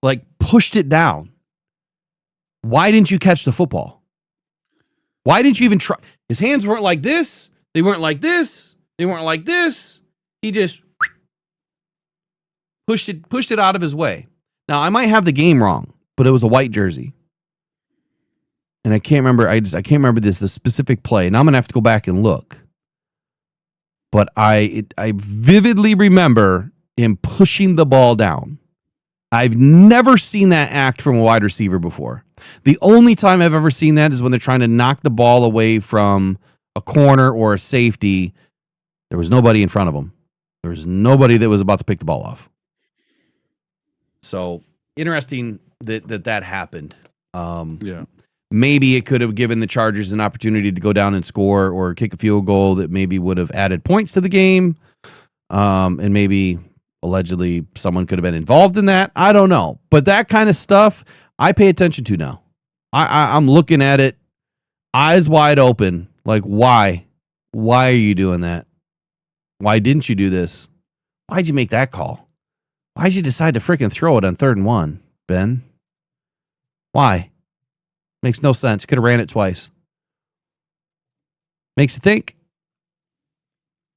Like, pushed it down. Why didn't you catch the football? Why didn't you even try? His hands weren't like this. They weren't like this. They weren't like this. He just pushed it out of his way. Now, I might have the game wrong, but it was a white jersey. And I can't remember. I can't remember the specific play. And I'm gonna have to go back and look. But I vividly remember him pushing the ball down. I've never seen that act from a wide receiver before. The only time I've ever seen that is when they're trying to knock the ball away from a corner or a safety. There was nobody in front of him. There was nobody that was about to pick the ball off. So interesting that happened. Yeah. Maybe it could have given the Chargers an opportunity to go down and score or kick a field goal that maybe would have added points to the game. And maybe allegedly someone could have been involved in that. I don't know. But that kind of stuff I pay attention to now. I'm looking at it, eyes wide open. Like, why? Why are you doing that? Why didn't you do this? Why'd you make that call? Why'd you decide to freaking throw it on 3rd and 1, Ben? Why? Makes no sense. Could have ran it twice. Makes you think.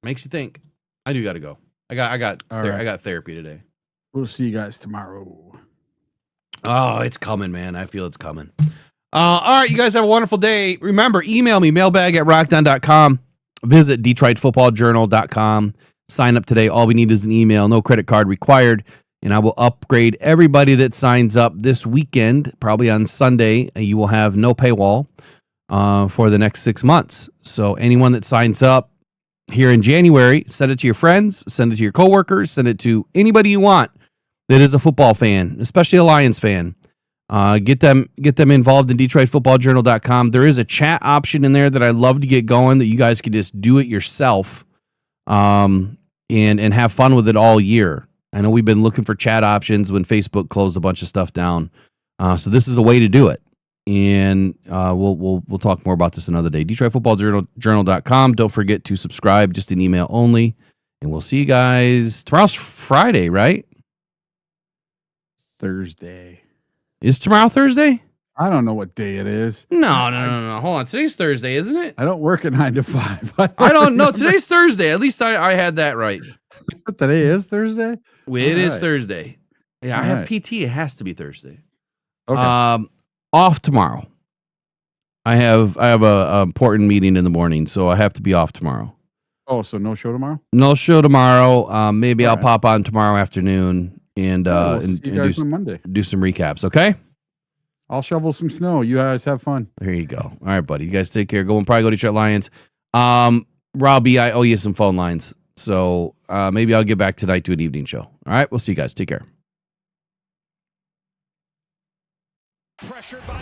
Makes you think. I do got to go. I got therapy today. We'll see you guys tomorrow. Oh, it's coming, man. I feel it's coming. All right, you guys have a wonderful day. Remember, email me, mailbag@rockdown.com. Visit DetroitFootballJournal.com. Sign up today. All we need is an email. No credit card required. And I will upgrade everybody that signs up this weekend, probably on Sunday. You will have no paywall for the next 6 months. So anyone that signs up here in January, send it to your friends, send it to your coworkers, send it to anybody you want that is a football fan, especially a Lions fan. Get them involved in DetroitFootballJournal.com. There is a chat option in there that I love to get going that you guys can just do it yourself and have fun with it all year. I know we've been looking for chat options when Facebook closed a bunch of stuff down. So this is a way to do it. And we'll talk more about this another day. DetroitFootballJournal.com. Don't forget to subscribe, just an email only. And we'll see you guys. Tomorrow's Friday, right? Thursday. Is tomorrow Thursday? I don't know what day it is. No. Hold on. Today's Thursday, isn't it? I don't work at 9 to 5. I don't know. Today's Thursday. At least I had that right. Today is Thursday? It is right. Thursday. Yeah, I All have right. PT. It has to be Thursday. Okay. Off tomorrow. I have a important meeting in the morning, so I have to be off tomorrow. Oh, so no show tomorrow? No show tomorrow. Maybe All I'll right. pop on tomorrow afternoon and We'll see you guys on Monday. do some recaps. Okay. I'll shovel some snow. You guys have fun. There you go. All right, buddy. You guys take care. Probably go to Detroit Lions. Robbie, I owe you some phone lines. So maybe I'll get back tonight to an evening show. All right. We'll see you guys. Take care. Pressured by